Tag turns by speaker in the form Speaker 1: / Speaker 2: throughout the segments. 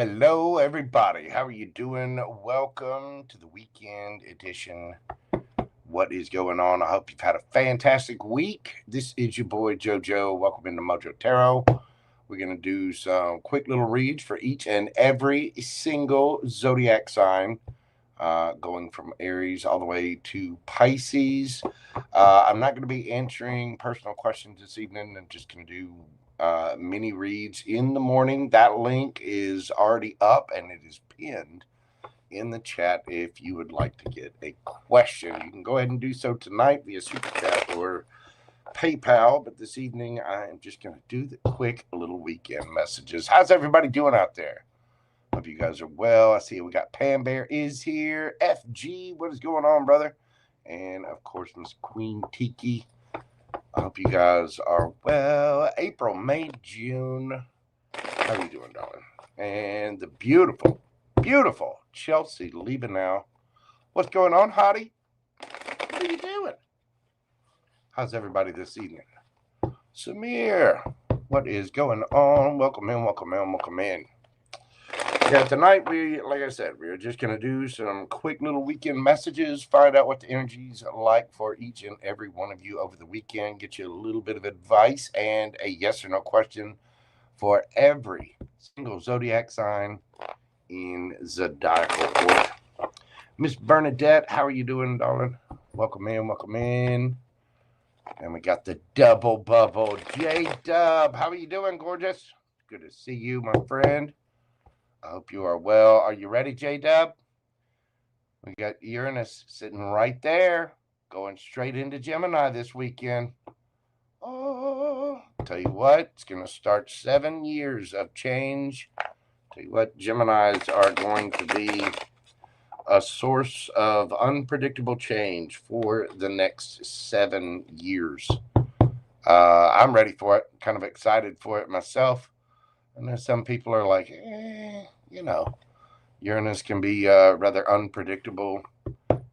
Speaker 1: Hello, everybody. How are you doing? Welcome to the weekend edition. What is going on? I hope you've had a fantastic week. This is your boy JoJo. Welcome into Mojo Tarot. We're going to do some quick little reads for each and every single zodiac sign, going from Aries all the way to Pisces. I'm not going to be answering personal questions this evening. I'm just going to do mini reads in the morning. That link is already up and it is pinned in the chat. If you would like to get a question, you can go ahead and do so tonight via Super Chat or PayPal. But this evening, I am just going to do the quick little weekend messages. How's everybody doing out there? Hope you guys are well. I see we got Pam Bear is here. FG, what is going on, brother? And of course, Miss Queen Tiki. I hope you guys are well. April, May, June. How are you doing, darling? And the beautiful, beautiful Chelsea leaving now. What's going on, hottie? What are you doing? How's everybody this evening? Samir, what is going on? Welcome in, welcome in, welcome in. Yeah, tonight like I said, we're just going to do some quick little weekend messages, find out what the energy's like for each and every one of you over the weekend, get you a little bit of advice and a yes or no question for every single zodiac sign in zodiacal order. Miss Bernadette, how are you doing, darling? Welcome in, welcome in. And we got the double bubble. J-Dub, how are you doing, gorgeous? Good to see you, my friend. I hope you are well. Are you ready, J-Dub? We got Uranus sitting right there, going straight into Gemini this weekend. Oh, tell you what, it's going to start 7 years of change. Tell you what, Geminis are going to be a source of unpredictable change for the next 7 years. I'm ready for it, kind of excited for it myself. And then some people are like, Uranus can be rather unpredictable.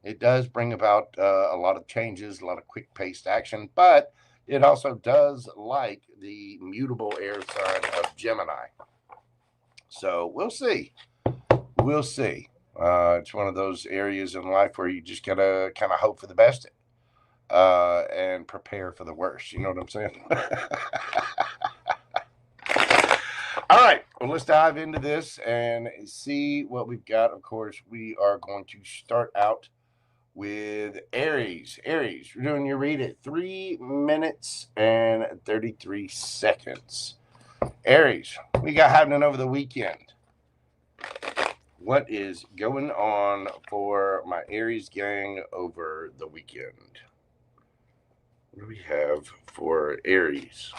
Speaker 1: It does bring about a lot of changes, a lot of quick-paced action, but it also does like the mutable air sign of Gemini. So we'll see. We'll see. It's one of those areas in life where you just got to kind of hope for the best and prepare for the worst. You know what I'm saying? All right, well, let's dive into this and see what we've got. Of course, we are going to start out with Aries. Aries, we're doing your read at 3 minutes and 33 seconds. Aries, we got happening over the weekend. What is going on for my Aries gang over the weekend? What do we have for Aries?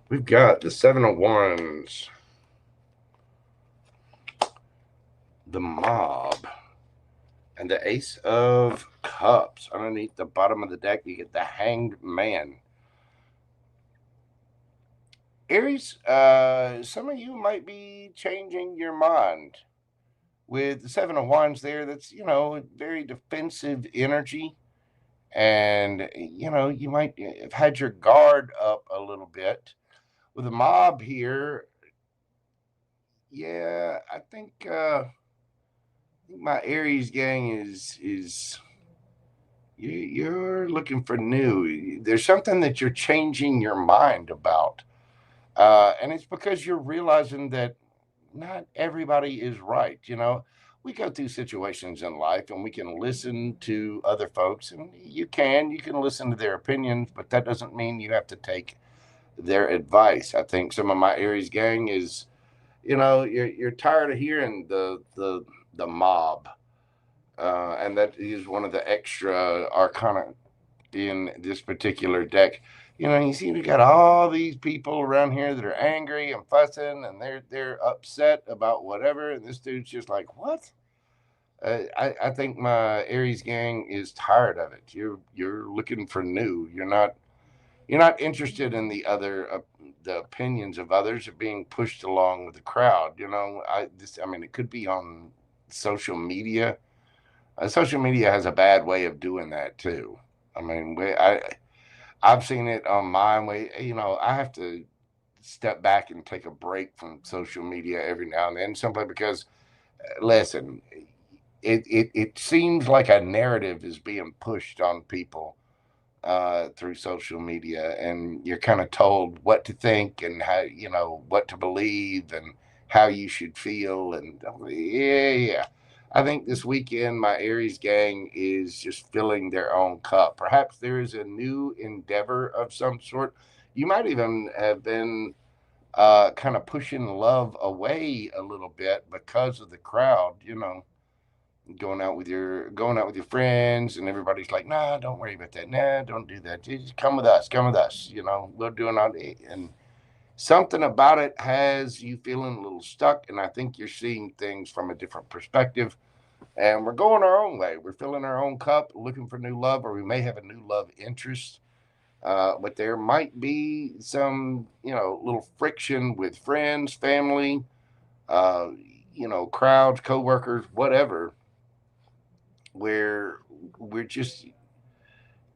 Speaker 1: We've got the Seven of Wands, the Mob, and the Ace of Cups. Underneath the bottom of the deck, you get the Hanged Man. Aries, some of you might be changing your mind. With the Seven of Wands there, that's, very defensive energy. And, you might have had your guard up a little bit. With the Mob here, yeah, I think my Aries gang is you're looking for new. There's something that you're changing your mind about, and it's because you're realizing that not everybody is right. We go through situations in life, and we can listen to other folks, and you can listen to their opinions, but that doesn't mean you have to take their advice. I think some of my Aries gang is, you're tired of hearing the Mob, and that is one of the extra arcana in this particular deck. You see, we got all these people around here that are angry and fussing, and they're upset about whatever, and this dude's just like, what? I think my Aries gang is tired of it. You're looking for new. You're not interested in the opinions of others, are being pushed along with the crowd. It could be on social media. Social media has a bad way of doing that too. I've seen it on my way. I have to step back and take a break from social media every now and then, simply because, listen, it seems like a narrative is being pushed on people through social media, and you're kind of told what to think and how, what to believe and how you should feel. And yeah. I think this weekend, my Aries gang is just filling their own cup. Perhaps there is a new endeavor of some sort. You might even have been kind of pushing love away a little bit because of the crowd, going out with your friends, and everybody's like, nah, don't worry about that. Nah, don't do that. Just come with us. Come with us. We're doing all day. And something about it has you feeling a little stuck. And I think you're seeing things from a different perspective. And we're going our own way. We're filling our own cup, looking for new love, or we may have a new love interest. But there might be some, little friction with friends, family, uh, crowds, coworkers, whatever, where we're just,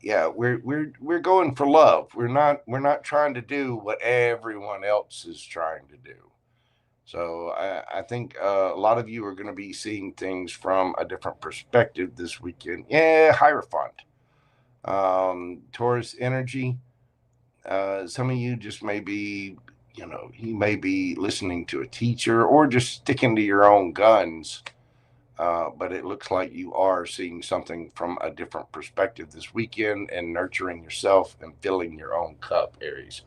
Speaker 1: yeah, we're going for love. We're not trying to do what everyone else is trying to do. So I think a lot of you are going to be seeing things from a different perspective this weekend. Yeah, Hierophant, Taurus energy. Some of you just may be, you may be listening to a teacher or just sticking to your own guns. But it looks like you are seeing something from a different perspective this weekend and nurturing yourself and filling your own cup, Aries.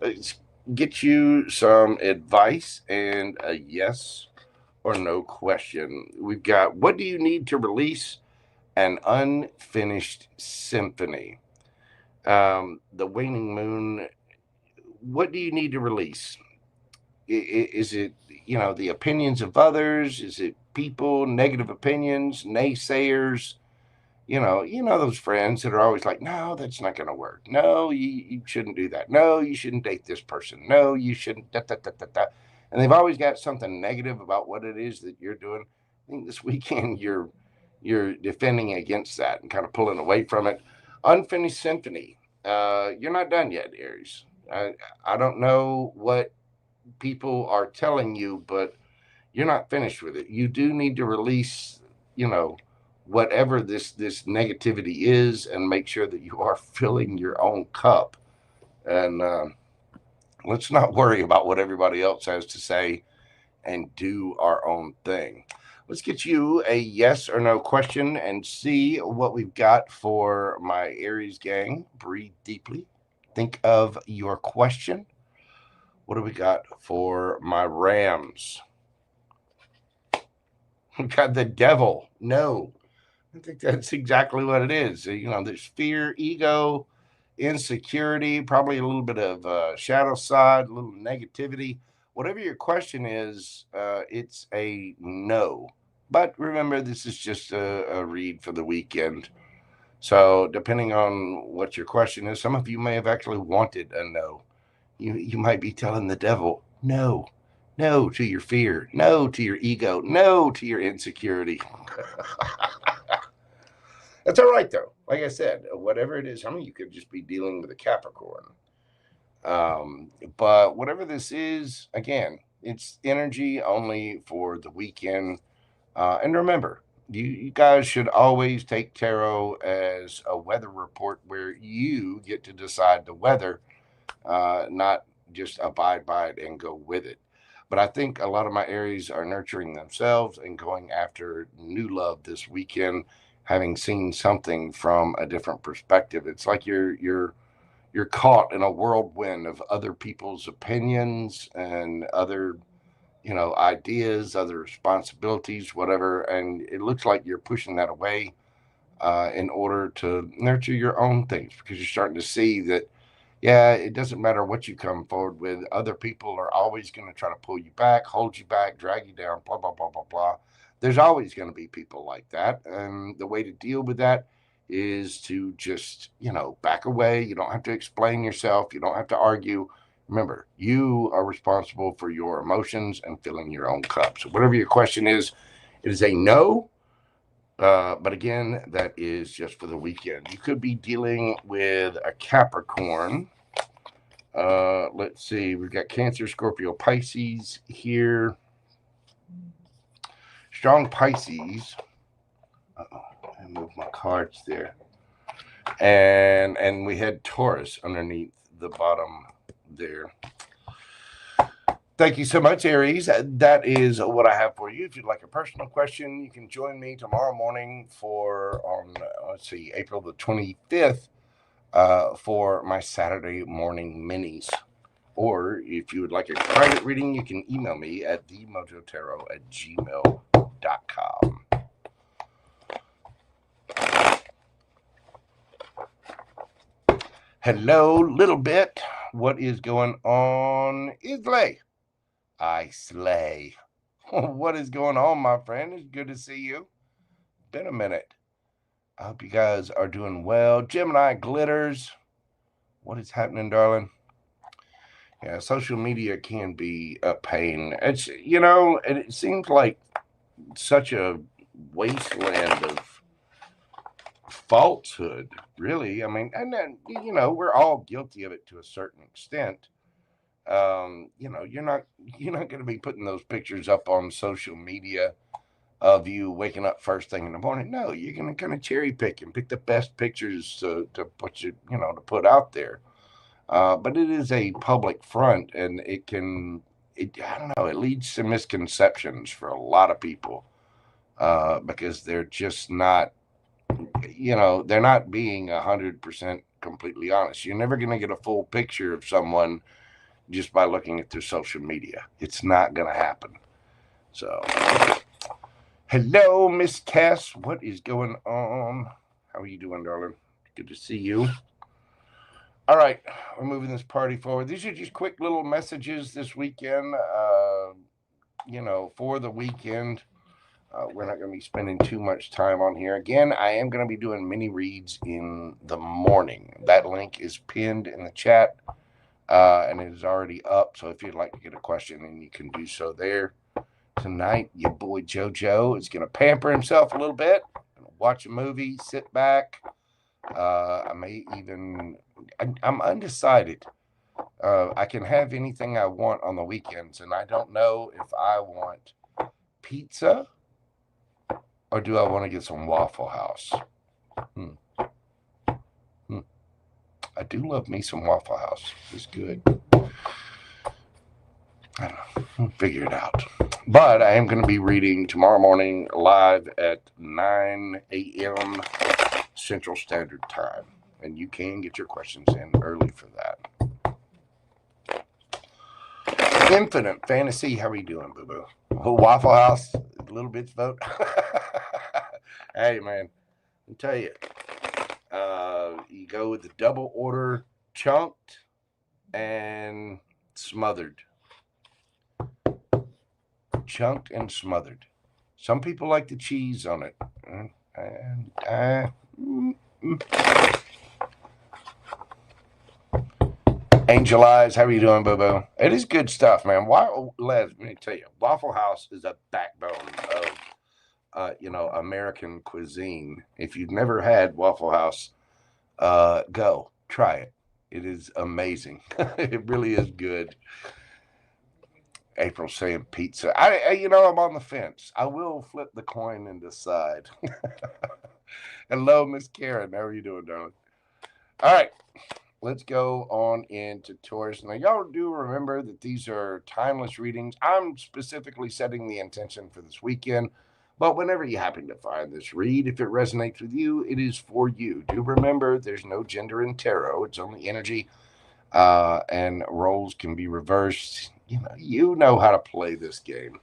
Speaker 1: Let's get you some advice and a yes or no question. We've got, what do you need to release? An unfinished symphony. The waning moon, what do you need to release? Is it, the opinions of others? Is it people, negative opinions, naysayers? Those friends that are always like, no, that's not going to work. No, you shouldn't do that. No, you shouldn't date this person. No, you shouldn't. Da, da, da, da, da. And they've always got something negative about what it is that you're doing. I think this weekend you're defending against that and kind of pulling away from it. Unfinished symphony. You're not done yet, Aries. I don't know what people are telling you, but you're not finished with it. You do need to release, whatever this negativity is, and make sure that you are filling your own cup. And let's not worry about what everybody else has to say and do our own thing. Let's get you a yes or no question and see what we've got for my Aries gang. Breathe deeply. Think of your question. What do we got for my Rams? We got the devil. No. I think that's exactly what it is. There's fear, ego, insecurity, probably a little bit of shadow side, a little negativity. Whatever your question is, it's a no. But remember, this is just a read for the weekend. So depending on what your question is, some of you may have actually wanted a no. You might be telling the devil, no. No to your fear. No to your ego. No to your insecurity. That's all right, though. Like I said, whatever it is, you could just be dealing with a Capricorn. But whatever this is, again, it's energy only for the weekend. And remember, you guys should always take tarot as a weather report where you get to decide the weather, not just abide by it and go with it. But I think a lot of my Aries are nurturing themselves and going after new love this weekend, having seen something from a different perspective. It's like you're caught in a whirlwind of other people's opinions and other, ideas, other responsibilities, whatever. And it looks like you're pushing that away in order to nurture your own things, because you're starting to see that, yeah, it doesn't matter what you come forward with. Other people are always going to try to pull you back, hold you back, drag you down, blah, blah, blah, blah, blah. There's always going to be people like that. And the way to deal with that is to just, back away. You don't have to explain yourself. You don't have to argue. Remember, you are responsible for your emotions and filling your own cup. So whatever your question is, it is a no. But again, that is just for the weekend. You could be dealing with a Capricorn. Let's see. We've got Cancer, Scorpio, Pisces here. Strong Pisces. Uh-oh, I moved my cards there. And we had Taurus underneath the bottom there. Thank you so much, Aries. That is what I have for you. If you'd like a personal question, you can join me tomorrow morning on April the 25th for my Saturday morning minis. Or if you would like a private reading, you can email me at themojotaro@gmail.com. Hello, little bit. What is going on, Islay? I slay. What is going on, my friend? It's good to see you. Been a minute. I hope you guys are doing well. Gemini glitters. What is happening, darling? Yeah, social media can be a pain. It's, it seems like such a wasteland of falsehood, really. I mean, and then, we're all guilty of it to a certain extent. You're not going to be putting those pictures up on social media of you waking up first thing in the morning. No, you're going to kind of cherry pick and pick the best pictures to put to put out there. But it is a public front, and I don't know, it leads to misconceptions for a lot of people because they're just not, they're not being 100% completely honest. You're never going to get a full picture of someone just by looking at their social media. It's not going to happen. So, hello, Miss Tess. What is going on? How are you doing, darling? Good to see you. All right, we're moving this party forward. These are just quick little messages this weekend, for the weekend. We're not going to be spending too much time on here. Again, I am going to be doing mini reads in the morning. That link is pinned in the chat. And it is already up, so if you'd like to get a question, then you can do so there. Tonight, your boy JoJo is going to pamper himself a little bit, watch a movie, sit back. I may even, I'm undecided. I can have anything I want on the weekends, and I don't know if I want pizza or do I want to get some Waffle House. I do love me some Waffle House. It's good. I don't know. Figure it out. But I am going to be reading tomorrow morning live at 9 a.m. Central Standard Time. And you can get your questions in early for that. Infinite Fantasy. How are you doing, boo-boo? Oh, Waffle House. A little bit's vote. Hey, man. I'll tell you. You go with the double order, chunked and smothered. Chunked and smothered. Some people like the cheese on it. Angel Eyes, how are you doing, boo-boo? It is good stuff, man. Let me tell you, Waffle House is a backbone of, American cuisine. If you've never had Waffle House, go try it. It is amazing. It really is good. April saying pizza. I'm on the fence. I will flip the coin and decide. Hello, Miss Karen. How are you doing, darling? All right, let's go on into Taurus. Now, y'all do remember that these are timeless readings. I'm specifically setting the intention for this weekend. But whenever you happen to find this read, if it resonates with you, it is for you. Do remember there's no gender in tarot. It's only energy, and roles can be reversed. You know how to play this game.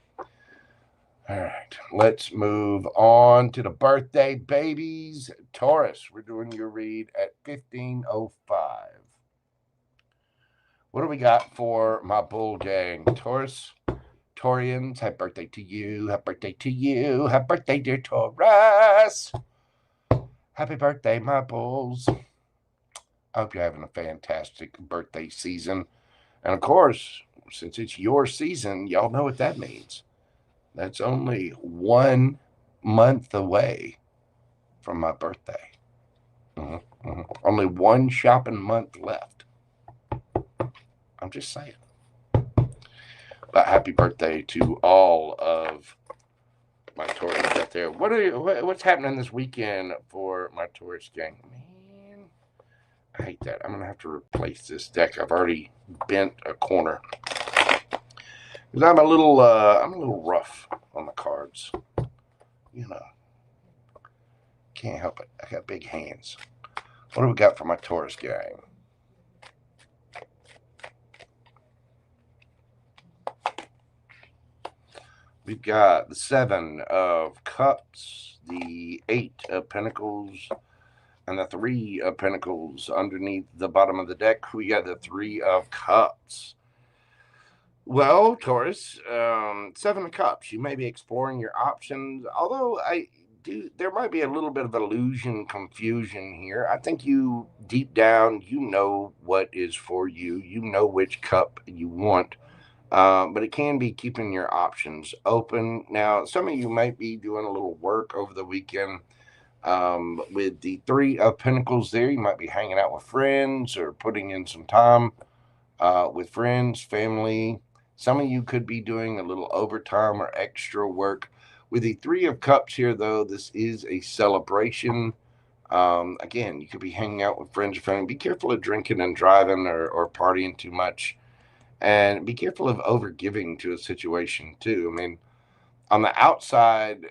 Speaker 1: All right, let's move on to the birthday babies. Taurus, we're doing your read at 15:05. What do we got for my bull gang? Taurus? Taurians, happy birthday to you. Happy birthday to you. Happy birthday, dear Taurus. Happy birthday, my bulls. I hope you're having a fantastic birthday season. And of course, since it's your season, y'all know what that means. That's only 1 month away. from my birthday. Only one shopping month left. I'm just saying. But happy birthday to all of my Taurus out there. What's happening this weekend for my Taurus gang? Man, I hate that. I'm gonna have to replace this deck. I've already bent a corner because I'm a little rough on the cards. You know, can't help it. I got big hands. What do we got for my Taurus gang? We've got the 7 of Cups, the 8 of Pentacles, and the 3 of Pentacles underneath the bottom of the deck. We got the 3 of Cups. Well, Taurus, 7 of Cups. You may be exploring your options, although there might be a little bit of illusion, confusion here. I think you, deep down, you know what is for you. You know which cup you want. But it can be keeping your options open. Now, some of you might be doing a little work over the weekend with the 3 of Pentacles there. You might be hanging out with friends or putting in some time with friends, family. Some of you could be doing a little overtime or extra work. With the 3 of Cups here, though, this is a celebration. Again, you could be hanging out with friends or family. Be careful of drinking and driving or partying too much. And be careful of overgiving to a situation, too. I mean, on the outside,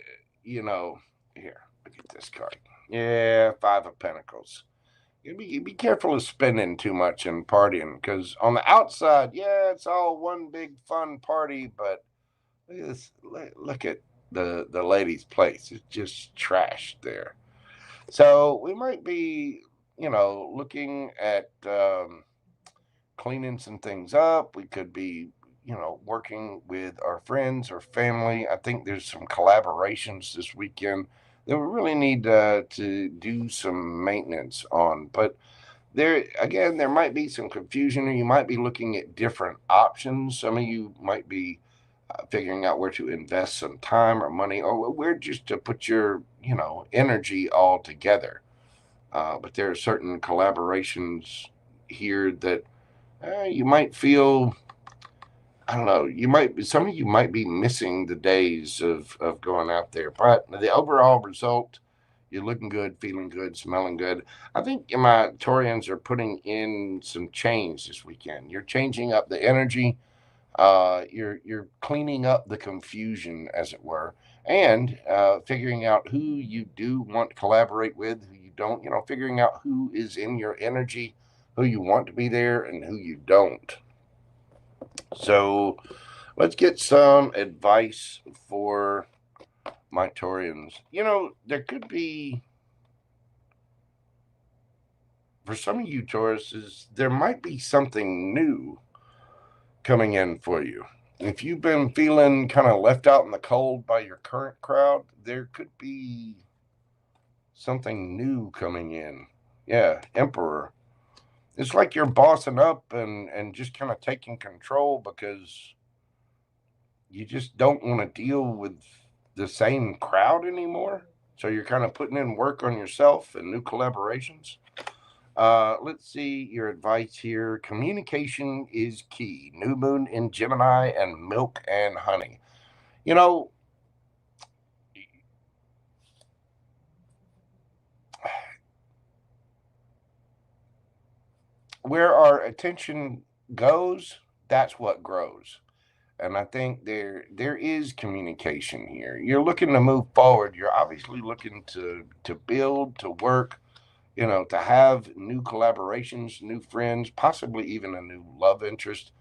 Speaker 1: you know, here, look at this card. Yeah, 5 of Pentacles. You be careful of spending too much and partying, because on the outside, yeah, it's all one big fun party, but look at this. Look at the lady's place. It's just trash there. So we might be, looking at cleaning some things up. We could be, working with our friends or family. I think there's some collaborations this weekend that we really need to do some maintenance on. But there might be some confusion, or you might be looking at different options. Some of you might be figuring out where to invest some time or money, or where just to put your, energy all together. But there are certain collaborations here that you might feel, I don't know, some of you might be missing the days of going out there. But the overall result, you're looking good, feeling good, smelling good. I think my Taurians are putting in some change this weekend. You're changing up the energy. You're cleaning up the confusion, as it were, and figuring out who you do want to collaborate with, who you don't, figuring out who is in your energy, who you want to be there, and who you don't. So let's get some advice for my Taurians. There could be, for some of you Tauruses, there might be something new coming in for you. If you've been feeling kind of left out in the cold by your current crowd, there could be something new coming in. Yeah, Emperor. It's like you're bossing up and just kind of taking control because you just don't want to deal with the same crowd anymore. So you're kind of putting in work on yourself and new collaborations. Let's see your advice here. Communication is key. New moon in Gemini and milk and honey. Where our attention goes, that's what grows. And I think there is communication here. You're looking to move forward. You're obviously looking to build, to work, to have new collaborations, new friends, possibly even a new love interest.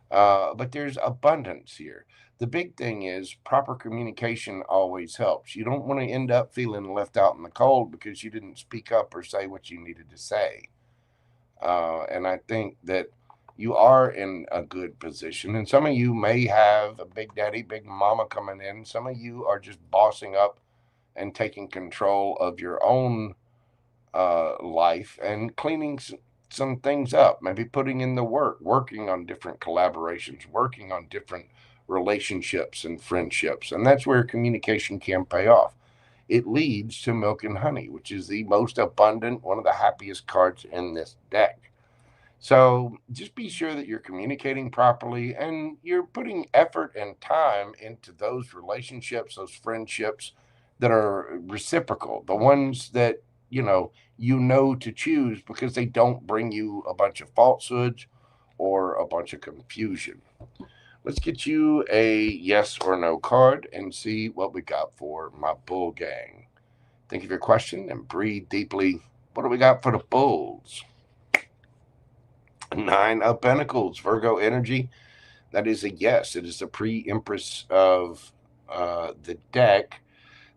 Speaker 1: But there's abundance here. The big thing is proper communication always helps. You don't want to end up feeling left out in the cold because you didn't speak up or say what you needed to say. And I think that you are in a good position. And some of you may have a big daddy, big mama coming in. Some of you are just bossing up and taking control of your own life and cleaning some things up, maybe putting in the work, working on different collaborations, working on different relationships and friendships. And that's where communication can pay off. it leads to milk and honey, which is the most abundant, one of the happiest cards in this deck. So just be sure that you're communicating properly and you're putting effort and time into those relationships, those friendships that are reciprocal, the ones that, you know to choose because they don't bring you a bunch of falsehoods or a bunch of confusion. Let's get you a yes or no card and see what we got for my bull gang. Think of your question and breathe deeply. What do we got for the bulls? 9 of Pentacles, Virgo energy. That is a yes. It is the pre-empress of the deck.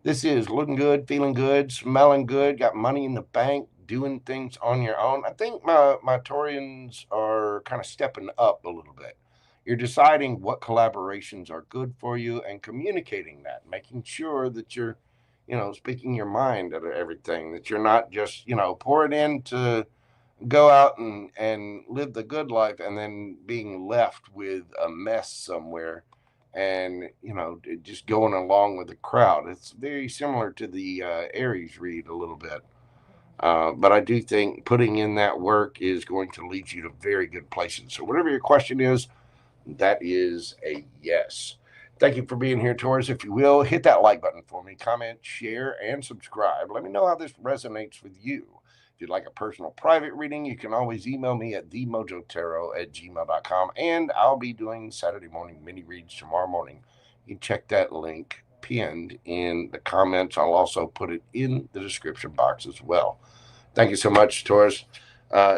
Speaker 1: This is looking good, feeling good, smelling good, got money in the bank, doing things on your own. I think my Taurians are kind of stepping up a little bit. You're deciding what collaborations are good for you and communicating that, making sure that you're, speaking your mind out of everything, that you're not just, pouring into go out and live the good life and then being left with a mess somewhere and just going along with the crowd. It's very similar to the Aries read a little bit, but I do think putting in that work is going to lead you to very good places. So whatever your question is, that is a yes. Thank you for being here, Taurus. If you will, hit that like button for me, comment, share, and subscribe. Let me know how this resonates with you. If you'd like a personal private reading, you can always email me at themojotarot@gmail.com, and I'll be doing Saturday morning mini reads tomorrow morning. You can check that link pinned in the comments. I'll also put it in the description box as well. Thank you so much, Taurus.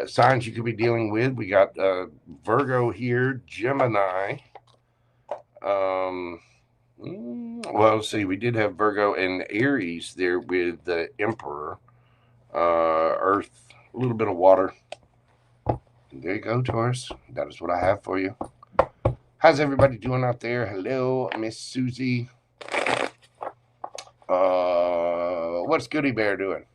Speaker 1: Signs you could be dealing with. We got Virgo here, Gemini. Well, let's see. We did have Virgo and Aries there with the Emperor. Earth, a little bit of water. There you go, Taurus. That is what I have for you. How's everybody doing out there? Hello, Miss Susie. What's Goody Bear doing?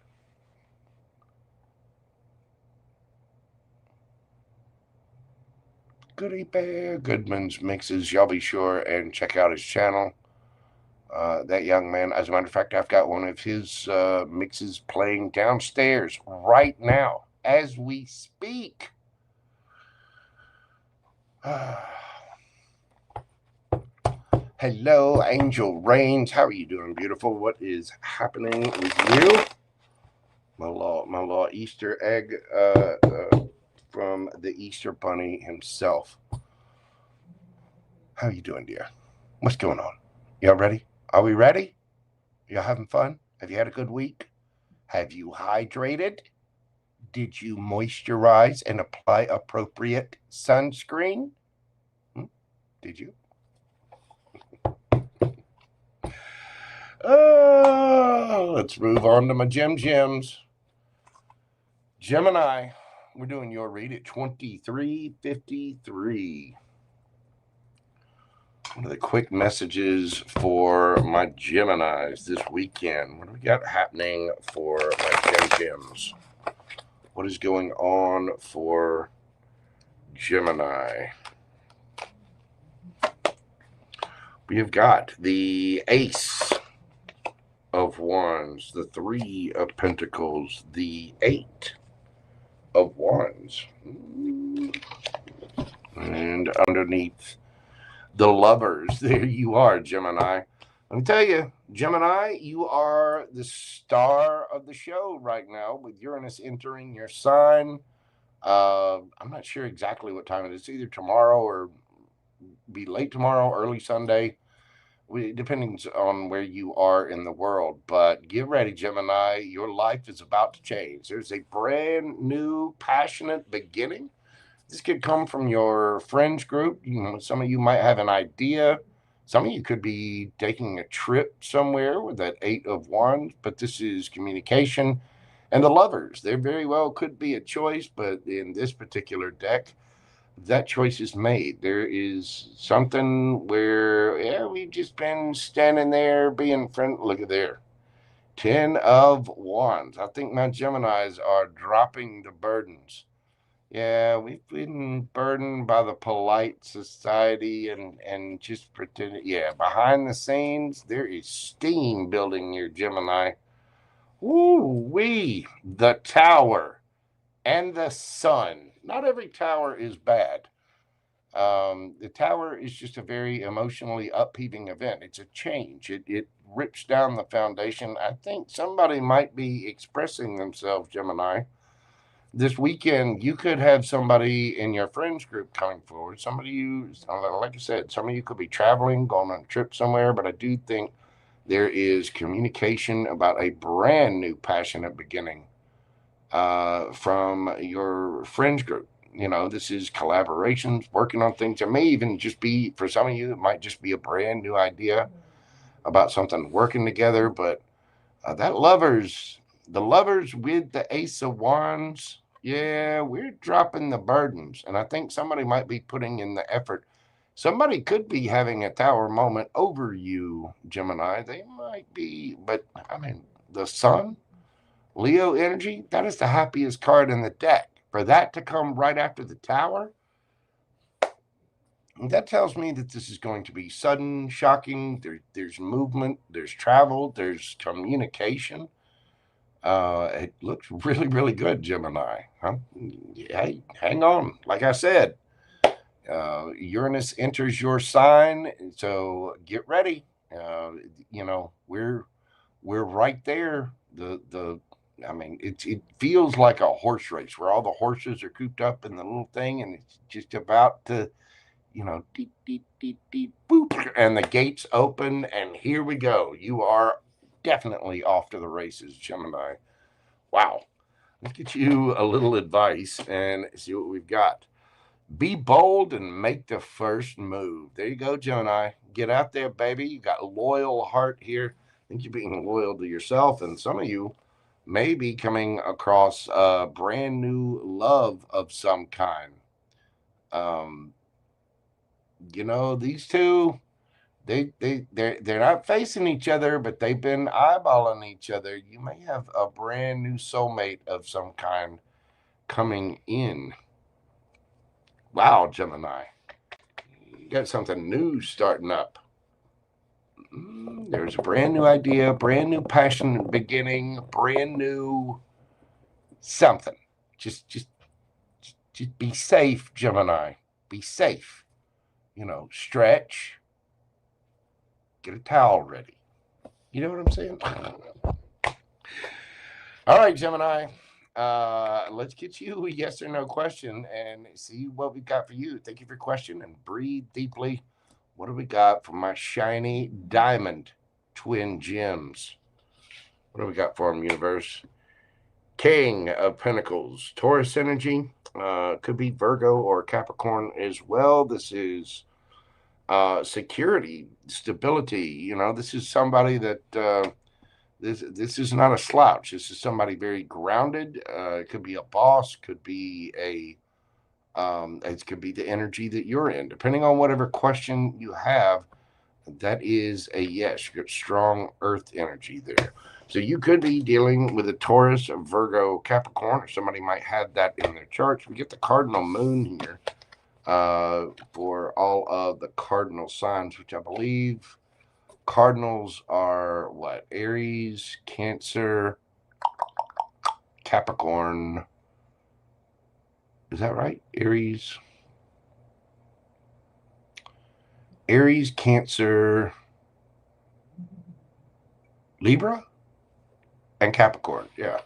Speaker 1: Goody Bear, Goodman's Mixes. Y'all be sure and check out his channel. That young man, as a matter of fact, I've got one of his mixes playing downstairs right now as we speak. Hello, Angel Rains. How are you doing, beautiful? What is happening with you? My law Easter egg from the Easter Bunny himself. How are you doing, dear? What's going on? Y'all ready? Are we ready? Y'all having fun? Have you had a good week? Have you hydrated? Did you moisturize and apply appropriate sunscreen? Did you? Let's move on to my gems. Gemini, we're doing your read at 2353. What are the quick messages for my Geminis this weekend? What do we got happening for my gems? What is going on for Gemini? We have got the Ace of Wands, the 3 of Pentacles, the 8 of Wands. And underneath the Lovers, there you are, Gemini. Let me tell you, Gemini, you are the star of the show right now with Uranus entering your sign. I'm not sure exactly what time it is. It's either tomorrow or be late tomorrow, early Sunday, depending on where you are in the world. But get ready, Gemini. Your life is about to change. There's a brand new, passionate beginning. This could come from your friends group. Some of you might have an idea. Some of you could be taking a trip somewhere with that 8 of Wands, but this is communication. And the Lovers, there very well could be a choice, but in this particular deck, that choice is made. There is something where, we've just been standing there being friendly. Look at there. 10 of Wands. I think my Geminis are dropping the burdens. Yeah, we've been burdened by the polite society and just pretending. Yeah, behind the scenes, there is steam building here, Gemini. Woo-wee! The tower and the sun. Not every tower is bad. The tower is just a very emotionally upheaving event. It's a change. It rips down the foundation. I think somebody might be expressing themselves, Gemini. This weekend, you could have somebody in your friends group coming forward. Somebody you, like I said, some of you could be traveling, going on a trip somewhere, but I do think there is communication about a brand new passionate beginning from your friends group. You know, this is collaborations, working on things. It may even just be, for some of you, it might just be a brand new idea about something working together. But the lovers with the Ace of Wands, yeah, we're dropping the burdens. And I think somebody might be putting in the effort. Somebody could be having a tower moment over you, Gemini. They might be, but I mean, the sun, Leo energy, that is the happiest card in the deck. For that to come right after the tower, that tells me that this is going to be sudden, shocking. There's movement, there's travel, there's communication. It looks really, really good, Gemini. Huh? Hey, hang on. Like I said, Uranus enters your sign, so get ready. Uh, you know, we're right there. I mean, it feels like a horse race where all the horses are cooped up in the little thing, and it's just about to, deep, deep, deep, deep, boop, and the gates open, and here we go. You are definitely off to the races, Gemini. Wow. Let's get you a little advice and see what we've got. Be bold and make the first move. There you go, Gemini. Get out there, baby. You got a loyal heart here. I think you're being loyal to yourself, and some of you may be coming across a brand new love of some kind. Um, these two, they're not facing each other, but they've been eyeballing each other. You may have a brand new soulmate of some kind coming in. Wow, Gemini. You got something new starting up. There's a brand new idea, brand new passion beginning, brand new something. Just be safe, Gemini. Be safe. Stretch. Get a towel ready. You know what I'm saying? All right, Gemini. Let's get you a yes or no question and see what we got for you. Thank you for your question and breathe deeply. What do we got for my shiny diamond twin gems? What do we got for them, universe? King of Pentacles, Taurus energy. Could be Virgo or Capricorn as well. This is security, stability. This is somebody that this is not a slouch. This is somebody very grounded. It could be a boss, could be it could be the energy that you're in. Depending on whatever question you have, that is a yes. You got strong earth energy there. So you could be dealing with a Taurus, a Virgo, Capricorn, or somebody might have that in their charts. We get the cardinal moon here for all of the cardinal signs, which I believe cardinals are what? Aries, Cancer, Capricorn. Is that right? Aries, Cancer, Libra, and Capricorn. Yeah.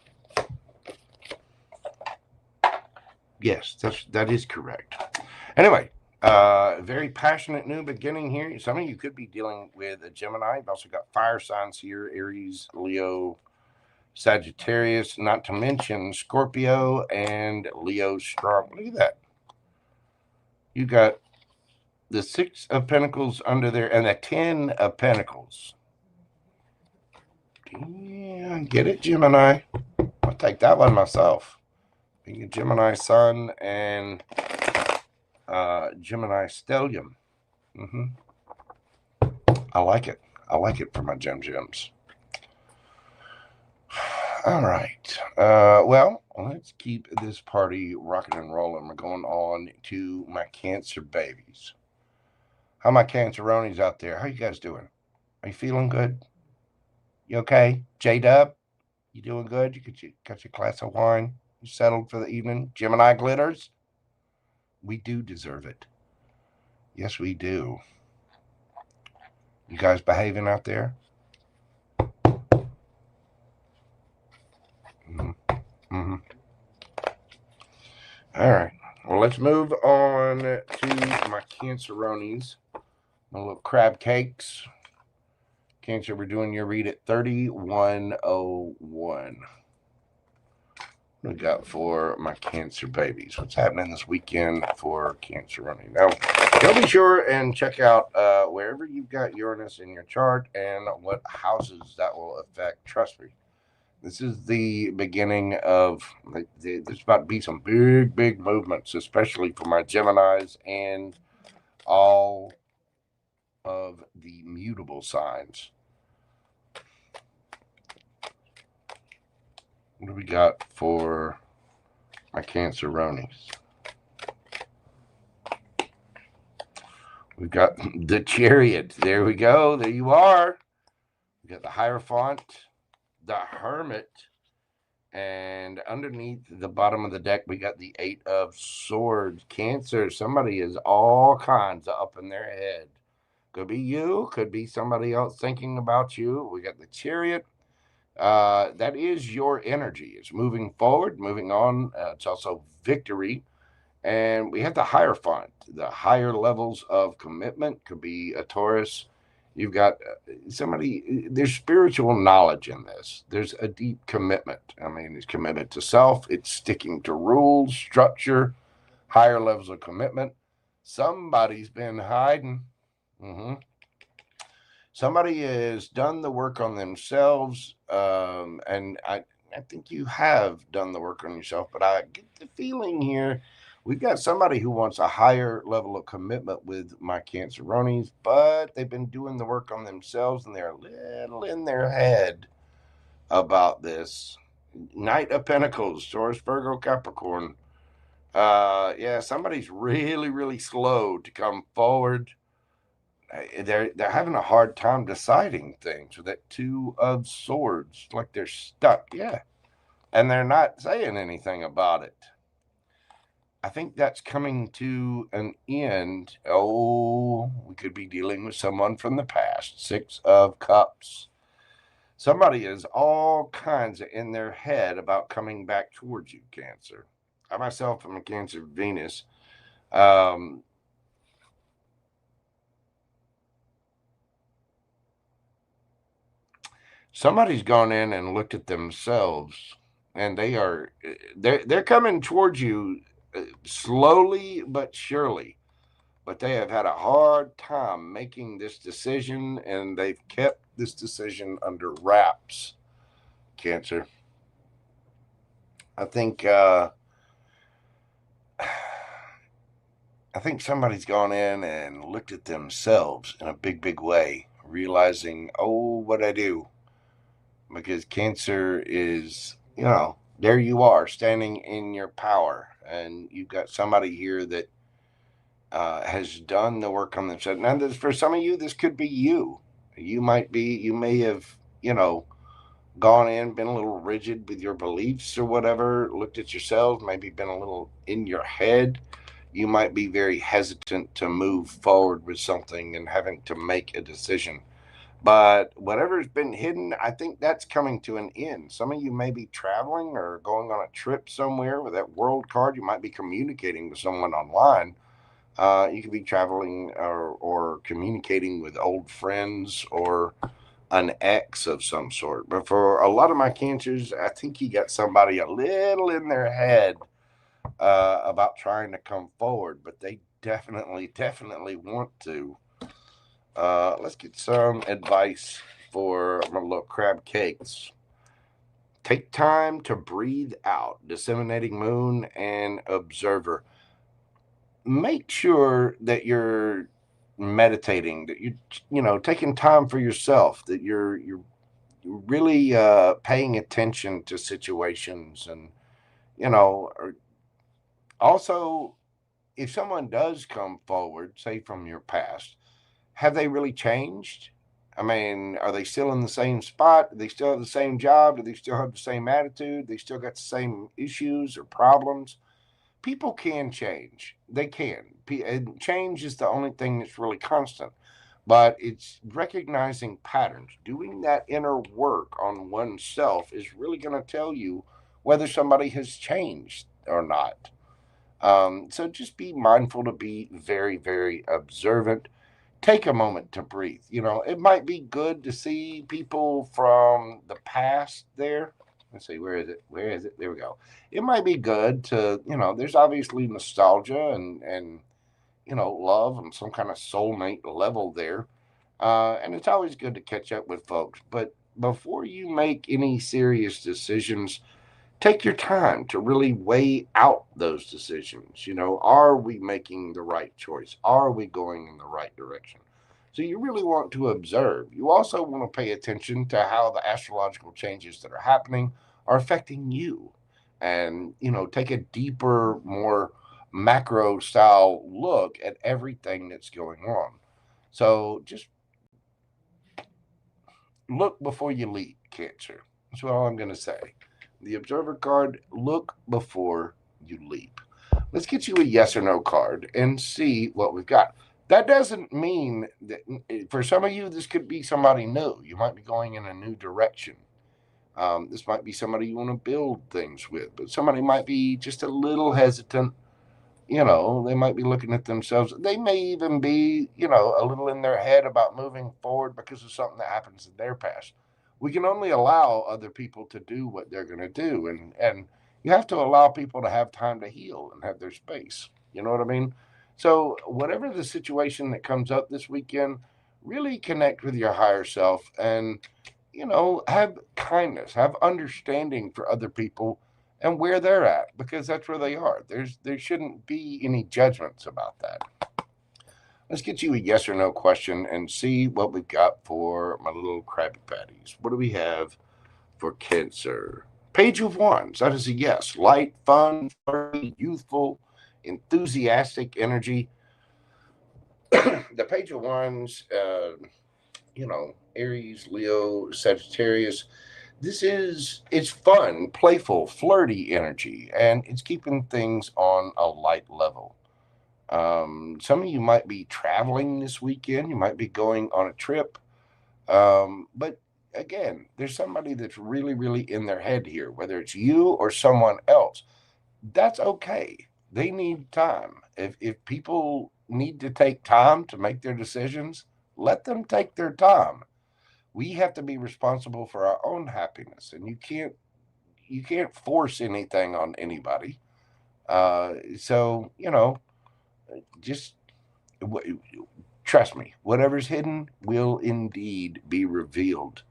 Speaker 1: Yes, that is correct. Anyway, very passionate new beginning here. Some of you could be dealing with a Gemini. You've also got fire signs here: Aries, Leo, Sagittarius, not to mention Scorpio and Leo strong. Look at that. You got the 6 of Pentacles under there and the 10 of Pentacles. Yeah, get it, Gemini. I'll take that one myself. Being a Gemini sun and Gemini stellium. I like it. I like it for my gems. All right. Well, let's keep this party rocking and rolling. We're going on to my Cancer babies. How my Canceronies out there? How you guys doing? Are you feeling good? You okay? J-Dub, you doing good? You got your glass of wine? You settled for the evening? Gemini glitters? We do deserve it. Yes, we do. You guys behaving out there? Mm-hmm. Mm-hmm. All right. Well, let's move on to my Canceronies. My little crab cakes. Cancer, we're doing your read at 3101. What we got for my Cancer babies? What's happening this weekend for Cancer running? Now, you'll be sure and check out wherever you've got Uranus in your chart and what houses that will affect. Trust me, this is the beginning of, there's about to be some big movements, especially for my Geminis and all of the mutable signs. What do we got for my Canceronies? We've got the Chariot. There we go. There you are. We got the Hierophant, the Hermit, and underneath the bottom of the deck, we got the Eight of Swords. Cancer. Somebody is all kinds of up in their head. Could be you. Could be somebody else thinking about you. We got the Chariot. That is your energy. It's moving forward, moving on. It's also victory. And we have the Hierophant, the higher levels of commitment. Could be a Taurus. You've got somebody, there's spiritual knowledge in this. There's a deep commitment. I mean, it's commitment to self. It's sticking to rules, structure, higher levels of commitment. Somebody's been hiding. Somebody has done the work on themselves, and I think you have done the work on yourself, but I get the feeling here we've got somebody who wants a higher level of commitment with my Canceronies, but they've been doing the work on themselves, and they're a little in their head about this. Knight of Pentacles, Taurus, Virgo, Capricorn. Yeah, somebody's really slow to come forward. They're having a hard time deciding things with that Two of Swords, like they're stuck. Yeah, and they're not saying anything about it. I think that's coming to an end. Oh, we could be dealing with someone from the past. Six of Cups. Somebody is all kinds of in their head about coming back towards you, Cancer. I myself am a Cancer Venus. Somebody's gone in and looked at themselves, and they're coming towards you slowly but surely. But they have had a hard time making this decision, and they've kept this decision under wraps, Cancer. I think somebody's gone in and looked at themselves in a big way, realizing, oh, what I do. Because Cancer is, there you are standing in your power, and you've got somebody here that has done the work on themselves. Now, for some of you, this could be you. You may have, gone in, been a little rigid with your beliefs or whatever, looked at yourselves, maybe been a little in your head. You might be very hesitant to move forward with something and having to make a decision. But whatever's been hidden, I think that's coming to an end. Some of you may be traveling or going on a trip somewhere with that world card. You might be communicating with someone online. You could be traveling or communicating with old friends or an ex of some sort. But for a lot of my Cancers, I think you got somebody a little in their head about trying to come forward, but they definitely want to. Let's get some advice for my little crab cakes. Take time to breathe out. Disseminating Moon and Observer. Make sure that you're meditating, that you're taking time for yourself, that you're really paying attention to situations, and also, if someone does come forward, say from your past, have they really changed? I mean, are they still in the same spot? Do they still have the same job? Do they still have the same attitude? They still got the same issues or problems? People can change. They can. And change is the only thing that's really constant. But it's recognizing patterns. Doing that inner work on oneself is really going to tell you whether somebody has changed or not. So just be mindful to be very, very observant. Take a moment to breathe. It might be good to see people from the past there. Let's see, where is it? Where is it? There we go. It might be good to, there's obviously nostalgia and love and some kind of soulmate level there. And it's always good to catch up with folks. But before you make any serious decisions, take your time to really weigh out those decisions. Are we making the right choice? Are we going in the right direction? So you really want to observe. You also want to pay attention to how the astrological changes that are happening are affecting you. And, take a deeper, more macro style look at everything that's going on. So just look before you leap, Cancer. That's all I'm going to say. The Observer card, look before you leap. Let's get you a yes or no card and see what we've got. That doesn't mean that for some of you, this could be somebody new. You might be going in a new direction. This might be somebody you want to build things with, but somebody might be just a little hesitant. They might be looking at themselves. They may even be, a little in their head about moving forward because of something that happens in their past. We can only allow other people to do what they're going to do. And you have to allow people to have time to heal and have their space. You know what I mean? So, whatever the situation that comes up this weekend, really connect with your higher self and, have kindness, have understanding for other people and where they're at, because that's where they are. There shouldn't be any judgments about that. Let's get you a yes or no question and see what we've got for my little Krabby Patties. What do we have for Cancer? Page of Wands. That is a yes. Light, fun, flirty, youthful, enthusiastic energy. The Page of Wands, Aries, Leo, Sagittarius. It's fun, playful, flirty energy, and it's keeping things on a light level. Some of you might be traveling this weekend. You might be going on a trip. But again, there's somebody that's really, really in their head here, whether it's you or someone else. That's okay. They need time. If people need to take time to make their decisions, let them take their time. We have to be responsible for our own happiness, and you can't force anything on anybody. So just trust me, whatever's hidden will indeed be revealed.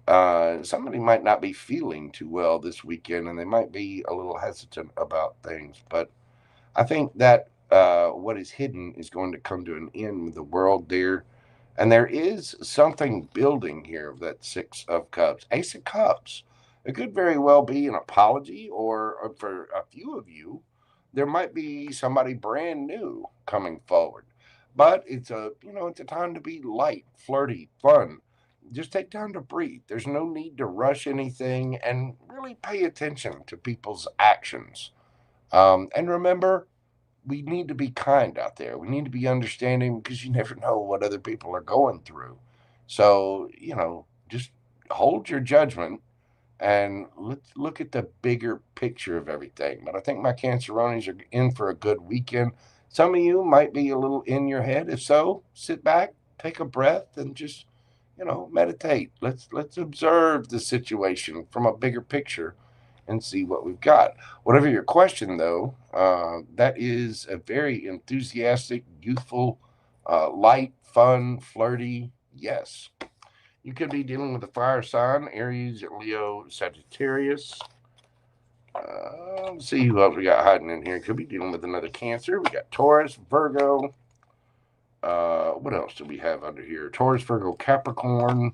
Speaker 1: Somebody might not be feeling too well this weekend, and they might be a little hesitant about things, but I think that what is hidden is going to come to an end with the world there. And there is something building here of that Six of Cups. Ace of Cups. It could very well be an apology, or for a few of you, there might be somebody brand new coming forward. But it's a time to be light, flirty, fun. Just take time to breathe. There's no need to rush anything, and really pay attention to people's actions. And remember, we need to be kind out there. We need to be understanding, because you never know what other people are going through. So, just hold your judgment and let's look at the bigger picture of everything. But I think my Canceronis are in for a good weekend. Some of you might be a little in your head. If so, sit back, take a breath, and just, meditate. Let's observe the situation from a bigger picture and see what we've got. Whatever your question, though, that is a very enthusiastic, youthful, light, fun, flirty yes. You could be dealing with a fire sign, Aries, Leo, Sagittarius. Let's see who else we got hiding in here. Could be dealing with another Cancer. We got Taurus, Virgo. What else do we have under here? Taurus, Virgo, Capricorn.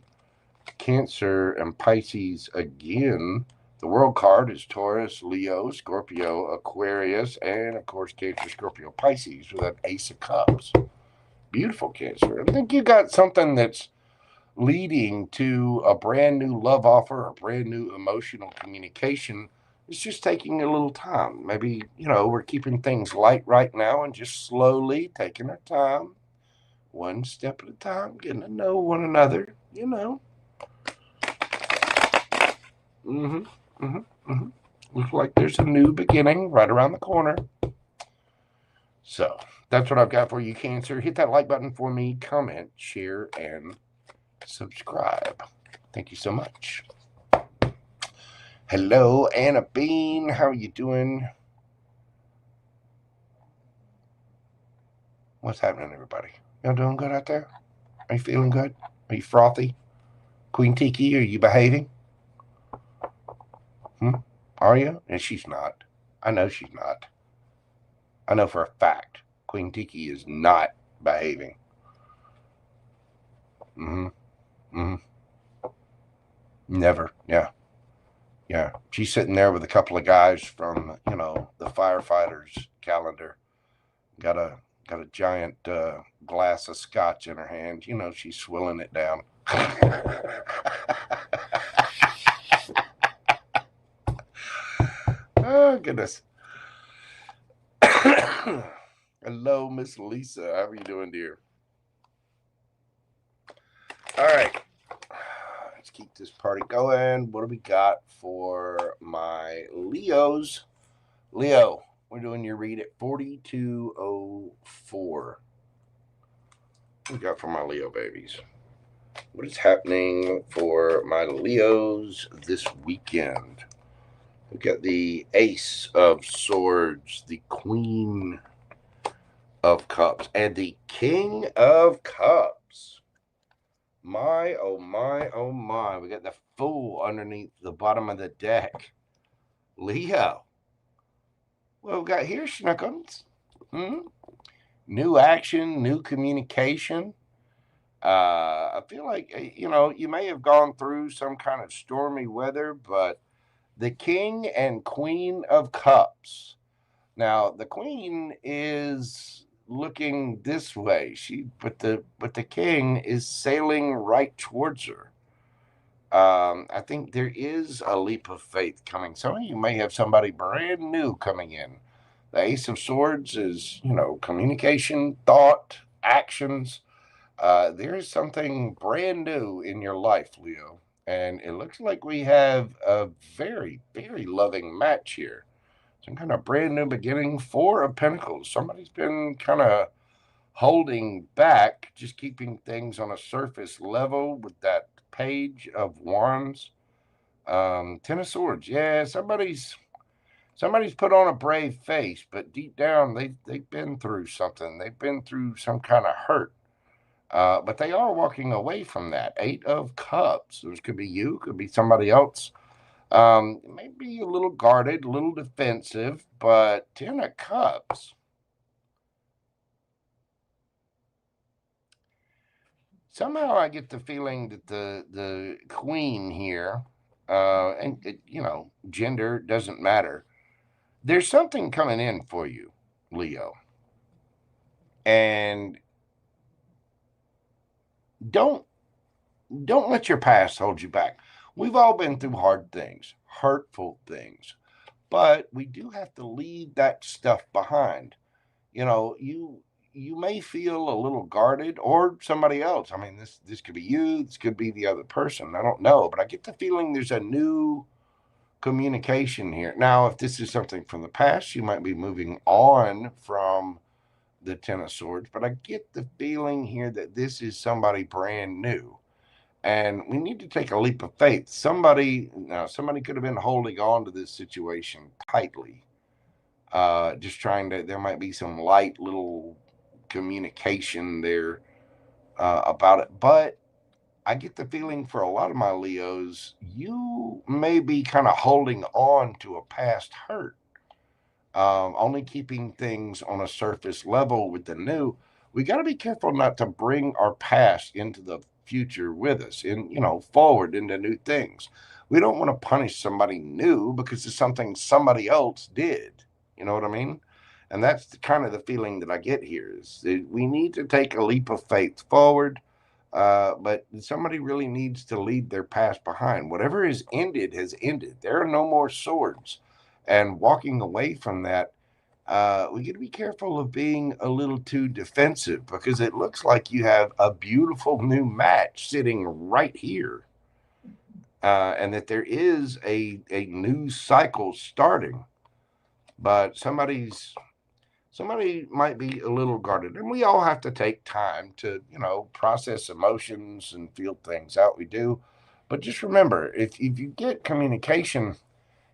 Speaker 1: Cancer and Pisces again. The world card is Taurus, Leo, Scorpio, Aquarius, and of course Cancer, Scorpio, Pisces with that Ace of Cups. Beautiful, Cancer. I think you got something that's leading to a brand new love offer, a brand new emotional communication. It's just taking a little time. Maybe, we're keeping things light right now and just slowly taking our time, one step at a time, getting to know one another, Looks like there's a new beginning right around the corner. So that's what I've got for you, Cancer. Hit that like button for me, comment, share, and subscribe. Thank you so much. Hello, Anna Bean. How are you doing? What's happening, everybody? Y'all doing good out there? Are you feeling good? Are you frothy? Queen Tiki, are you behaving? Are you? And she's not. I know she's not. I know for a fact Queen Tiki is not behaving. Never. Yeah. She's sitting there with a couple of guys from, the firefighters calendar. Got a giant glass of scotch in her hand. She's swilling it down. Oh, goodness. Hello, Miss Lisa. How are you doing, dear? All right. Let's keep this party going. What do we got for my Leos? Leo, we're doing your read at 4204. What we got for my Leo babies? What is happening for my Leos this weekend? We've got the Ace of Swords, the Queen of Cups, and the King of Cups. My, oh my, oh my. We got the Fool underneath the bottom of the deck. Leo. What we got here, Schnookums? New action, new communication. I feel like, you may have gone through some kind of stormy weather, but the King and Queen of Cups. Now, the Queen is looking this way. But the King is sailing right towards her. I think there is a leap of faith coming. Some of you may have somebody brand new coming in. The Ace of Swords is, communication, thought, actions. There is something brand new in your life, Leo. And it looks like we have a very, very loving match here. Some kind of brand new beginning. 4 of Pentacles. Somebody's been kind of holding back, just keeping things on a surface level with that Page of Wands. 10 of Swords. Yeah, somebody's put on a brave face, but deep down they've been through something. They've been through some kind of hurt. But they are walking away from that. 8 of Cups. This could be you, could be somebody else. Maybe a little guarded, a little defensive, but 10 of Cups. Somehow I get the feeling that the Queen here, and gender doesn't matter. There's something coming in for you, Leo. And don't let your past hold you back. We've all been through hard things, hurtful things, but we do have to leave that stuff behind. You may feel a little guarded, or somebody else. I mean, this could be you, this could be the other person. I don't know, but I get the feeling there's a new communication here. Now, if this is something from the past, you might be moving on from the 10 of Swords, but I get the feeling here that this is somebody brand new. And we need to take a leap of faith. Somebody could have been holding on to this situation tightly. Just trying to, there might be some light little communication there about it. But I get the feeling for a lot of my Leos, you may be kind of holding on to a past hurt. Only keeping things on a surface level with the new. We got to be careful not to bring our past into the future with us and, forward into new things. We don't want to punish somebody new because it's something somebody else did. You know what I mean? And that's kind of the feeling that I get here is that we need to take a leap of faith forward. But somebody really needs to leave their past behind. Whatever is ended has ended. There are no more swords. And walking away from that, we got to be careful of being a little too defensive because it looks like you have a beautiful new match sitting right here. And that there is a new cycle starting. But somebody might be a little guarded, and we all have to take time to process emotions and feel things out. We do, but just remember, if you get communication,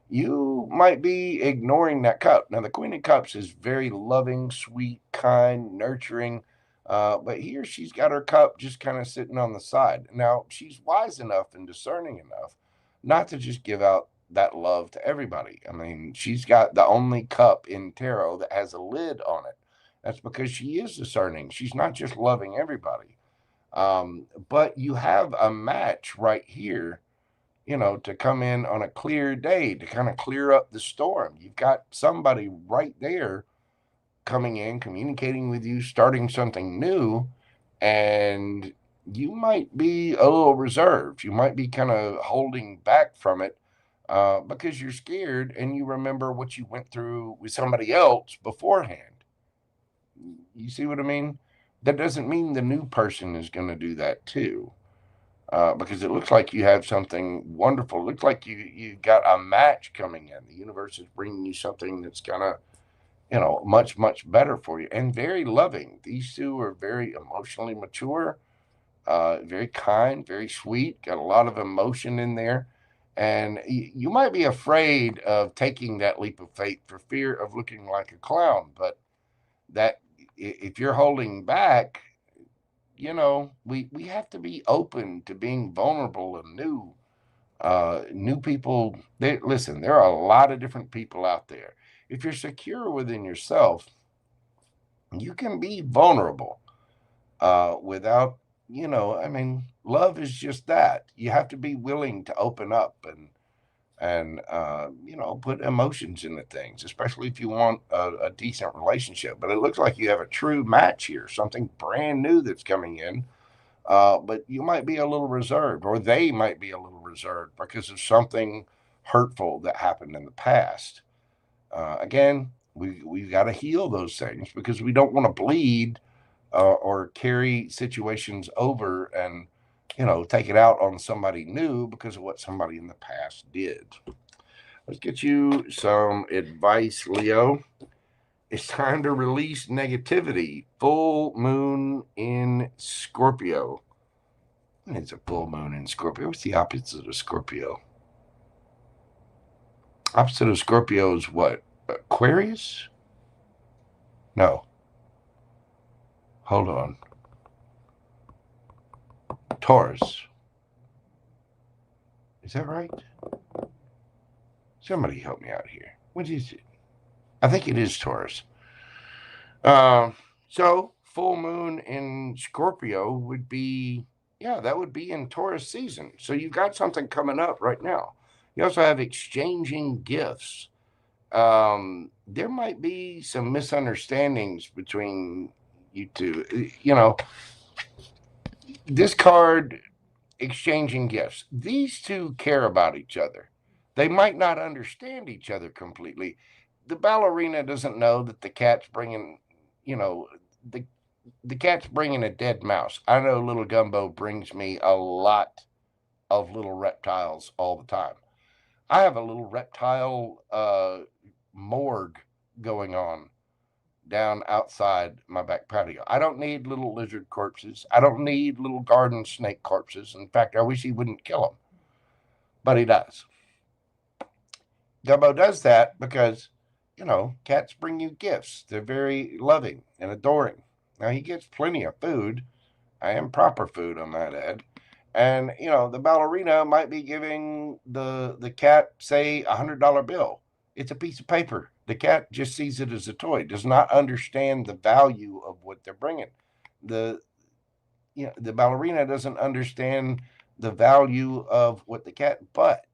Speaker 1: you might be ignoring that cup. Now the Queen of Cups is very loving, sweet, kind, nurturing, but here she's got her cup just kind of sitting on the side. Now she's wise enough and discerning enough not to just give out that love to everybody. I mean, she's got the only cup in tarot that has a lid on it. That's because she is discerning. She's not just loving everybody. But you have a match right here, to come in on a clear day to kind of clear up the storm. You've got somebody right there coming in, communicating with you, starting something new, and you might be a little reserved. You might be kind of holding back from it because you're scared and you remember what you went through with somebody else beforehand. You see what I mean? That doesn't mean the new person is going to do that too. Because it looks like you have something wonderful. It looks like you got a match coming in. The universe is bringing you something that's going to, much, much better for you and very loving. These two are very emotionally mature, very kind, very sweet, got a lot of emotion in there. And you might be afraid of taking that leap of faith for fear of looking like a clown. But that if you're holding back, we have to be open to being vulnerable and new people. Listen, there are a lot of different people out there. If you're secure within yourself, you can be vulnerable without, love is just that. You have to be willing to open up and put emotions into things, especially if you want a decent relationship. But it looks like you have a true match here, something brand new that's coming in. But you might be a little reserved, or they might be a little reserved because of something hurtful that happened in the past. Again, we've got to heal those things because we don't want to bleed or carry situations over and take it out on somebody new because of what somebody in the past did. Let's get you some advice, Leo. It's time to release negativity. Full moon in Scorpio. It's a full moon in Scorpio. What's the opposite of Scorpio? Opposite of Scorpio is what? Aquarius? No. Hold on. Taurus. Is that right? Somebody help me out here. What is it? I think it is Taurus. So full moon in Scorpio would be, that would be in Taurus season. So you've got something coming up right now. You also have exchanging gifts. There might be some misunderstandings between you two. This card, exchanging gifts. These two care about each other. They might not understand each other completely. The ballerina doesn't know that the cat's bringing, the cat's bringing a dead mouse. I know little Gumbo brings me a lot of little reptiles all the time. I have a little reptile morgue going on down outside my back patio. I don't need little lizard corpses. I don't need little garden snake corpses. In fact, I wish he wouldn't kill them, but he does. Gumbo does that because, cats bring you gifts. They're very loving and adoring. Now, he gets plenty of food. I am proper food, I might add. And, the ballerina might be giving the cat, say, $100 bill. It's a piece of paper. The cat just sees it as a toy, does not understand the value of what they're bringing. The the ballerina doesn't understand the value of what the cat, but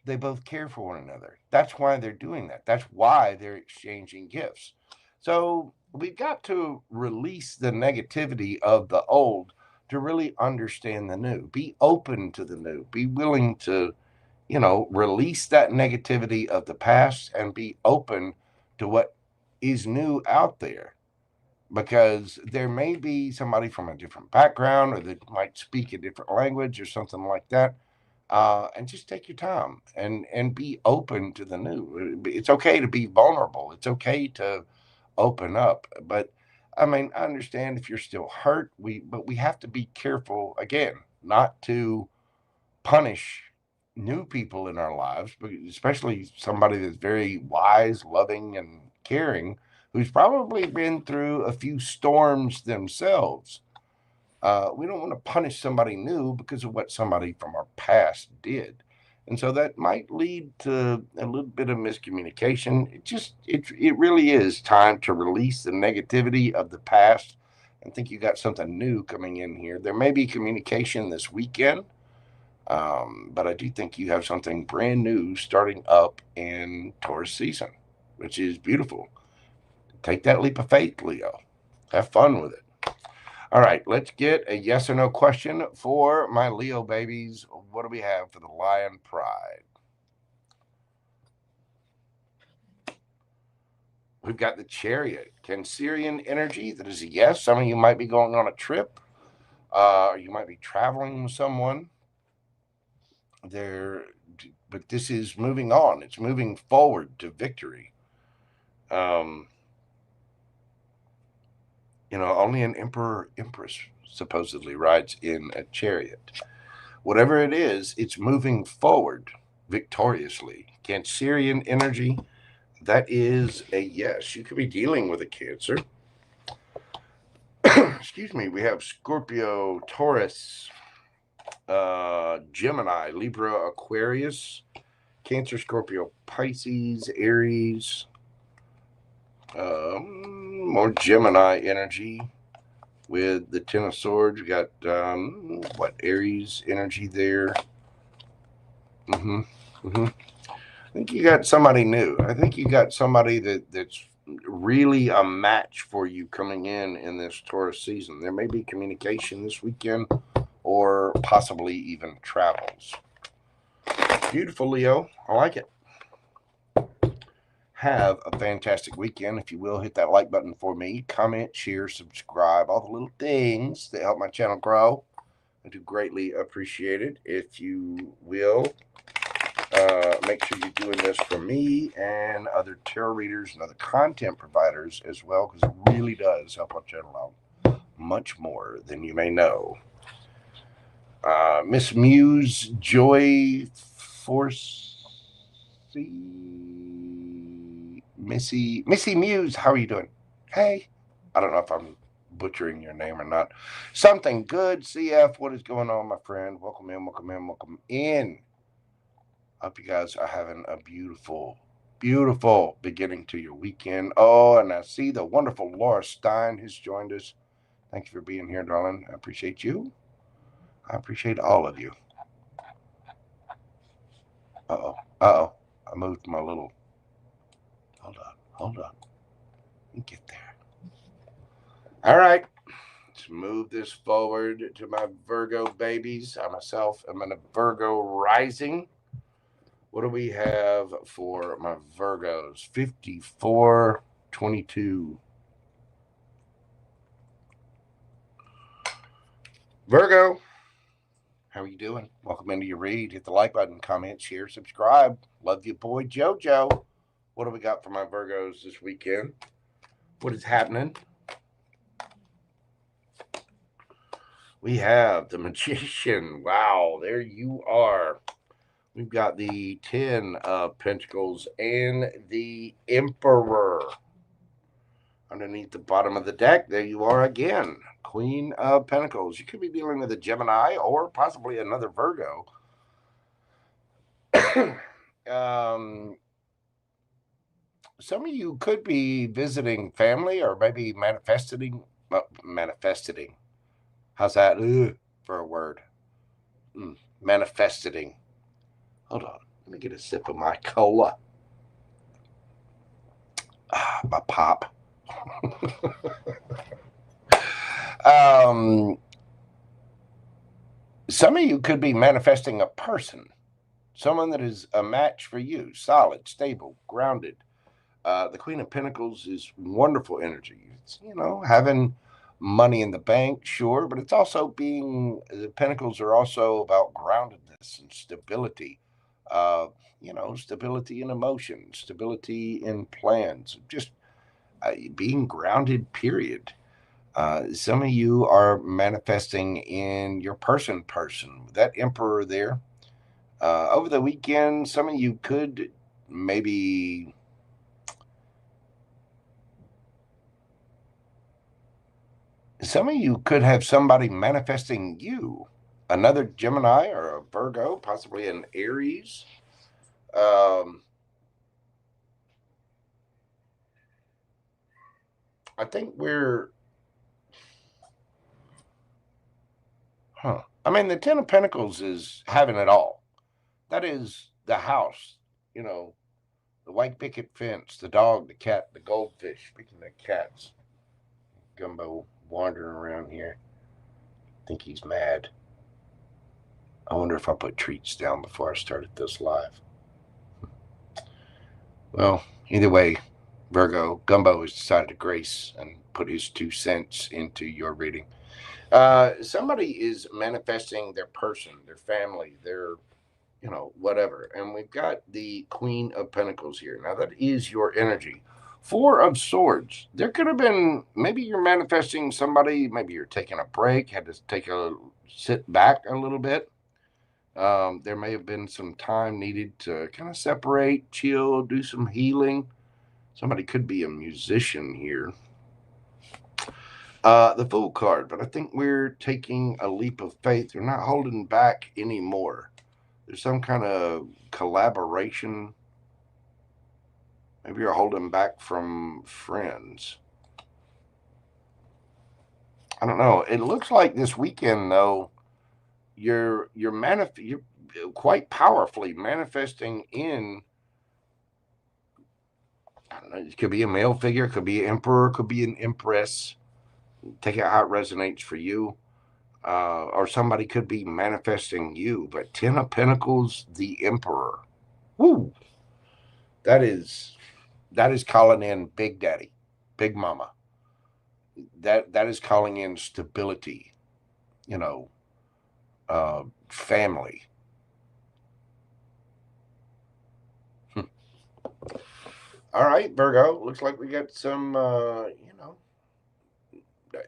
Speaker 1: they both care for one another. That's why they're doing that. That's why they're exchanging gifts. So we've got to release the negativity of the old to really understand the new. Be open to the new. Be willing to, release that negativity of the past and be open to what is new out there. Because there may be somebody from a different background or that might speak a different language or something like that, and just take your time and be open to the new. It's okay to be vulnerable. It's okay to open up. But I mean, I understand if you're still hurt. But we have to be careful again, not to punish new people in our lives, but especially somebody that's very wise, loving, and caring, who's probably been through a few storms themselves. We don't want to punish somebody new because of what somebody from our past did. And so that might lead to a little bit of miscommunication. It really is time to release the negativity of the past. I think you got something new coming in here. There may be communication this weekend, but I do think you have something brand new starting up in Taurus season, which is beautiful. Take that leap of faith, Leo. Have fun with it. All right, let's get a yes or no question for my Leo babies. What do we have for the Lion Pride? We've got the Chariot. Cancerian energy. That is a yes. Some of you might be going on a trip. You might be traveling with someone. But this is moving on. It's moving forward to victory. Only an emperor-empress supposedly rides in a chariot. Whatever it is, it's moving forward victoriously. Cancerian energy, that is a yes. You could be dealing with a Cancer. Excuse me. We have Scorpio, Taurus, Gemini, Libra, Aquarius, Cancer, Scorpio, Pisces, Aries. More Gemini energy with the Ten of Swords. We got Aries energy there. I think you got somebody new. I think you got somebody that's really a match for you coming in this Taurus season. There may be communication this weekend or possibly even travels. Beautiful, Leo. I like it. Have a fantastic weekend. If you will, hit that like button for me. Comment, share, subscribe, all the little things that help my channel grow. I do greatly appreciate it. If you will, make sure you're doing this for me and other tarot readers and other content providers as well, because it really does help our channel out much more than you may know. Miss Muse, Joy, Missy Muse, how are you doing? Hey, I don't know if I'm butchering your name or not. Something good, CF. What is going on, my friend? Welcome in, welcome in, welcome in. Hope you guys are having a beautiful, beautiful beginning to your weekend. Oh, and I see the wonderful Laura Stein has joined us. Thank you for being here, darling. I appreciate you. I appreciate all of you. Uh-oh. Uh-oh. I moved my little... Hold on. Let me get there. All right. Let's move this forward to my Virgo babies. I myself am in a Virgo rising. What do we have for my Virgos? 5422. Virgo, how are you doing? Welcome into your read. Hit the like button, comment, share, subscribe. Love you, boy Jojo. What do we got for my Virgos this weekend? What is happening? We have the Magician. Wow, there you are. We've got the 10 of Pentacles and the Emperor. Underneath the bottom of the deck, there you are again. Queen of Pentacles. You could be dealing with a Gemini or possibly another Virgo. Some of you could be visiting family or maybe manifesting. How's that for a word? Manifesting. Hold on. Let me get a sip of my cola. My pop. Some of you could be manifesting a person, someone that is a match for you, solid, stable, grounded. The Queen of Pentacles is wonderful energy. It's, having money in the bank, sure, but it's also the Pentacles are also about groundedness and stability. Stability in emotion, stability in plans, just being grounded, period. Some of you are manifesting in your person, that Emperor there. Over the weekend, some of you could maybe have somebody manifesting you, another Gemini or a Virgo, possibly an Aries. I think the Ten of Pentacles is having it all. That is the house, the white picket fence, the dog, the cat, the goldfish. Speaking of cats, Gumbo wandering around here. I think he's mad. I wonder if I put treats down before I started this live. Well, either way, Virgo, Gumbo has decided to grace and put his 2 cents into your reading. Somebody is manifesting their person, their family, their, whatever. And we've got the Queen of Pentacles here. Now, that is your energy. 4 of Swords. There could have been, maybe you're manifesting somebody, maybe you're taking a break, had to sit back a little bit. There may have been some time needed to kind of separate, chill, do some healing. Somebody could be a musician here. The Fool card, but I think we're taking a leap of faith. We're not holding back anymore. There's some kind of collaboration. Maybe you're holding back from friends. I don't know. It looks like this weekend, though, you're quite powerfully manifesting in, I don't know, it could be a male figure, it could be an emperor, it could be an empress. Take it how it resonates for you. Or somebody could be manifesting you. But 10 of Pentacles, the Emperor. Woo! That is calling in Big Daddy, Big Mama. That is calling in stability, family. All right, Virgo. Looks like we got some,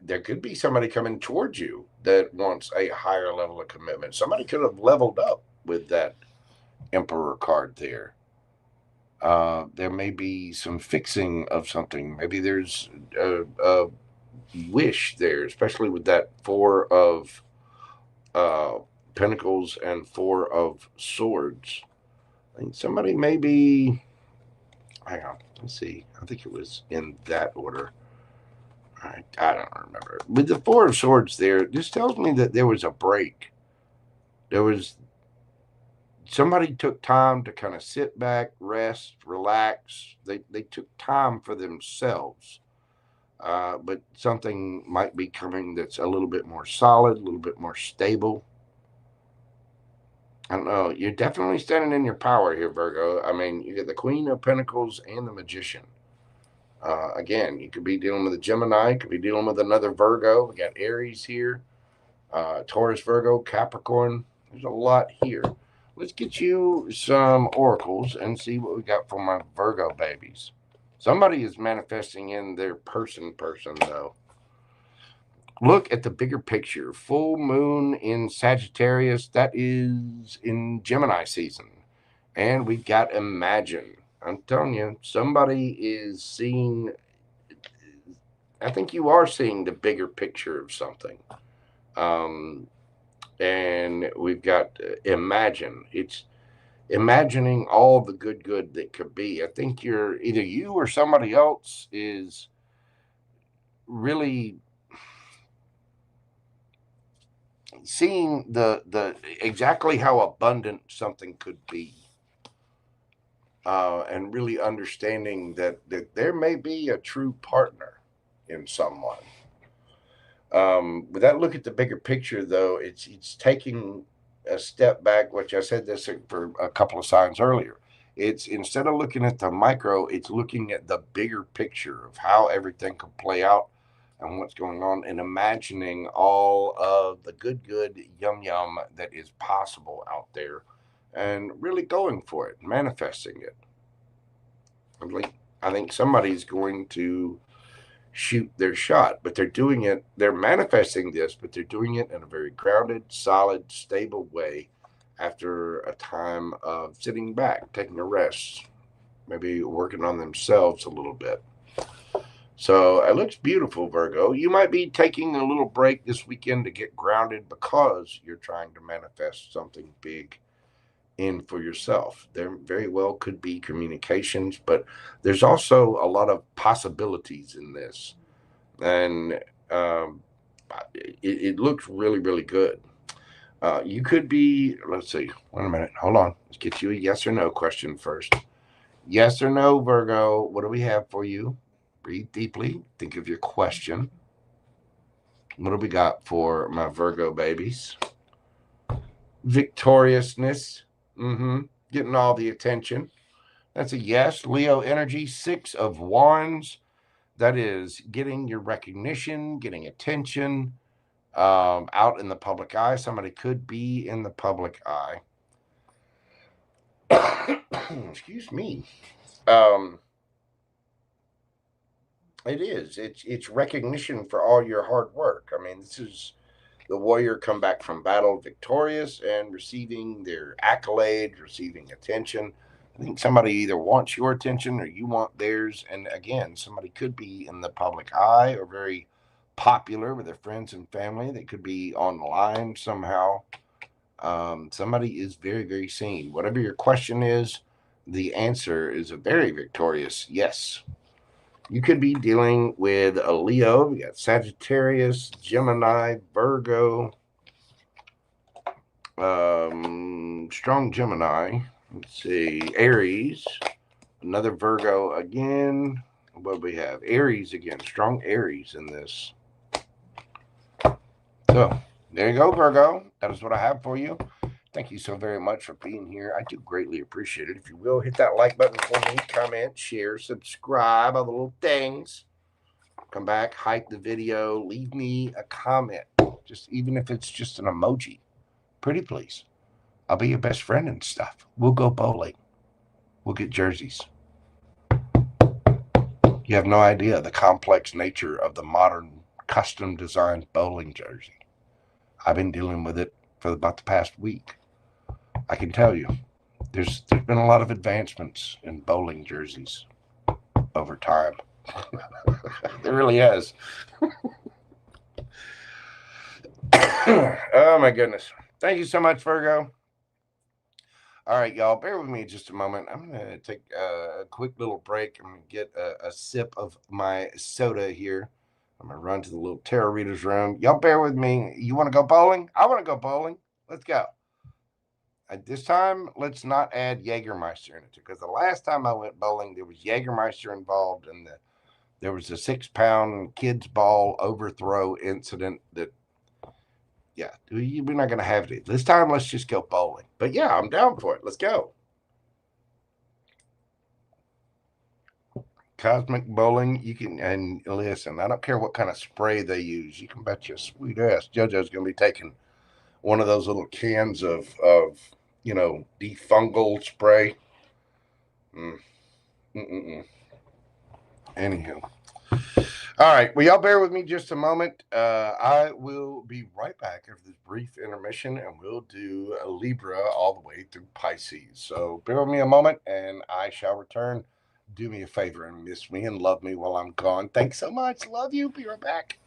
Speaker 1: there could be somebody coming towards you that wants a higher level of commitment. Somebody could have leveled up with that Emperor card there. There may be some fixing of something. Maybe there's a wish there, especially with that 4 of Pentacles and 4 of Swords. I think somebody may be, hang on, let's see. I think it was in that order. I don't remember. With the 4 of Swords there, this tells me that there was a break. Somebody took time to kind of sit back, rest, relax. They took time for themselves. But something might be coming that's a little bit more solid, a little bit more stable. I don't know. You're definitely standing in your power here, Virgo. I mean, you get the Queen of Pentacles and the Magician. Again, you could be dealing with a Gemini, you could be dealing with another Virgo. We got Aries here, Taurus, Virgo, Capricorn. There's a lot here. Let's get you some oracles and see what we got for my Virgo babies. Somebody is manifesting in their person, though. Look at the bigger picture. Full moon in Sagittarius. That is in Gemini season. And we've got Imagine. I'm telling you, somebody is seeing, I think you are seeing the bigger picture of something. And we've got Imagine. It's imagining all the good that could be. I think either you or somebody else is really seeing the exactly how abundant something could be, and really understanding that there may be a true partner in someone. With that look at the bigger picture, though, it's taking a step back, which I said this for a couple of signs earlier. It's instead of looking at the micro, it's looking at the bigger picture of how everything could play out and what's going on, and imagining all of the good, yum that is possible out there, and really going for it, manifesting it. I think somebody's going to shoot their shot, but they're doing it, they're manifesting this, but they're doing it in a very grounded, solid, stable way after a time of sitting back, taking a rest, maybe working on themselves a little bit. So it looks beautiful, Virgo. You might be taking a little break this weekend to get grounded because you're trying to manifest something big in for yourself. There very well could be communications, but there's also a lot of possibilities in this. And it looks really, really good. You could be, let's see, wait a minute, hold on. Let's get you a yes or no question first. Yes or no, Virgo, what do we have for you? Breathe deeply, think of your question. What do we got for my Virgo babies? Victoriousness. Getting all the attention. That's a yes. Leo energy, 6 of Wands. That is getting your recognition, getting attention, out in the public eye. Somebody could be in the public eye. Excuse me. It is. It's recognition for all your hard work. I mean, this is the warrior come back from battle victorious and receiving their accolades, receiving attention. I think somebody either wants your attention or you want theirs. And again, somebody could be in the public eye or very popular with their friends and family. They could be online somehow. Somebody is very, very seen. Whatever your question is, the answer is a very victorious yes. You could be dealing with a Leo. We got Sagittarius, Gemini, Virgo, strong Gemini. Let's see, Aries, another Virgo again. What do we have? Aries again, strong Aries in this. So there you go, Virgo. That is what I have for you. Thank you so very much for being here. I do greatly appreciate it. If you will, hit that like button for me, comment, share, subscribe, all the little things. Come back, hype the video, leave me a comment. Just even if it's just an emoji. Pretty please. I'll be your best friend and stuff. We'll go bowling. We'll get jerseys. You have no idea the complex nature of the modern custom designed bowling jersey. I've been dealing with it for about the past week. I can tell you, there's been a lot of advancements in bowling jerseys over time. There really has. Oh my goodness. Thank you so much, Virgo. All right, y'all, bear with me just a moment. I'm going to take a quick little break. I'm going to get a sip of my soda here. I'm going to run to the little tarot reader's room. Y'all bear with me. You want to go bowling? I want to go bowling. Let's go. At this time, let's not add Jägermeister in it, because the last time I went bowling, there was Jägermeister involved, and there was a 6-pound kids' ball overthrow incident that, yeah, we're not going to have it. This time, let's just go bowling. But yeah, I'm down for it. Let's go. Cosmic bowling, you can, and listen, I don't care what kind of spray they use. You can bet your sweet ass JoJo's going to be taking one of those little cans of defungal spray. Anywho. All right. Well, y'all bear with me just a moment. I will be right back after this brief intermission, and we'll do a Libra all the way through Pisces. So bear with me a moment, and I shall return. Do me a favor and miss me and love me while I'm gone. Thanks so much. Love you. Be right back.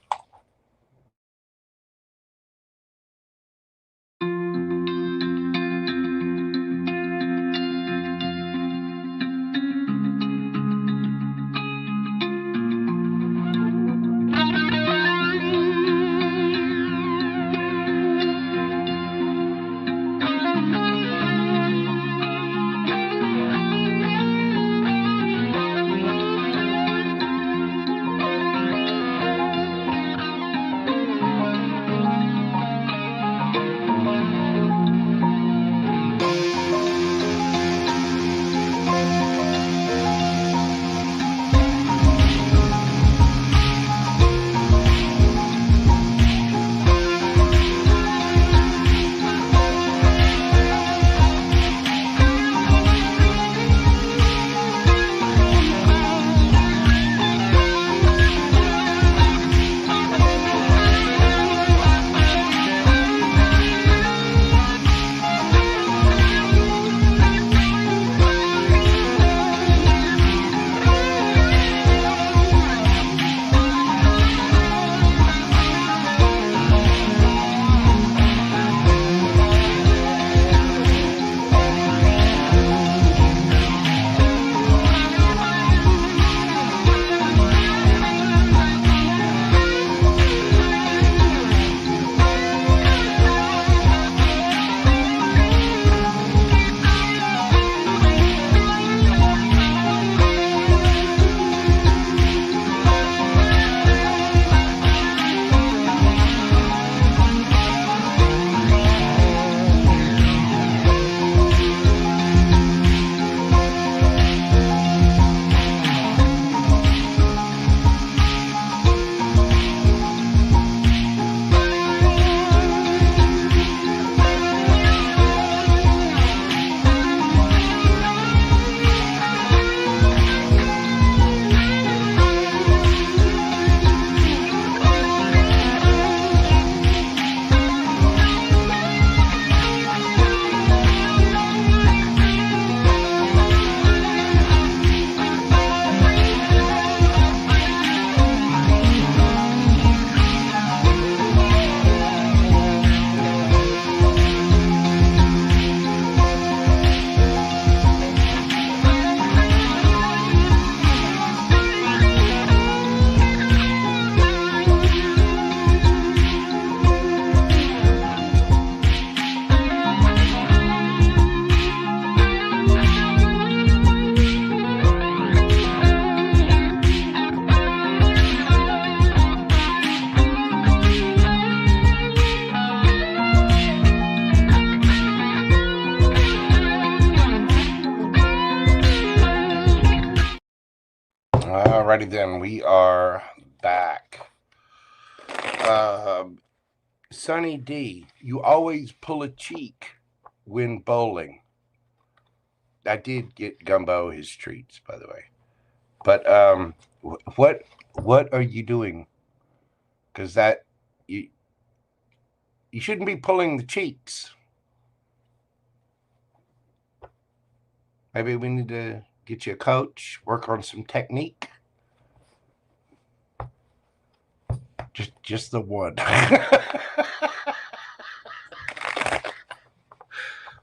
Speaker 1: Alrighty then, we are back. Sunny D, you always pull a cheek when bowling. I did get Gumbo his treats, by the way. But what are you doing? Because that you shouldn't be pulling the cheeks. Maybe we need to get you a coach, work on some technique. Just the one.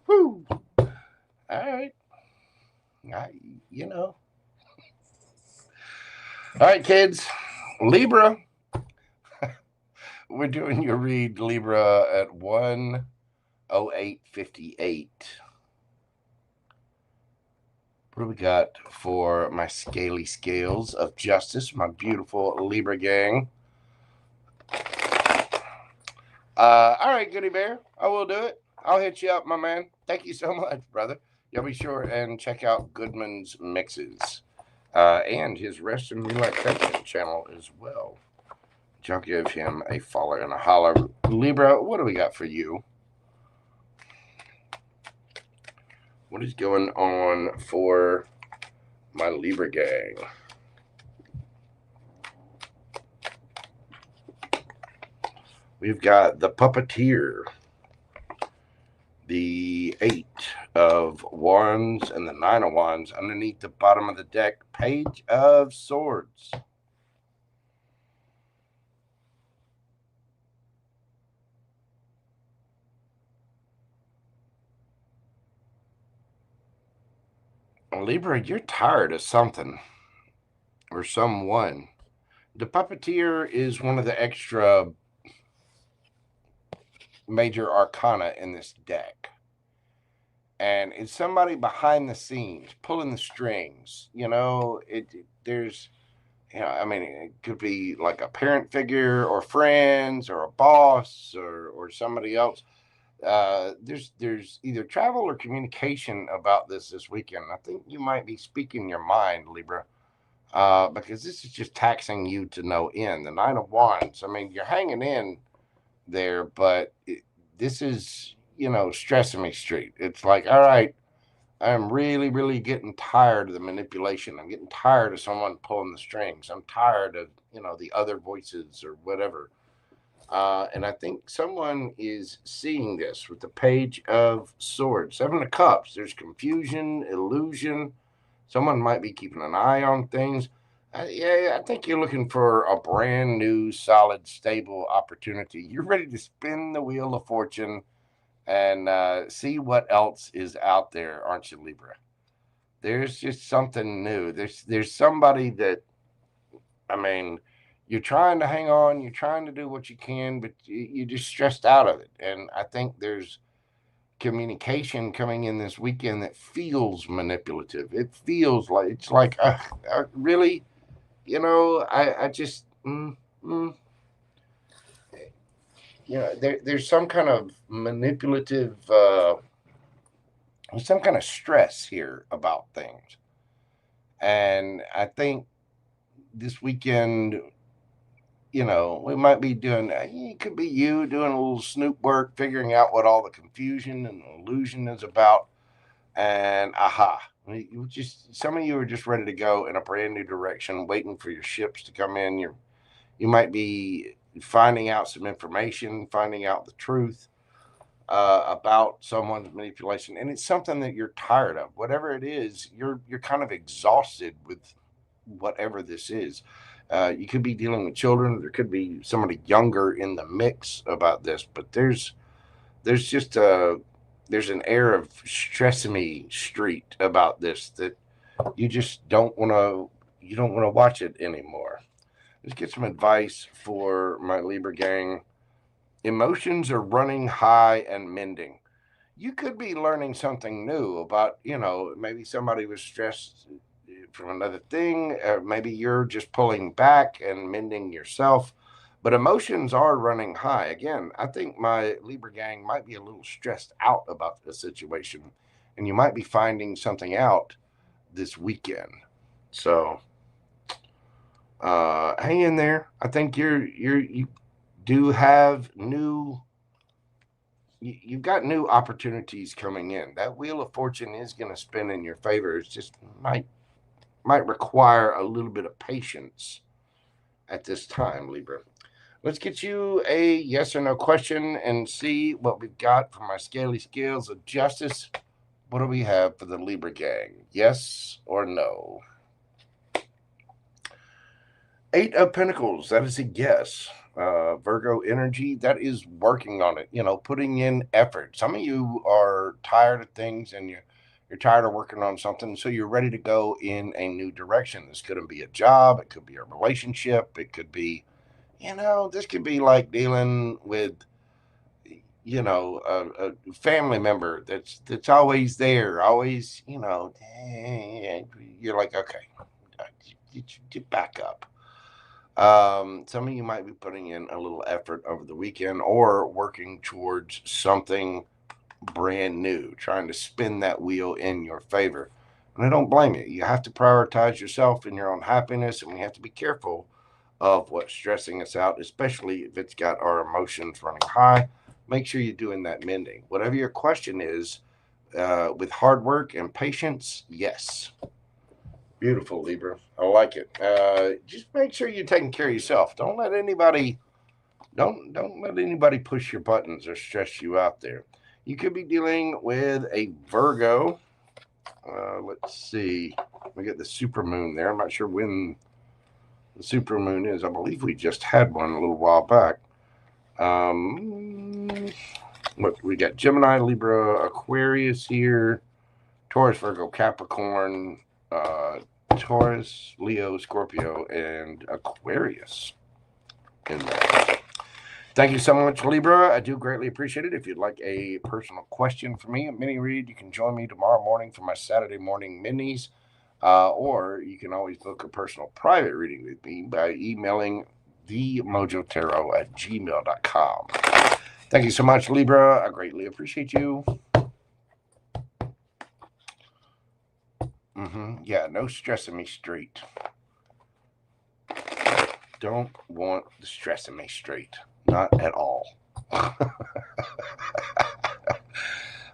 Speaker 1: Woo. All right. All right, kids. Libra. We're doing your read, Libra, at 1:08:58. What do we got for my scaly scales of justice, my beautiful Libra gang? All right, Goody Bear. I will do it. I'll hit you up, my man. Thank you so much, brother. Y'all be sure and check out Goodman's Mixes and his Rest and Relaxation channel as well. Y'all give him a follow and a holler. Libra, what do we got for you? What is going on for my Libra gang? We've got the Puppeteer, the 8 of Wands, and the 9 of Wands. Underneath the bottom of the deck, Page of Swords. Libra, you're tired of something or someone. The Puppeteer is one of the extra major arcana in this deck. And it's somebody behind the scenes, pulling the strings. There's, it could be like a parent figure or friends or a boss or somebody else. There's either travel or communication about this weekend. I think you might be speaking your mind, Libra, because this is just taxing you to no end. The 9 of Wands, you're hanging in there, but this is, stressing me straight. It's like, all right, I'm really, really getting tired of the manipulation. I'm getting tired of someone pulling the strings. I'm tired of, the other voices or whatever. And I think someone is seeing this with the Page of Swords. 7 of Cups. There's confusion, illusion. Someone might be keeping an eye on things. I think you're looking for a brand new, solid, stable opportunity. You're ready to spin the wheel of fortune and see what else is out there, aren't you, Libra? There's just something new. There's somebody that, you're trying to hang on, you're trying to do what you can, but you're just stressed out of it. And I think there's communication coming in this weekend that feels manipulative. It feels like, it's like, really? I just, there's some kind of manipulative, some kind of stress here about things. And I think this weekend, we might be doing, it could be you doing a little snoop work, figuring out what all the confusion and illusion is about. And some of you are just ready to go in a brand new direction, waiting for your ships to come in. You might be finding out some information, finding out the truth about someone's manipulation, and it's something that you're tired of. Whatever it is, you're kind of exhausted with whatever this is. You could be dealing with children. There could be somebody younger in the mix about this, but there's just there's an air of stress-me street about this that you just don't want to watch it anymore. Let's get some advice for my Libra gang. Emotions are running high and mending. You could be learning something new about, maybe somebody was stressed from another thing. Maybe you're just pulling back and mending yourself. But emotions are running high. Again, I think my Libra gang might be a little stressed out about the situation, and you might be finding something out this weekend. So hang in there. I think you do have you've got new opportunities coming in. That wheel of fortune is going to spin in your favor. It's just might require a little bit of patience at this time, Libra. Let's get you a yes or no question and see what we've got from my scaly scales of justice. What do we have for the Libra gang? Yes or no? 8 of Pentacles, that is a yes. Virgo energy, that is working on it, putting in effort. Some of you are tired of things and you're tired of working on something, so you're ready to go in a new direction. This could be a job, it could be a relationship, it could be, this could be like dealing with, a family member that's always there, always, you're like, okay, get back up. Some of you might be putting in a little effort over the weekend or working towards something brand new, trying to spin that wheel in your favor. And I don't blame you. You have to prioritize yourself and your own happiness, and we have to be careful of what's stressing us out, especially if it's got our emotions running high. Make sure you're doing that mending. Whatever your question is, with hard work and patience, yes. Beautiful, Libra. I like it. Just make sure you're taking care of yourself. Don't let anybody push your buttons or stress you out there. You could be dealing with a Virgo. Let's see. We get the supermoon there. I'm not sure when the supermoon is. I believe we just had one a little while back. What we got? Gemini, Libra, Aquarius here. Taurus, Virgo, Capricorn, Taurus, Leo, Scorpio, and Aquarius in there. Thank you so much, Libra. I do greatly appreciate it. If you'd like a personal question for me, a mini read, you can join me tomorrow morning for my Saturday morning minis, or you can always book a personal private reading with me by emailing themojotarot@gmail.com. Thank you so much, Libra. I greatly appreciate you. Yeah, no stressing me straight. Don't want the stressing me straight. Not at all.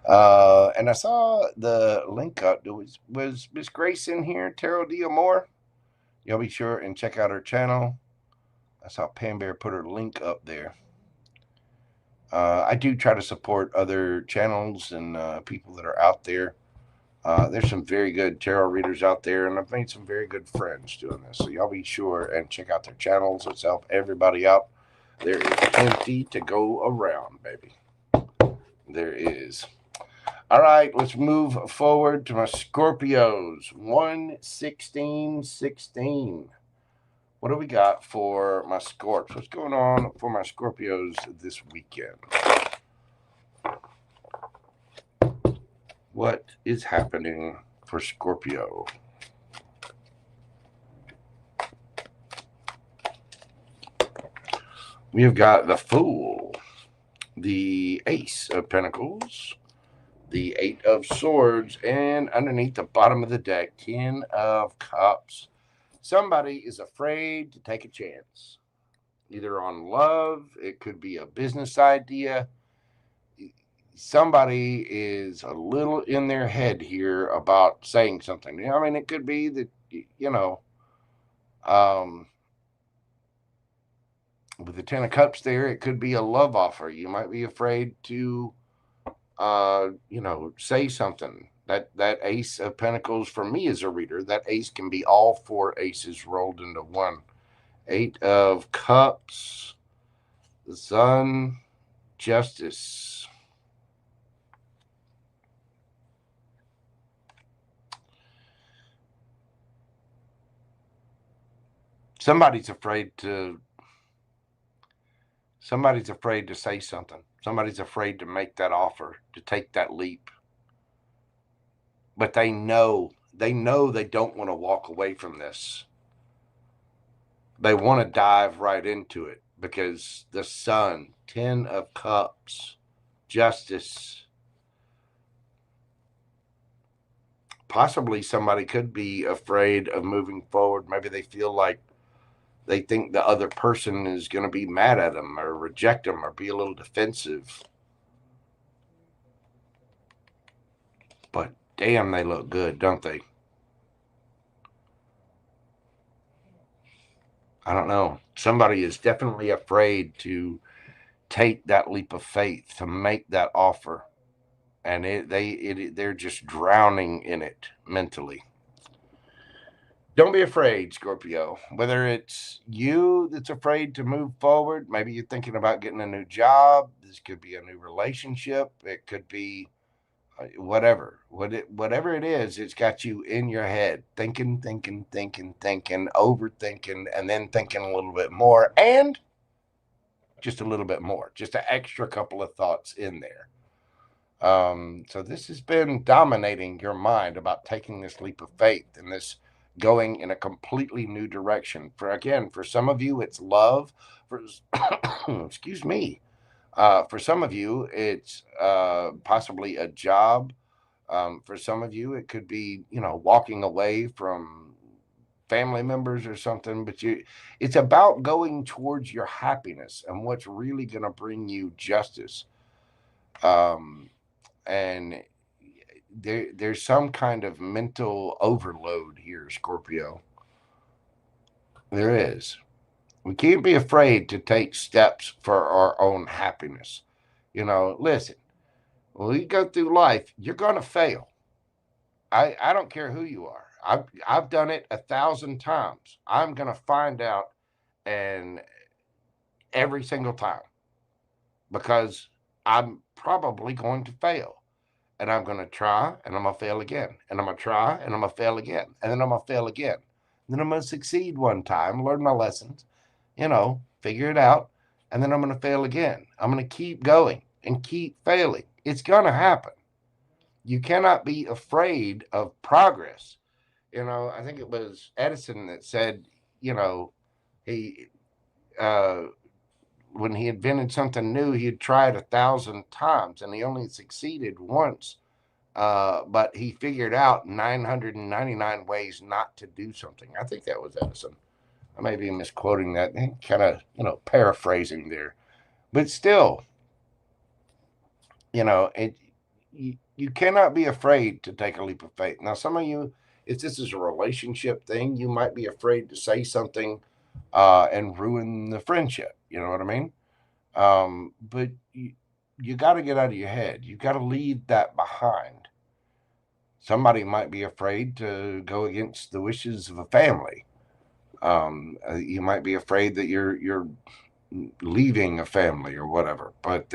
Speaker 1: And I saw the link up. Was Miss Grace in here? Tarot D'Amore? Y'all be sure and check out her channel. I saw Pam Bear put her link up there. I do try to support other channels and people that are out there. There's some very good tarot readers out there, and I've made some very good friends doing this. So y'all be sure and check out their channels. Let's help everybody out. There is plenty to go around, baby. There is. All right, let's move forward to my Scorpios. 1/16/16. What do we got for my Scorps? What's going on for my Scorpios this weekend? What is happening for Scorpio? We have got the Fool, the Ace of Pentacles, the 8 of Swords, and underneath the bottom of the deck, 10 of Cups. Somebody is afraid to take a chance, either on love, it could be a business idea. Somebody is a little in their head here about saying something. I mean, it could be that, with the 10 of Cups there, it could be a love offer. You might be afraid to, say something. That Ace of Pentacles, for me as a reader, that ace can be all 4 aces rolled into one. 8 of Cups, the Sun, Justice. Somebody's afraid to say something. Somebody's afraid to make that offer, to take that leap. But they know they don't want to walk away from this. They want to dive right into it because the Sun, 10 of Cups, Justice. Possibly somebody could be afraid of moving forward. Maybe they feel like they think the other person is going to be mad at them or reject them or be a little defensive. But damn, they look good, don't they? I don't know. Somebody is definitely afraid to take that leap of faith, to make that offer. And they're just drowning in it mentally. Don't be afraid, Scorpio. Whether it's you that's afraid to move forward, maybe you're thinking about getting a new job. This could be a new relationship. It could be whatever. Whatever it is, it's got you in your head thinking, overthinking, and then thinking a little bit more, and just a little bit more, just an extra couple of thoughts in there. So this has been dominating your mind about taking this leap of faith and this going in a completely new direction. For some of you, it's love. For excuse me. For some of you, it's possibly a job. For some of you, it could be, walking away from family members or something. But it's about going towards your happiness and what's really going to bring you justice. And there's some kind of mental overload here, Scorpio. There is. We can't be afraid to take steps for our own happiness. Listen, when you go through life, you're going to fail. I don't care who you are. I've done it 1,000 times. I'm going to find out, and every single time, because I'm probably going to fail. And I'm going to try, and I'm going to fail again. And I'm going to try, and I'm going to fail again. And then I'm going to fail again. And then I'm going to succeed one time, learn my lessons, figure it out. And then I'm going to fail again. I'm going to keep going and keep failing. It's going to happen. You cannot be afraid of progress. I think it was Edison that said, he, when he invented something new, he'd try it 1,000 times and he only succeeded once. But he figured out 999 ways not to do something. I think that was Edison. I may be misquoting that, kind of, paraphrasing there. But still, you cannot be afraid to take a leap of faith. Now, some of you, if this is a relationship thing, you might be afraid to say something and ruin the friendship. You know what I mean? But you got to get out of your head. You got to leave that behind. Somebody might be afraid to go against the wishes of a family. You might be afraid that you're leaving a family or whatever. But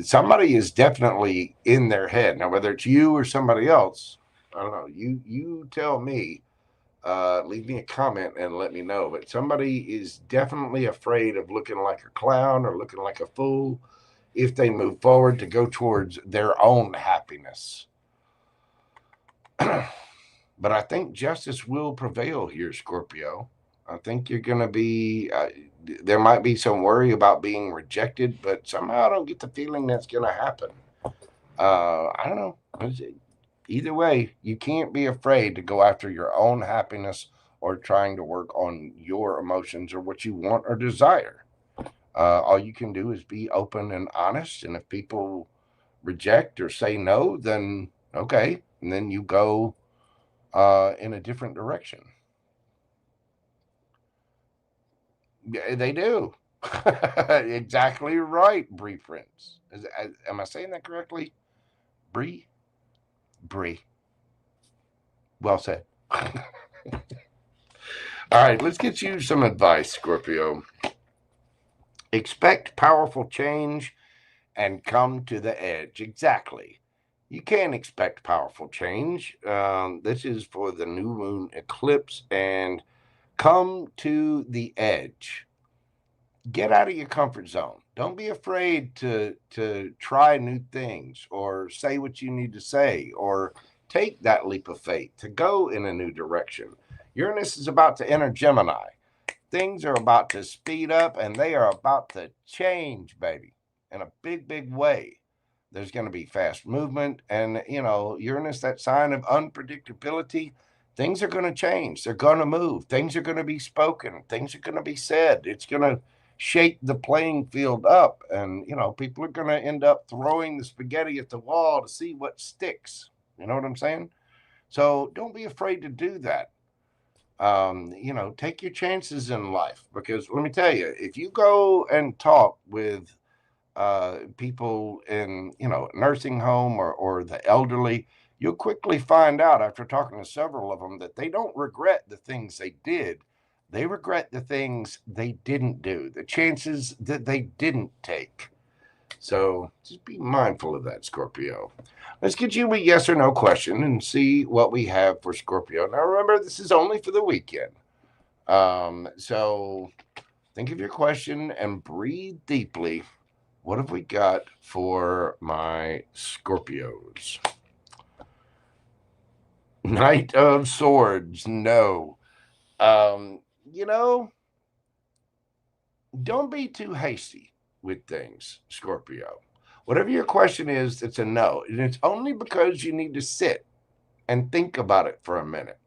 Speaker 1: somebody is definitely in their head. Now, whether it's you or somebody else, I don't know. You tell me. Leave me a comment and let me know. But somebody is definitely afraid of looking like a clown or looking like a fool if they move forward to go towards their own happiness. But I think justice will prevail here, Scorpio. I think you're going to be, there might be some worry about being rejected, but somehow I don't get the feeling that's going to happen. I don't know. Either way, you can't be afraid to go after your own happiness or trying to work on your emotions or what you want or desire. All you can do is be open and honest. And if people reject or say no, then okay. And then you go in a different direction. They do. Exactly right, Bree Prince. Am I saying that correctly? Bree? Bree. Well said. All right, let's get you some advice, Scorpio. Expect powerful change and come to the edge. Exactly. You can expect powerful change. This is for the new moon eclipse, and come to the edge. Get out of your comfort zone. Don't be afraid to try new things or say what you need to say or take that leap of faith to go in a new direction. Uranus is about to enter Gemini. Things are about to speed up and they are about to change, baby, in a big, big way. There's going to be fast movement and, Uranus, that sign of unpredictability, Things are going to change. They're going to move. Things are going to be spoken. Things are going to be said. It's going to shake the playing field up. And, you know, people are going to end up throwing the spaghetti at the wall to see what sticks. You know what I'm saying? So don't be afraid to do that. You know, take your chances in life, because let me tell you, if you go and talk with people in, you know, nursing home or the elderly, you'll quickly find out after talking to several of them that they don't regret the things they did. They regret the things they didn't do, the chances that they didn't take. So just be mindful of that, Scorpio. Let's get you a yes or no question and see what we have for Scorpio. Now, remember, this is only for the weekend. So think of your question and breathe deeply. What have we got for my Scorpios? Knight of Swords. No. You know, don't be too hasty with things, Scorpio. Whatever your question is, it's a no. And it's only because you need to sit and think about it for a minute.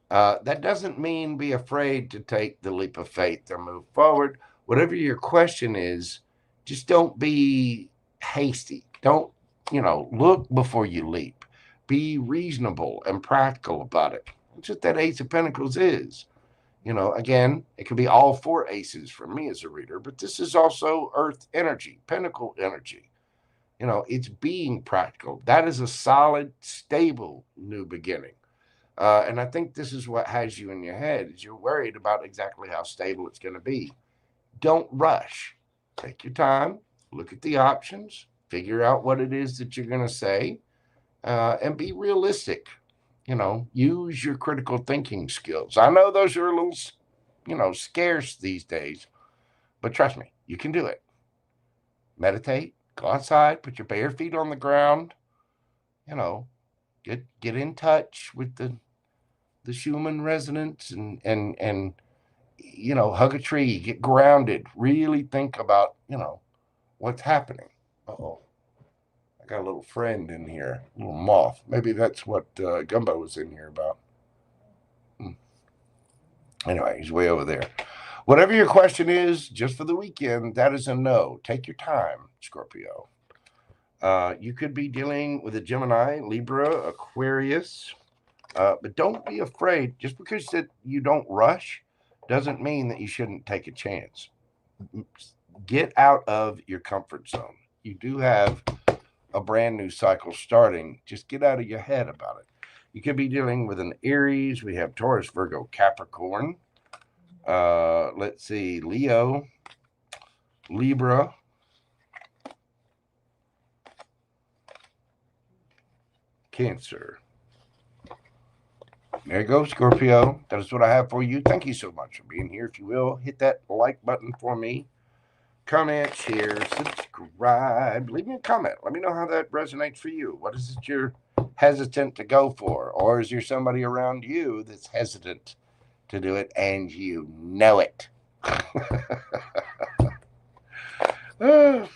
Speaker 1: That doesn't mean be afraid to take the leap of faith or move forward. Whatever your question is, just don't be hasty. Don't, you know, look before you leap. Be reasonable and practical about it. That's what that Ace of Pentacles is. You know, again, it could be all four aces for me as a reader, but this is also Earth energy, Pentacle energy. You know, it's being practical. That is a solid, stable new beginning. And I think this is what has you in your head, is you're worried about exactly how stable it's going to be. Don't rush. Take your time, look at the options, figure out what it is that you're going to say, and be realistic. You know, use your critical thinking skills. I know those are a little, you know, scarce these days, but trust me, you can do it. Meditate, go outside, put your bare feet on the ground, you know, get in touch with the Schumann resonance and you know, hug a tree, get grounded, really think about, you know, what's happening. Uh-oh. I got a little friend in here, a little moth. Maybe that's what Gumbo was in here about. Anyway, he's way over there. Whatever your question is, just for the weekend, that is a no. Take your time, Scorpio. You could be dealing with a Gemini, Libra, Aquarius, but don't be afraid. Just because that you don't rush doesn't mean that you shouldn't take a chance. Get out of your comfort zone. You do have a brand new cycle starting. Just get out of your head about it. You could be dealing with an Aries. We have Taurus, Virgo, Capricorn. Let's see, Leo, Libra, Cancer. There you go, Scorpio. That is what I have for you. Thank you so much for being here. If you will, hit that like button for me. Comment, share, subscribe. Leave me a comment. Let me know how that resonates for you. What is it you're hesitant to go for? Or is there somebody around you that's hesitant to do it and you know it? Got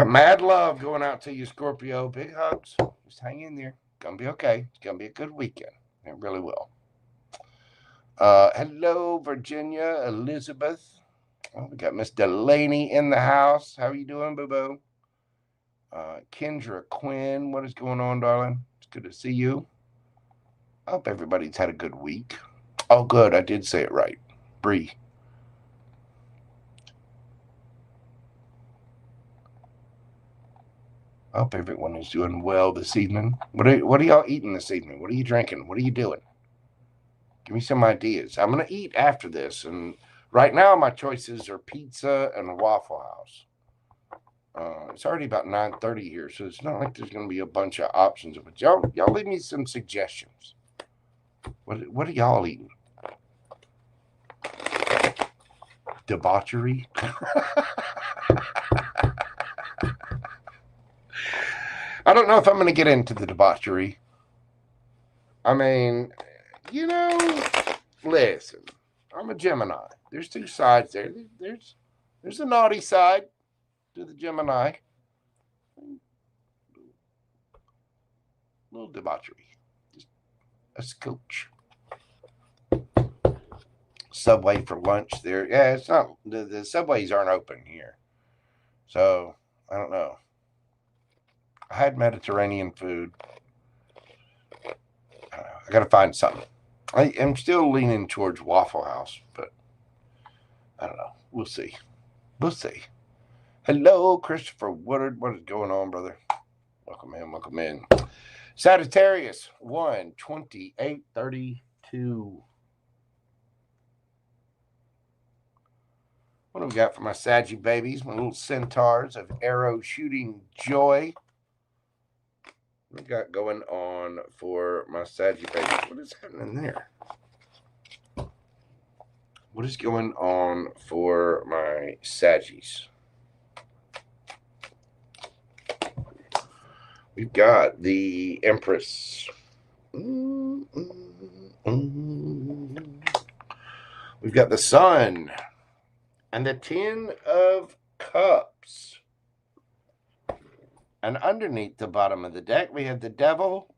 Speaker 1: mad love going out to you, Scorpio. Big hugs. Just hang in there. Gonna be okay. It's gonna be a good weekend. It really will. Hello, Virginia, Elizabeth. Oh, we got Miss Delaney in the house. How are you doing, boo-boo? Kendra Quinn, what is going on, darling? It's good to see you. I hope everybody's had a good week. Oh, good. I did say it right. Bree. I hope everyone is doing well this evening. What are y'all eating this evening? What are you drinking? What are you doing? Give me some ideas. I'm going to eat after this, and right now my choices are pizza and Waffle House. It's already about 9:30 here, so it's not like there's going to be a bunch of options. But y'all leave me some suggestions. What are y'all eating? Debauchery? I don't know if I'm going to get into the debauchery. I mean, you know, listen, I'm a Gemini. There's two sides there. There's a naughty side to the Gemini. A little debauchery. Just a scooch. Subway for lunch there. Yeah, it's not, the Subways aren't open here. So, I don't know. I had Mediterranean food. I got to find something. I am still leaning towards Waffle House, but I don't know. We'll see. We'll see. Hello, Christopher Woodard. What is going on, brother? Welcome in. Welcome in. Sagittarius, 1/28/32. What do we got for my Saggy babies? My little centaurs of arrow shooting joy. What we got going on for my Saggy babies? What is happening there? What is going on for my Saggies? We've got the Empress. We've got the Sun. And the 10 of Cups. And underneath the bottom of the deck, we have the Devil,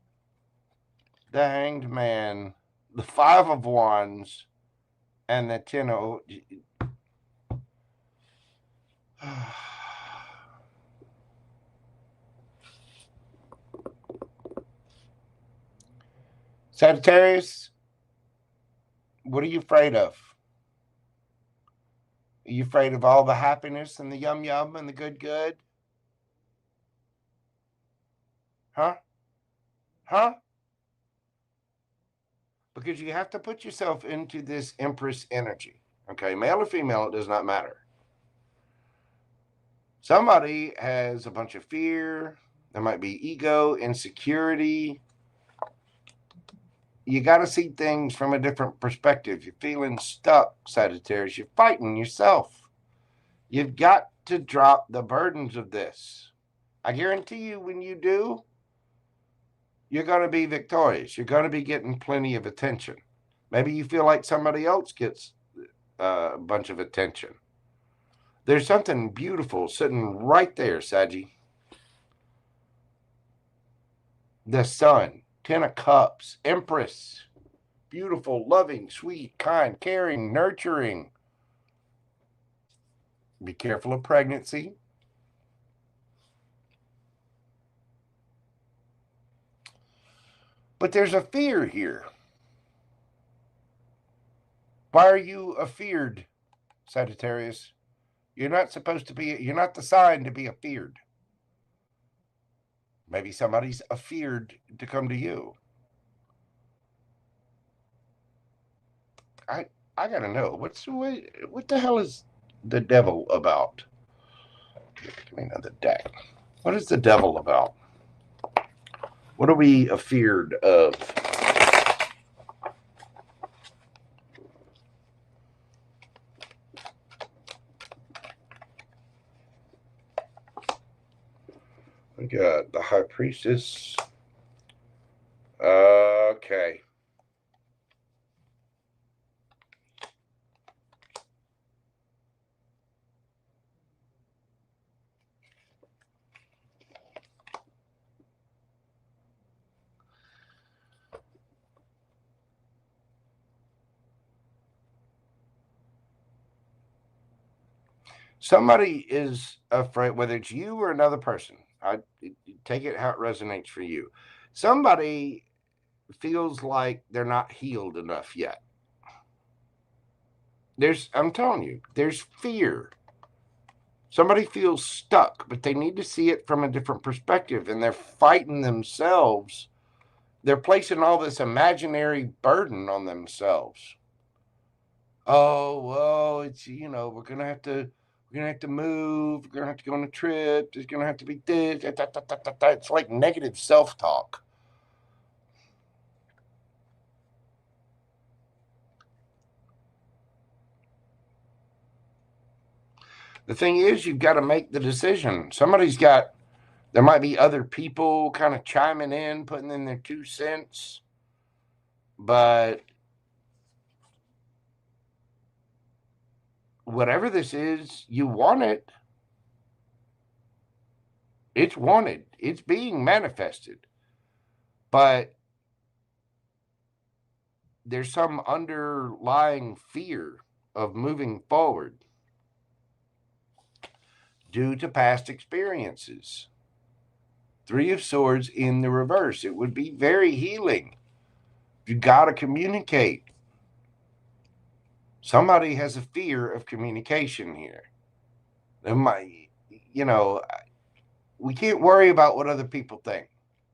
Speaker 1: the Hanged Man, the 5 of Wands, and the 10 of... Sagittarius, what are you afraid of? Are you afraid of all the happiness and the yum yum and the good good? Huh? Huh? Because you have to put yourself into this Empress energy. Okay, male or female, it does not matter. Somebody has a bunch of fear. There might be ego, insecurity. You got to see things from a different perspective. You're feeling stuck, Sagittarius. You're fighting yourself. You've got to drop the burdens of this. I guarantee you when you do, you're going to be victorious. You're going to be getting plenty of attention. Maybe you feel like somebody else gets a bunch of attention. There's something beautiful sitting right there, Saggy. The Sun, 10 of Cups, Empress. Beautiful, loving, sweet, kind, caring, nurturing. Be careful of pregnancy. But there's a fear here. Why are you afeared, Sagittarius? You're not supposed to be, you're not the sign to be afeared. Maybe somebody's afeared to come to you. I gotta know. What the hell is the Devil about? Give me another deck. What is the Devil about? What are we afeared of? We got the High Priestess. Okay. Somebody is afraid, whether it's you or another person. I take it how it resonates for you. Somebody feels like they're not healed enough yet. I'm telling you, there's fear. Somebody feels stuck, but they need to see it from a different perspective, and they're fighting themselves. They're placing all this imaginary burden on themselves. Oh, well, it's, we're going to have to move. We're going to have to go on a trip. There's going to have to be this. It's like negative self-talk. The thing is, you've got to make the decision. There might be other people kind of chiming in, putting in their 2 cents. But whatever this is, you want it. It's wanted. It's being manifested. But there's some underlying fear of moving forward due to past experiences. Three of Swords in the reverse. It would be very healing. You got to communicate. Somebody has a fear of communication here. We can't worry about what other people think.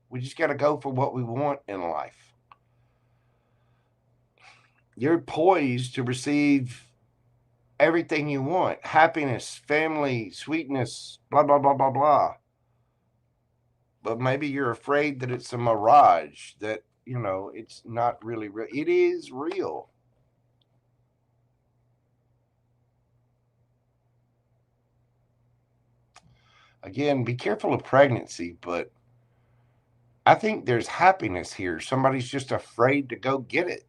Speaker 1: We just got to go for what we want in life. You're poised to receive everything you want. Happiness, family, sweetness, blah, blah, blah, blah, blah. But maybe you're afraid that it's a mirage, that, it's not really real. It is real. Again, be careful of pregnancy, but I think there's happiness here. Somebody's just afraid to go get it.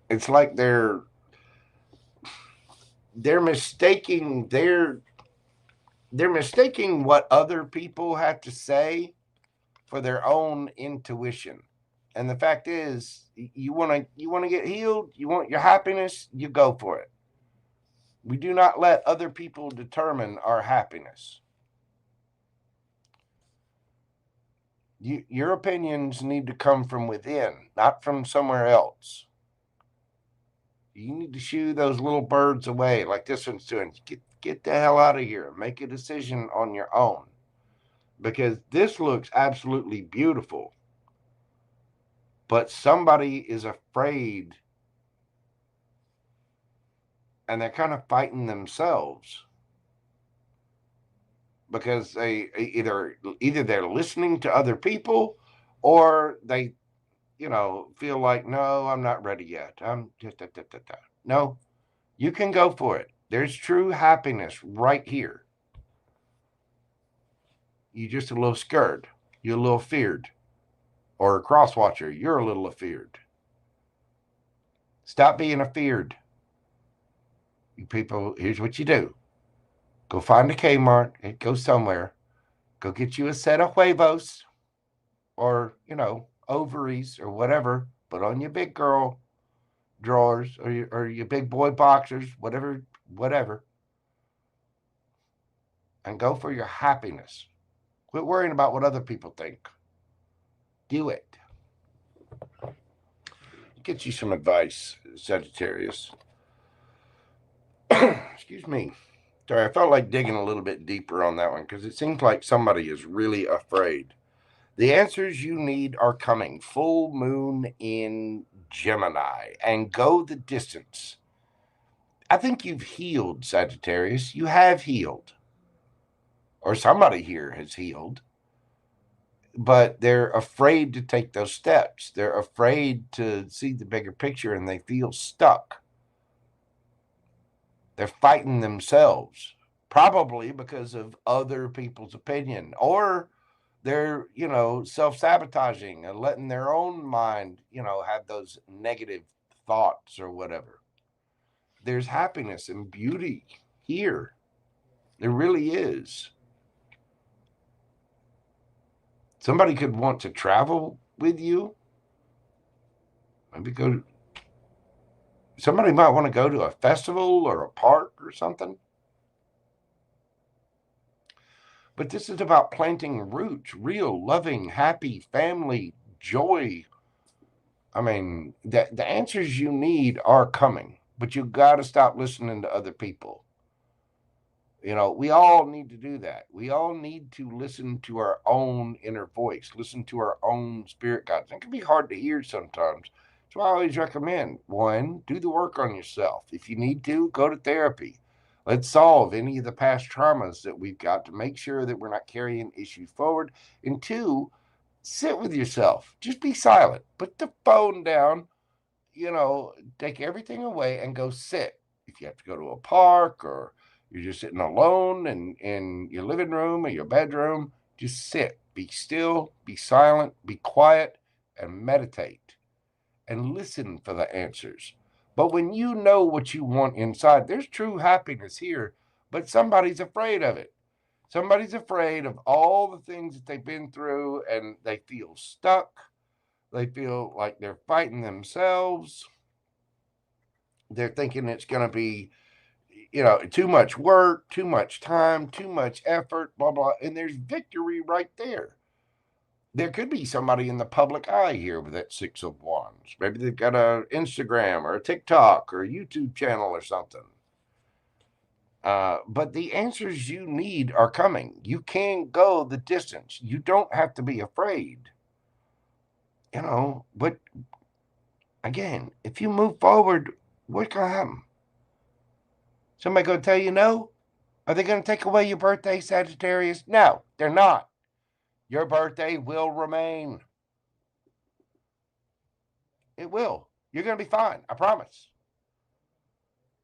Speaker 1: It's like they're mistaking what other people have to say for their own intuition. And the fact is, you want to get healed, you want your happiness, you go for it. We do not let other people determine our happiness. Your opinions need to come from within, not from somewhere else. You need to shoo those little birds away, like this one's doing. Get the hell out of here. Make a decision on your own. Because this looks absolutely beautiful. But somebody is afraid, and they're kind of fighting themselves. Because they either they're listening to other people, or they feel like, no, I'm not ready yet. No, you can go for it. There's true happiness right here. You're just a little scared. You're a little feared. Or a cross watcher, you're a little afeared. Stop being afeared. You people, here's what you do. Go find a Kmart. Go somewhere. Go get you a set of huevos. Or, ovaries or whatever. Put on your big girl drawers or your big boy boxers, whatever. And go for your happiness. Quit worrying about what other people think. Do it. Get you some advice, Sagittarius. Excuse me. Sorry, I felt like digging a little bit deeper on that one because it seems like somebody is really afraid. The answers you need are coming. Full moon in Gemini, and go the distance. I think you've healed, Sagittarius. You have healed. Or somebody here has healed. But they're afraid to take those steps. They're afraid to see the bigger picture, and they feel stuck. They're fighting themselves, probably because of other people's opinion, or they're, self-sabotaging and letting their own mind, have those negative thoughts or whatever. There's happiness and beauty here. There really is. Somebody could want to travel with you. Maybe somebody might want to go to a festival or a park or something. But this is about planting roots, real, loving, happy family, joy. I mean, the answers you need are coming, but you got to stop listening to other people. We all need to do that. We all need to listen to our own inner voice, listen to our own spirit guides. It can be hard to hear sometimes. So I always recommend, 1, do the work on yourself. If you need to, go to therapy. Let's solve any of the past traumas that we've got to make sure that we're not carrying issues forward. And 2, sit with yourself. Just be silent. Put the phone down, take everything away and go sit. If you have to go to a park or you're just sitting alone in your living room or your bedroom, just sit. Be still, be silent, be quiet, and meditate. And listen for the answers. But when you know what you want inside, there's true happiness here, but somebody's afraid of it. Somebody's afraid of all the things that they've been through, and they feel stuck. They feel like they're fighting themselves. They're thinking it's going to be, too much work, too much time, too much effort, blah, blah. And there's victory right there. There could be somebody in the public eye here with that Six of Wands. Maybe they've got an Instagram or a TikTok or a YouTube channel or something. But the answers you need are coming. You can go the distance. You don't have to be afraid. But again, if you move forward, what's going to happen? Somebody going to tell you no? Are they going to take away your birthday, Sagittarius? No, they're not. Your birthday will remain. It will. You're going to be fine. I promise.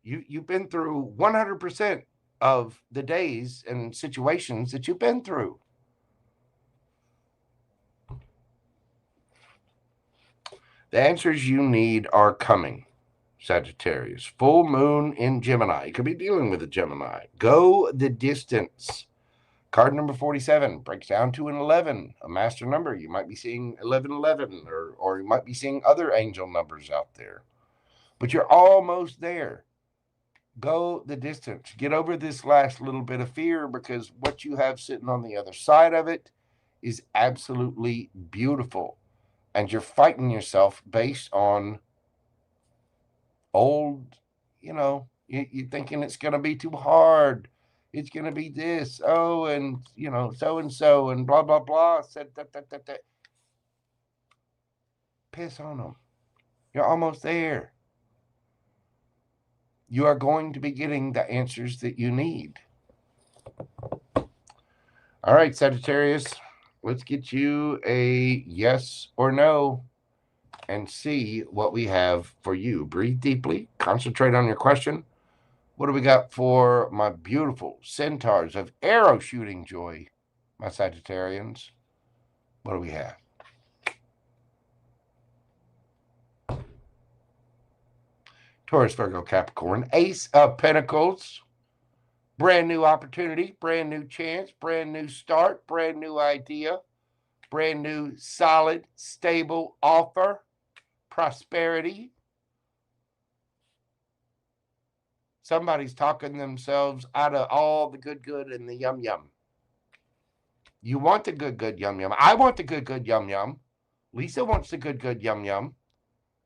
Speaker 1: You've been through 100% of the days and situations that you've been through. The answers you need are coming, Sagittarius. Full moon in Gemini. You could be dealing with a Gemini. Go the distance. Card number 47 breaks down to an 11, a master number. You might be seeing 1111, or you might be seeing other angel numbers out there. But you're almost there. Go the distance. Get over this last little bit of fear, because what you have sitting on the other side of it is absolutely beautiful. And you're fighting yourself based on old, you're thinking it's going to be too hard. It's going to be this. Oh, and, so-and-so and blah, blah, blah. Said that. Piss on them. You're almost there. You are going to be getting the answers that you need. All right, Sagittarius, let's get you a yes or no and see what we have for you. Breathe deeply. Concentrate on your question. What do we got for my beautiful centaurs of arrow shooting joy, my Sagittarians? What do we have? Taurus, Virgo, Capricorn, Ace of Pentacles. Brand new opportunity, brand new chance, brand new start, brand new idea, brand new solid, stable offer, prosperity. Somebody's talking themselves out of all the good and the yum. You want the good yum. I want the good yum. Lisa wants the good yum.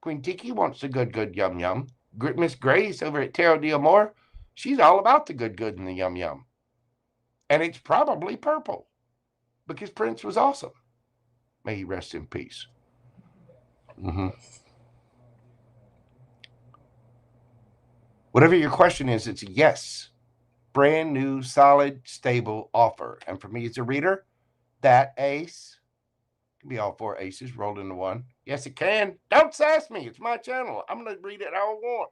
Speaker 1: Queen Tiki wants the good yum. Miss Grace over at Tarot D'Amore, she's all about the good and the yum. And it's probably purple, because Prince was awesome. May he rest in peace. Whatever your question is, it's a yes. Brand new, solid, stable offer. And for me as a reader, that ace can be all four aces rolled into one. Yes, it can. Don't sass me. It's my channel. I'm going to read it how I want.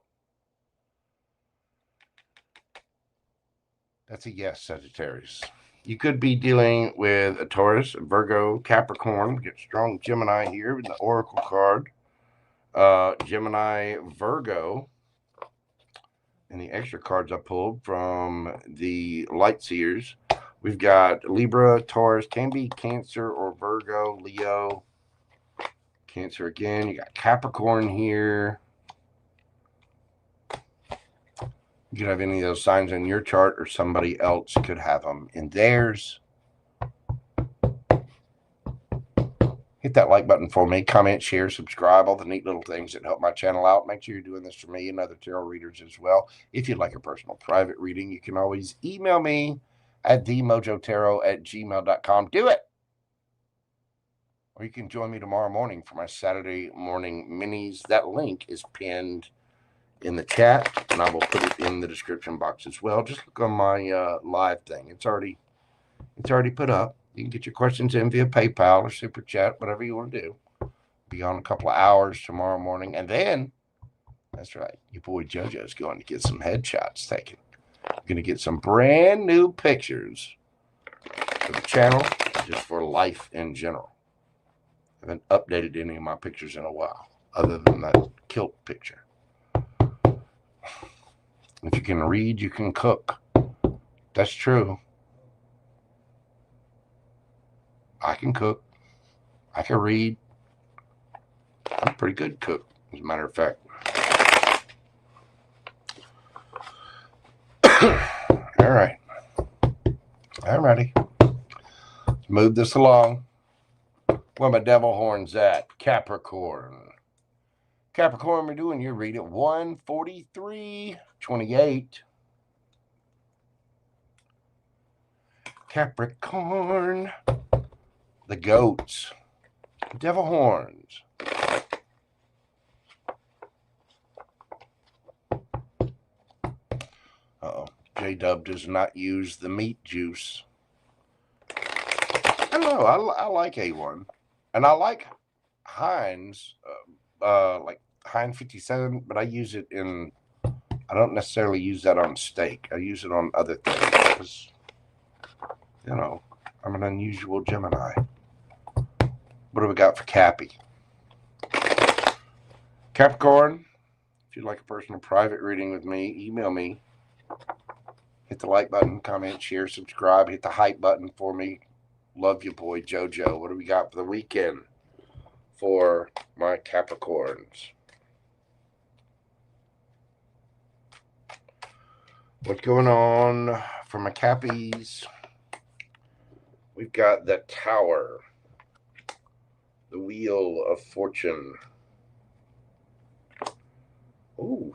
Speaker 1: That's a yes, Sagittarius. You could be dealing with a Taurus, a Virgo, Capricorn. Get strong Gemini here with the Oracle card. Gemini, Virgo. And the extra cards I pulled from the Light Seers. We've got Libra, Taurus, can be Cancer or Virgo, Leo. Cancer again. You got Capricorn here. You could have any of those signs in your chart, or somebody else could have them in theirs. Hit that like button for me. Comment, share, subscribe, all the neat little things that help my channel out. Make sure you're doing this for me and other tarot readers as well. If you'd like a personal private reading, you can always email me at themojotarot@gmail.com. Do it! Or you can join me tomorrow morning for my Saturday morning minis. That link is pinned in the chat, and I will put it in the description box as well. Just look on my live thing. It's already put up. You can get your questions in via PayPal or Super Chat, whatever you want to do. Be on a couple of hours tomorrow morning. And then, that's right, your boy JoJo's going to get some headshots taken. I'm going to get some brand new pictures for the channel, just for life in general. I haven't updated any of my pictures in a while, other than that kilt picture. If you can read, you can cook. That's true. I can cook. I can read. I'm a pretty good cook, as a matter of fact. All right. I'm ready. Let's move this along. Where my devil horns at? Capricorn. Capricorn, we're doing your read at 1:43:28. Capricorn. The goats. Devil horns. Uh-oh. J-Dub does not use the meat juice. I don't know. I like A1. And I like Heinz, like Heinz 57, but I use it in, I don't necessarily use that on steak. I use it on other things because, you know, I'm an unusual Gemini. What do we got for Cappy? Capricorn, if you'd like a personal private reading with me, email me. Hit the like button, comment, share, subscribe. Hit the hype button for me. Love you, boy, JoJo. What do we got for the weekend for my Capricorns? What's going on for my Cappies? We've got the Tower, the Wheel of Fortune. Ooh.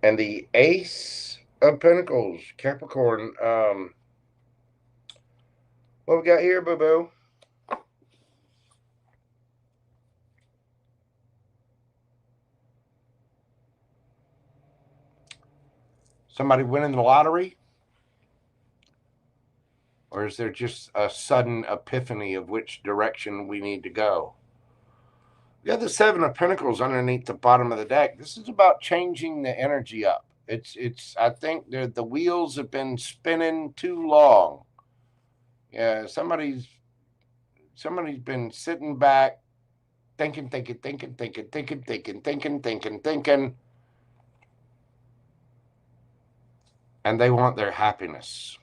Speaker 1: And the Ace of Pentacles, Capricorn. What we got here, boo-boo? Somebody winning the lottery? Or is there just a sudden epiphany of which direction we need to go? We got the Seven of Pentacles underneath the bottom of the deck. This is about changing the energy up. It's. I think the wheels have been spinning too long. Yeah, somebody's been sitting back, thinking, and they want their happiness.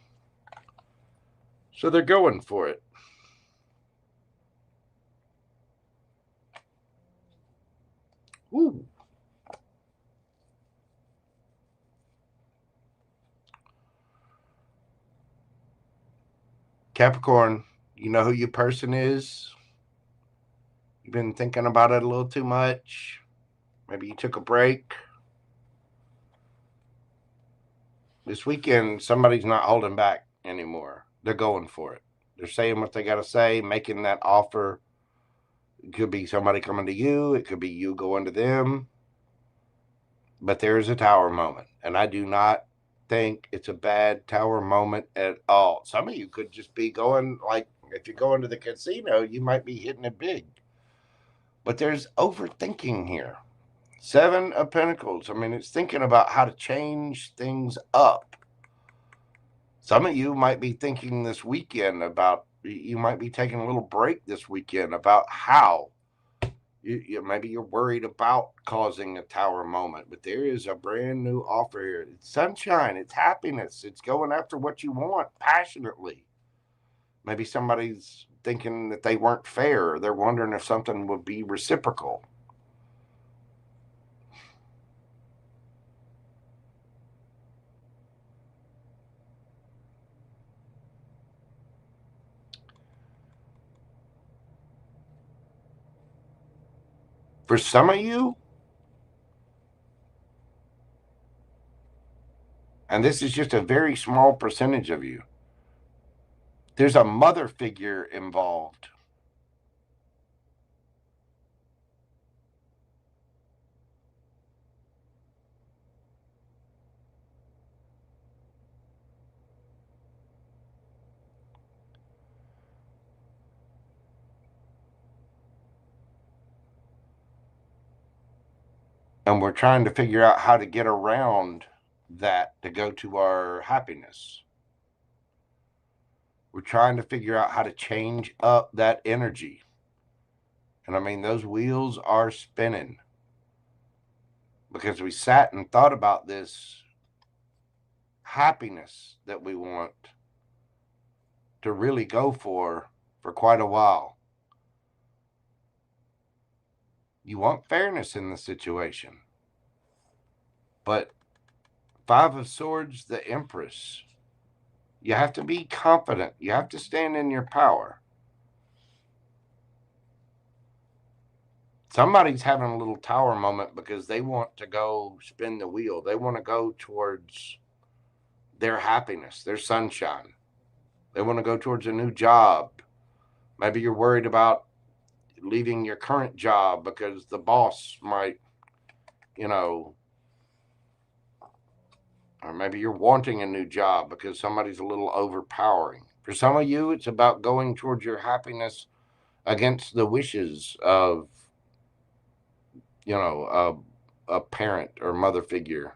Speaker 1: So they're going for it. Ooh. Capricorn, you know who your person is? You've been thinking about it a little too much. Maybe you took a break. This weekend, somebody's not holding back anymore. They're going for it. They're saying what they got to say, making that offer. It could be somebody coming to you. It could be you going to them. But there's a Tower moment. And I do not think it's a bad Tower moment at all. Some of you could just be going, like, if you're going to the casino, you might be hitting it big. But there's overthinking here. Seven of Pentacles. I mean, it's thinking about how to change things up. Some of you might be thinking this weekend about, you might be taking a little break this weekend about how. Maybe you're worried about causing a Tower moment, but there is a brand new offer here. It's sunshine. It's happiness. It's going after what you want passionately. Maybe somebody's thinking that they weren't fair. They're wondering if something would be reciprocal. For some of you, and this is just a very small percentage of you, there's a mother figure involved. And we're trying to figure out how to get around that to go to our happiness. We're trying to figure out how to change up that energy. And I mean, those wheels are spinning because we sat and thought about this happiness that we want to really go for for quite a while. You want fairness in the situation. But Five of Swords, the Empress. You have to be confident. You have to stand in your power. Somebody's having a little tower moment because they want to go spin the wheel. They want to go towards their happiness, their sunshine. They want to go towards a new job. Maybe you're worried about leaving your current job because the boss might, or maybe you're wanting a new job because somebody's a little overpowering. For some of you, it's about going towards your happiness against the wishes of, a parent or mother figure.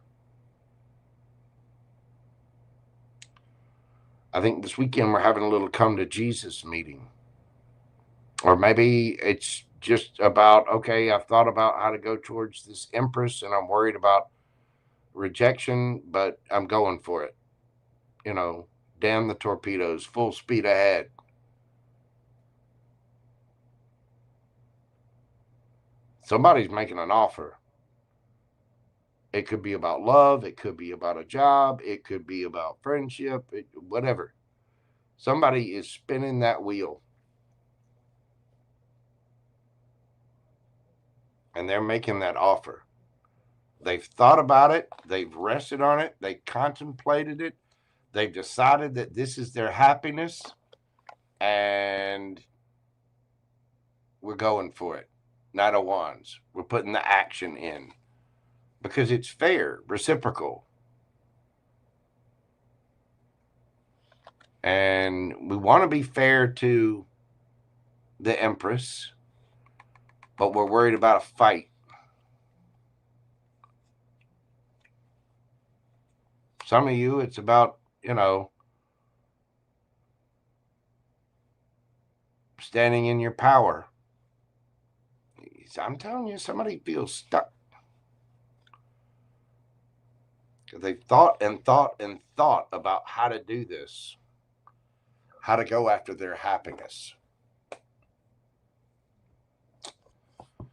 Speaker 1: I think this weekend we're having a little come to Jesus meeting. Or maybe it's just about, okay, I've thought about how to go towards this Empress and I'm worried about rejection, but I'm going for it. Damn the torpedoes, full speed ahead. Somebody's making an offer. It could be about love. It could be about a job. It could be about friendship, whatever. Somebody is spinning that wheel. And they're making that offer. They've thought about it. They've rested on it. They contemplated it. They've decided that this is their happiness. And we're going for it. Knight of Wands. We're putting the action in. Because it's fair, reciprocal. And we want to be fair to the Empress, but we're worried about a fight. Some of you, it's about, standing in your power. I'm telling you, somebody feels stuck. They've thought and thought and thought about how to do this, how to go after their happiness. All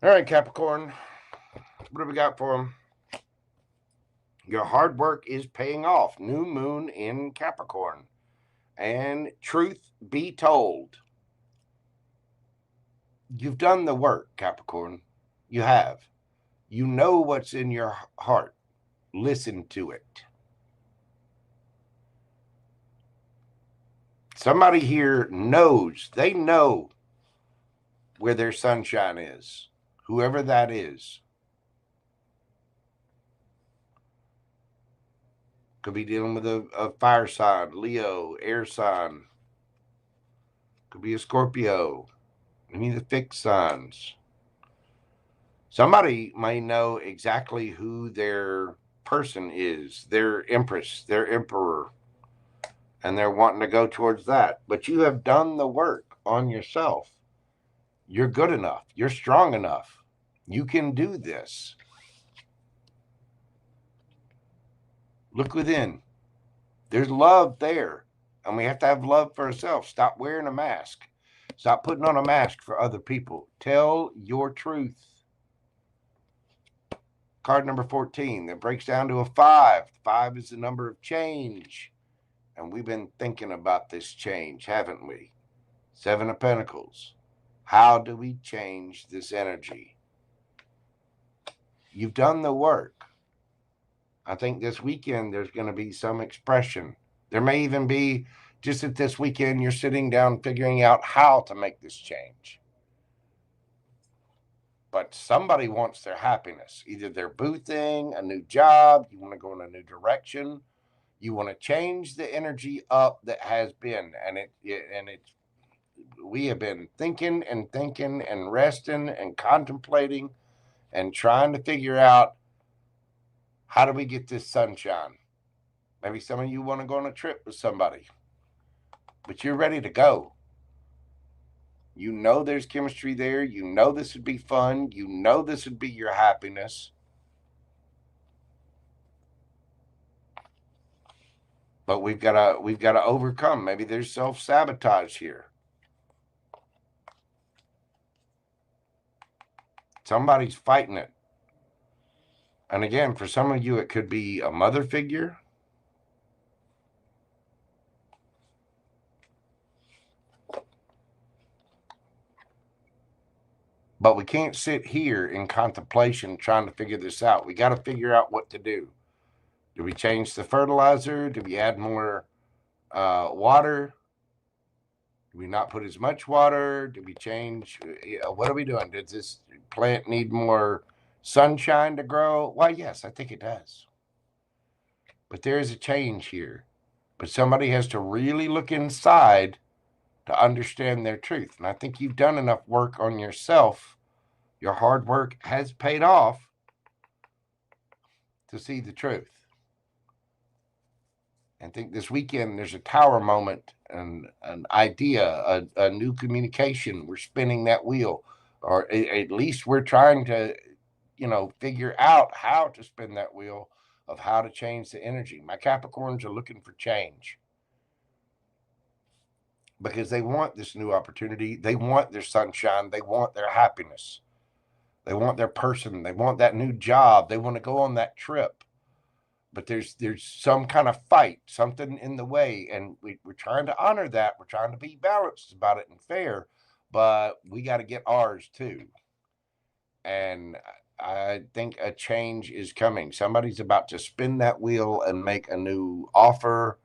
Speaker 1: right, Capricorn, what have we got for them? Your hard work is paying off. New moon in Capricorn. And truth be told, you've done the work, Capricorn. You have. You know what's in your heart. Listen to it. Somebody here knows, they know where their sunshine is, whoever that is. Could be dealing with a fire sign, Leo, air sign. Could be a Scorpio, any of the fixed signs. Somebody may know exactly who their person is, their Empress, their Emperor, and they're wanting to go towards that. But you have done the work on yourself. You're good enough. You're strong enough. You can do this. Look within. There's love there. And we have to have love for ourselves. Stop wearing a mask. Stop putting on a mask for other people. Tell your truth. Card number 14 that breaks down to a 5. 5 is the number of change. And we've been thinking about this change, haven't we? 7 of Pentacles. How do we change this energy? You've done the work. I think this weekend there's going to be some expression. There may even be, just at this weekend, you're sitting down figuring out how to make this change. But somebody wants their happiness. Either they're boothing, a new job, you want to go in a new direction, you want to change the energy up that has been. And we have been thinking and resting and contemplating and trying to figure out, how do we get this sunshine? Maybe some of you want to go on a trip with somebody, but you're ready to go. You know there's chemistry there. You know this would be fun. You know this would be your happiness. But we've got to overcome. Maybe there's self-sabotage here. Somebody's fighting it. And again, for some of you, it could be a mother figure. But we can't sit here in contemplation trying to figure this out. We got to figure out what to do. Do we change the fertilizer? Do we add more water? Do we not put as much water? Do we change? What are we doing? Does this plant need more sunshine to grow? Why, yes, I think it does. But there is a change here. But somebody has to really look inside to understand their truth. And I think you've done enough work on yourself. Your hard work has paid off to see the truth. And think this weekend there's a tower moment and an idea, a new communication. We're spinning that wheel, or at least we're trying to, figure out how to spin that wheel of how to change the energy. My Capricorns are looking for change because they want this new opportunity. They want their sunshine. They want their happiness. They want their person. They want that new job. They want to go on that trip. But there's some kind of fight, something in the way, and we're trying to honor that. We're trying to be balanced about it and fair, but we got to get ours too. And I think a change is coming. Somebody's about to spin that wheel and make a new offer,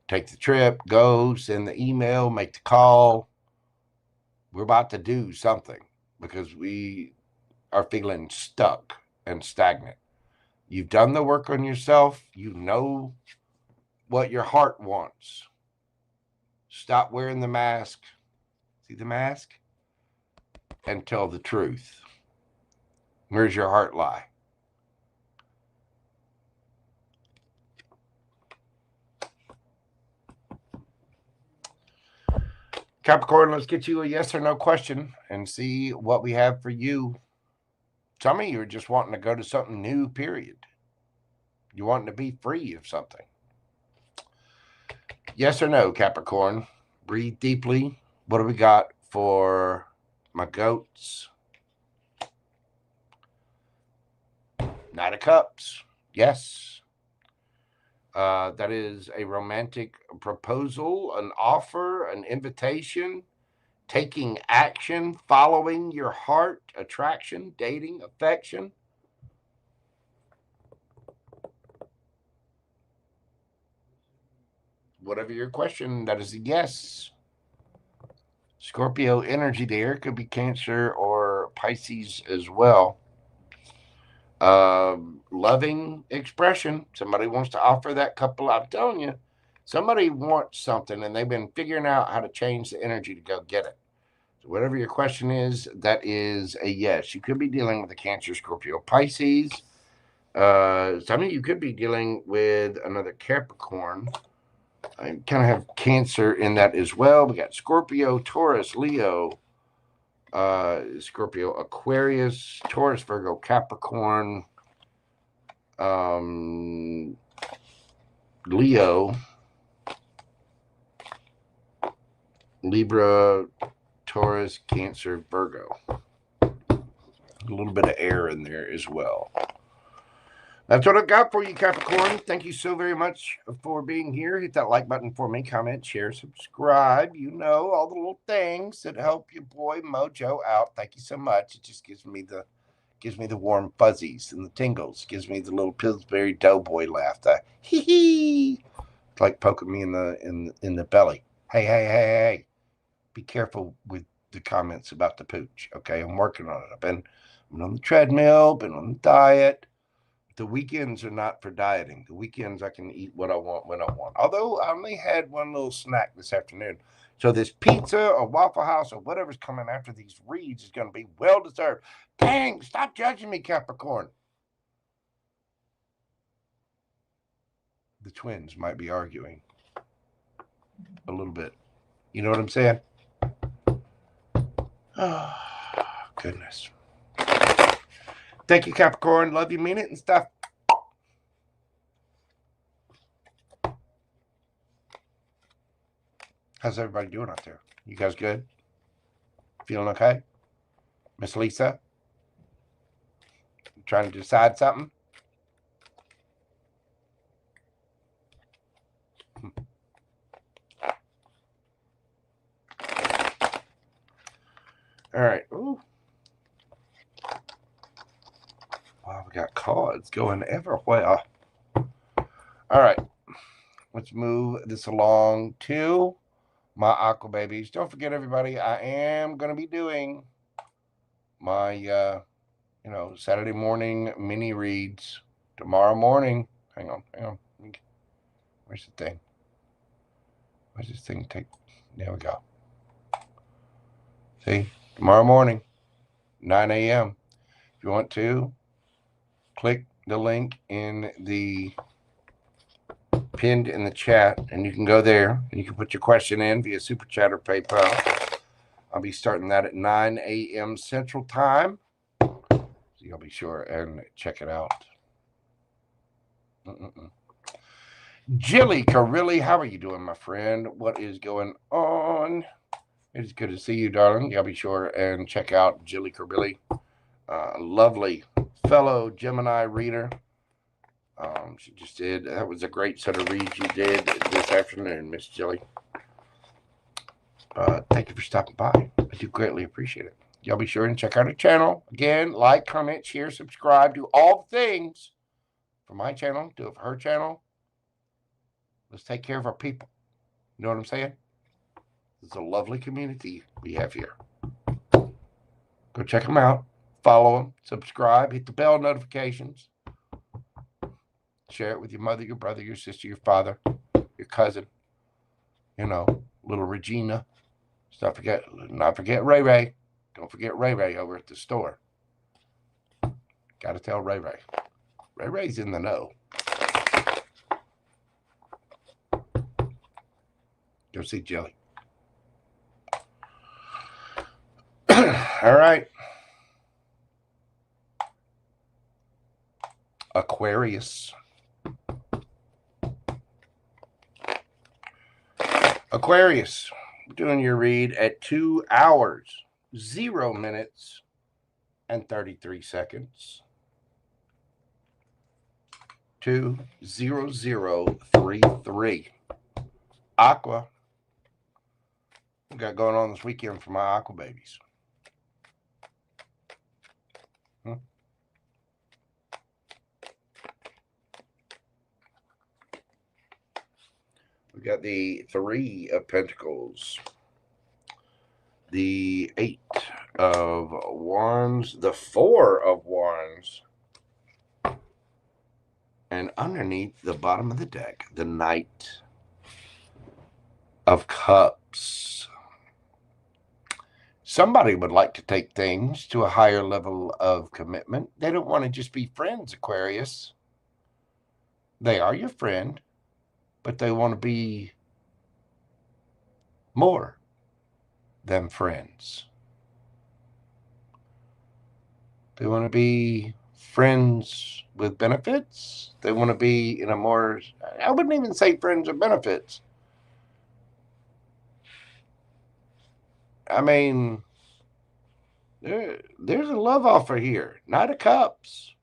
Speaker 1: take the trip, go, send the email, make the call. We're about to do something because we are feeling stuck and stagnant. You've done the work on yourself. You know what your heart wants. Stop wearing the mask. See the mask? And tell the truth. Where's your heart lie? Capricorn, let's get you a yes or no question and see what we have for you. Some of you are just wanting to go to something new, period. You wanting to be free of something. Yes or no, Capricorn? Breathe deeply. What do we got for my goats? Knight of Cups. Yes. That is a romantic proposal, an offer, an invitation, taking action, following your heart, attraction, dating, affection. Whatever your question, that is a yes. Scorpio energy there. Could be Cancer or Pisces as well. Loving expression. Somebody wants to offer that couple. I'm telling you, somebody wants something and they've been figuring out how to change the energy to go get it. So whatever your question is, that is a yes. You could be dealing with a Cancer, Scorpio, Pisces. Some of you could be dealing with another Capricorn. I kind of have Cancer in that as well. We got Scorpio, Taurus, Leo, Scorpio, Aquarius, Taurus, Virgo, Capricorn, Leo, Libra, Taurus, Cancer, Virgo. A little bit of air in there as well. That's what I've got for you, Capricorn. Thank you so very much for being here. Hit that like button for me. Comment, share, subscribe. You know, all the little things that help your boy Mojo out. Thank you so much. It just gives me the warm fuzzies and the tingles. Gives me the little Pillsbury Doughboy laugh. Hee hee. It's like poking me in the belly. Hey. Be careful with the comments about the pooch. Okay, I'm working on it. I've been on the treadmill, been on the diet. The weekends are not for dieting. The weekends I can eat what I want when I want. Although I only had one little snack this afternoon. So this pizza or Waffle House or whatever's coming after these reads is going to be well deserved. Dang, stop judging me, Capricorn. The twins might be arguing a little bit. You know what I'm saying? Oh, goodness. Thank you, Capricorn. Love you, mean it and stuff. How's everybody doing out there? You guys good? Feeling okay? Miss Lisa? Trying to decide something? All right. Ooh. Wow, we got cards going everywhere. All right. Let's move this along to my aqua babies. Don't forget, everybody, I am going to be doing my, Saturday morning mini reads tomorrow morning. Hang on. Where's the thing? Where's this thing take? There we go. See, tomorrow morning, 9 a.m. If you want to, click the link in the pinned in the chat, and you can go there and you can put your question in via Super Chat or PayPal. I'll be starting that at 9 a.m. Central Time. So you'll be sure and check it out. Jilly Carilli, how are you doing, my friend? What is going on? It's good to see you, darling. Y'all be sure and check out Jilly Carilli. Lovely fellow Gemini reader. She just did. That was a great set of reads you did this afternoon, Miss Jilly. Thank you for stopping by. I do greatly appreciate it. Y'all be sure and check out her channel. Again, like, comment, share, subscribe. Do all the things for my channel. Do it for her channel. Let's take care of our people. You know what I'm saying? It's a lovely community we have here. Go check them out. Follow them. Subscribe. Hit the bell notifications. Share it with your mother, your brother, your sister, your father, your cousin. Little Regina. Not forget Ray Ray. Don't forget Ray Ray over at the store. Got to tell Ray Ray. Ray Ray's in the know. Go see Jelly. All right. Aquarius. Aquarius. Doing your read at 2 hours, 0 minutes, and 33 seconds. 20033. Aqua. What we got going on this weekend for my aqua babies? We got the 3 of Pentacles, the 8 of Wands, the 4 of Wands, and underneath the bottom of the deck, the Knight of Cups. Somebody would like to take things to a higher level of commitment. They don't want to just be friends, Aquarius. They are your friend, but they want to be more than friends. They want to be friends with benefits. They want to be in a more, I wouldn't even say friends with benefits. I mean, there's a love offer here. Knight of Cups.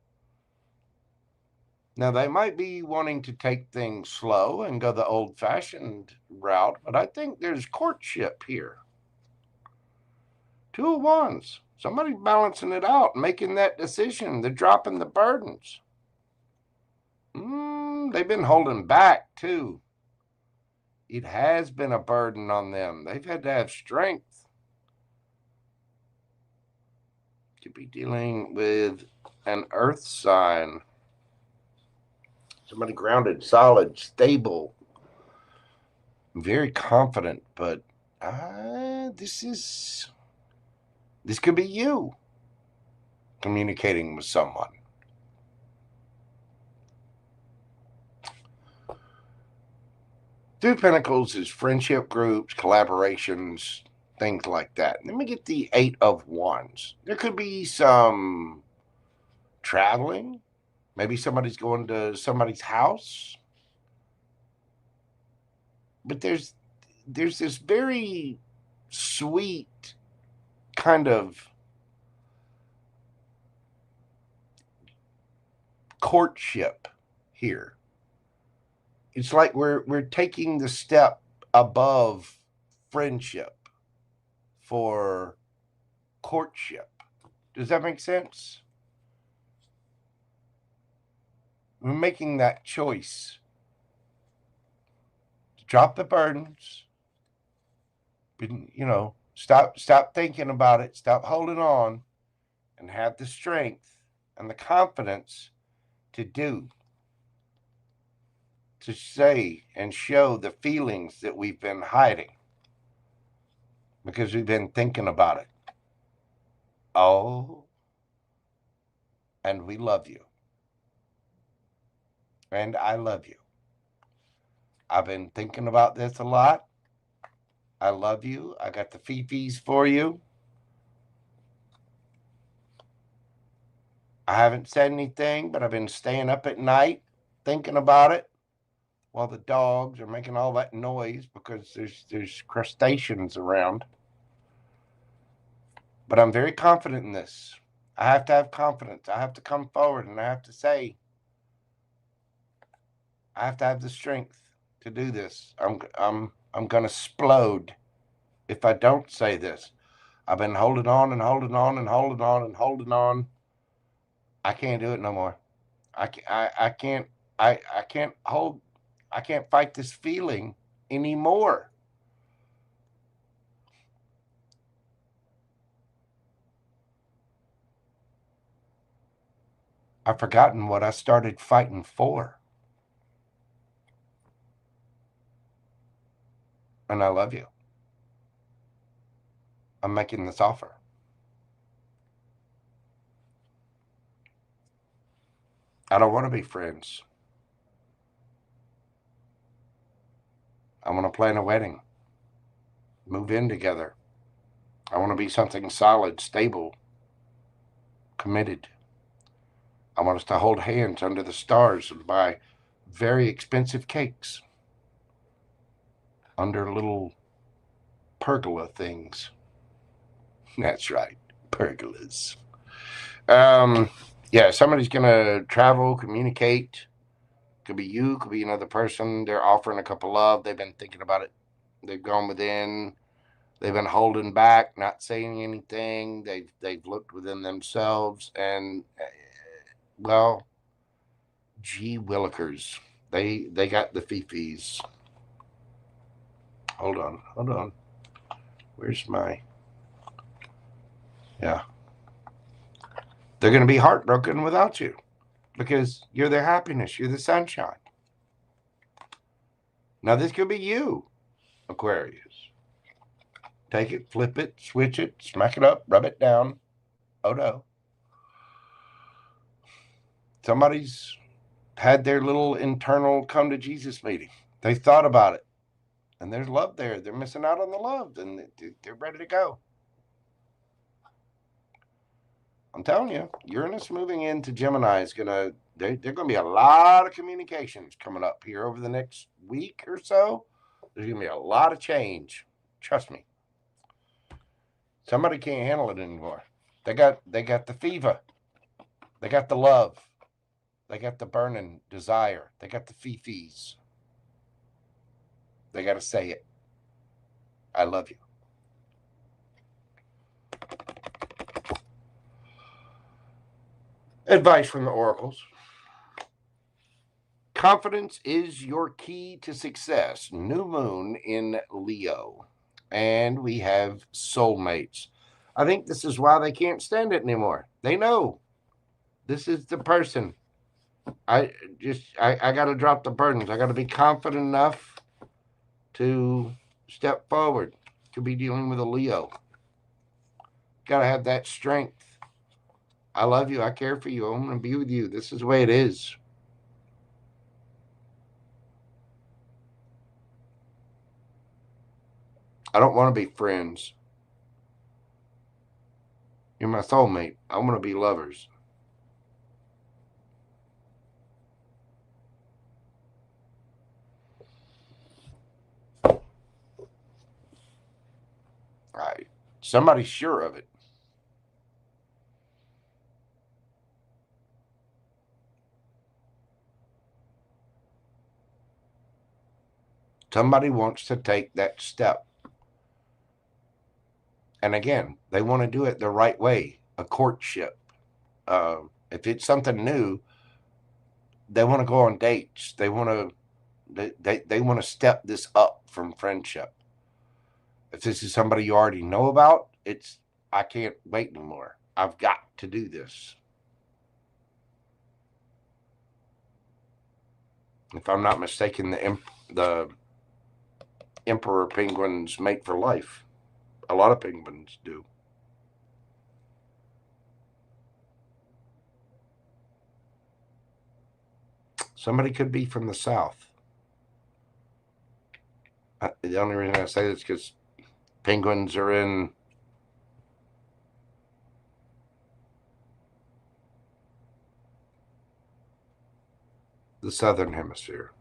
Speaker 1: Now, they might be wanting to take things slow and go the old-fashioned route, but I think there's courtship here. 2 of Wands. Somebody's balancing it out, making that decision. They're dropping the burdens. They've been holding back, too. It has been a burden on them. They've had to have strength. Could be dealing with an earth sign. Somebody grounded, solid, stable, very confident, but this could be you communicating with someone. Two of Pentacles is friendship groups, collaborations, things like that. Let me get the 8 of Wands. There could be some traveling. Maybe somebody's going to somebody's house. But there's this very sweet kind of courtship here. It's like we're taking the step above friendship for courtship. Does that make sense? We're making that choice to drop the burdens. You know, stop thinking about it. Stop holding on, and have the strength and the confidence to say and show the feelings that we've been hiding because we've been thinking about it. Oh, and we love you. And I love you. I've been thinking about this a lot. I love you. I got the fifis for you. I haven't said anything, but I've been staying up at night thinking about it while the dogs are making all that noise because there's crustaceans around. But I'm very confident in this. I have to have confidence. I have to come forward and I have to say, I have to have the strength to do this. I'm going to explode if I don't say this. I've been holding on and holding on and holding on and holding on. I can't do it no more. I can't fight this feeling anymore. I've forgotten what I started fighting for. And I love you. I'm making this offer. I don't want to be friends. I want to plan a wedding. Move in together. I want to be something solid, stable, committed. I want us to hold hands under the stars and buy very expensive cakes under little pergola things. That's right, pergolas. Yeah, somebody's going to travel, communicate. Could be you, could be another person. They're offering a cup of love. They've been thinking about it. They've gone within. They've been holding back, not saying anything. They've looked within themselves, and well, gee willikers, they got the fifis. Hold on. Where's my? Yeah, they're going to be heartbroken without you because you're their happiness. You're the sunshine. Now this could be you, Aquarius. Take it, flip it, switch it, smack it up, rub it down. Oh no. Somebody's had their little internal come to Jesus meeting. They thought about it. And there's love there. They're missing out on the love. And they're ready to go. I'm telling you, Uranus moving into Gemini is going to, there's going to be a lot of communications coming up here over the next week or so. There's going to be a lot of change. Trust me. Somebody can't handle it anymore. They got the fever. They got the love. They got the burning desire. They got the fifis. They got to say it. I love you. Advice from the oracles. Confidence is your key to success. New moon in Leo. And we have soulmates. I think this is why they can't stand it anymore. They know this is the person. I got to drop the burdens. I got to be confident enough to step forward, to be dealing with a Leo. Got to have that strength. I love you. I care for you. I'm going to be with you. This is the way it is. I don't want to be friends. You're my soulmate. I want to be lovers. All right. Somebody's sure of it. Somebody wants to take that step. And again, they want to do it the right way, a courtship. If it's something new, they want to go on dates. They want to step this up from friendship. If this is somebody you already know about, I can't wait anymore. I've got to do this. If I'm not mistaken, the emperor penguins mate for life. A lot of penguins do. Somebody could be from the south. The only reason I say this is because penguins are in the southern hemisphere.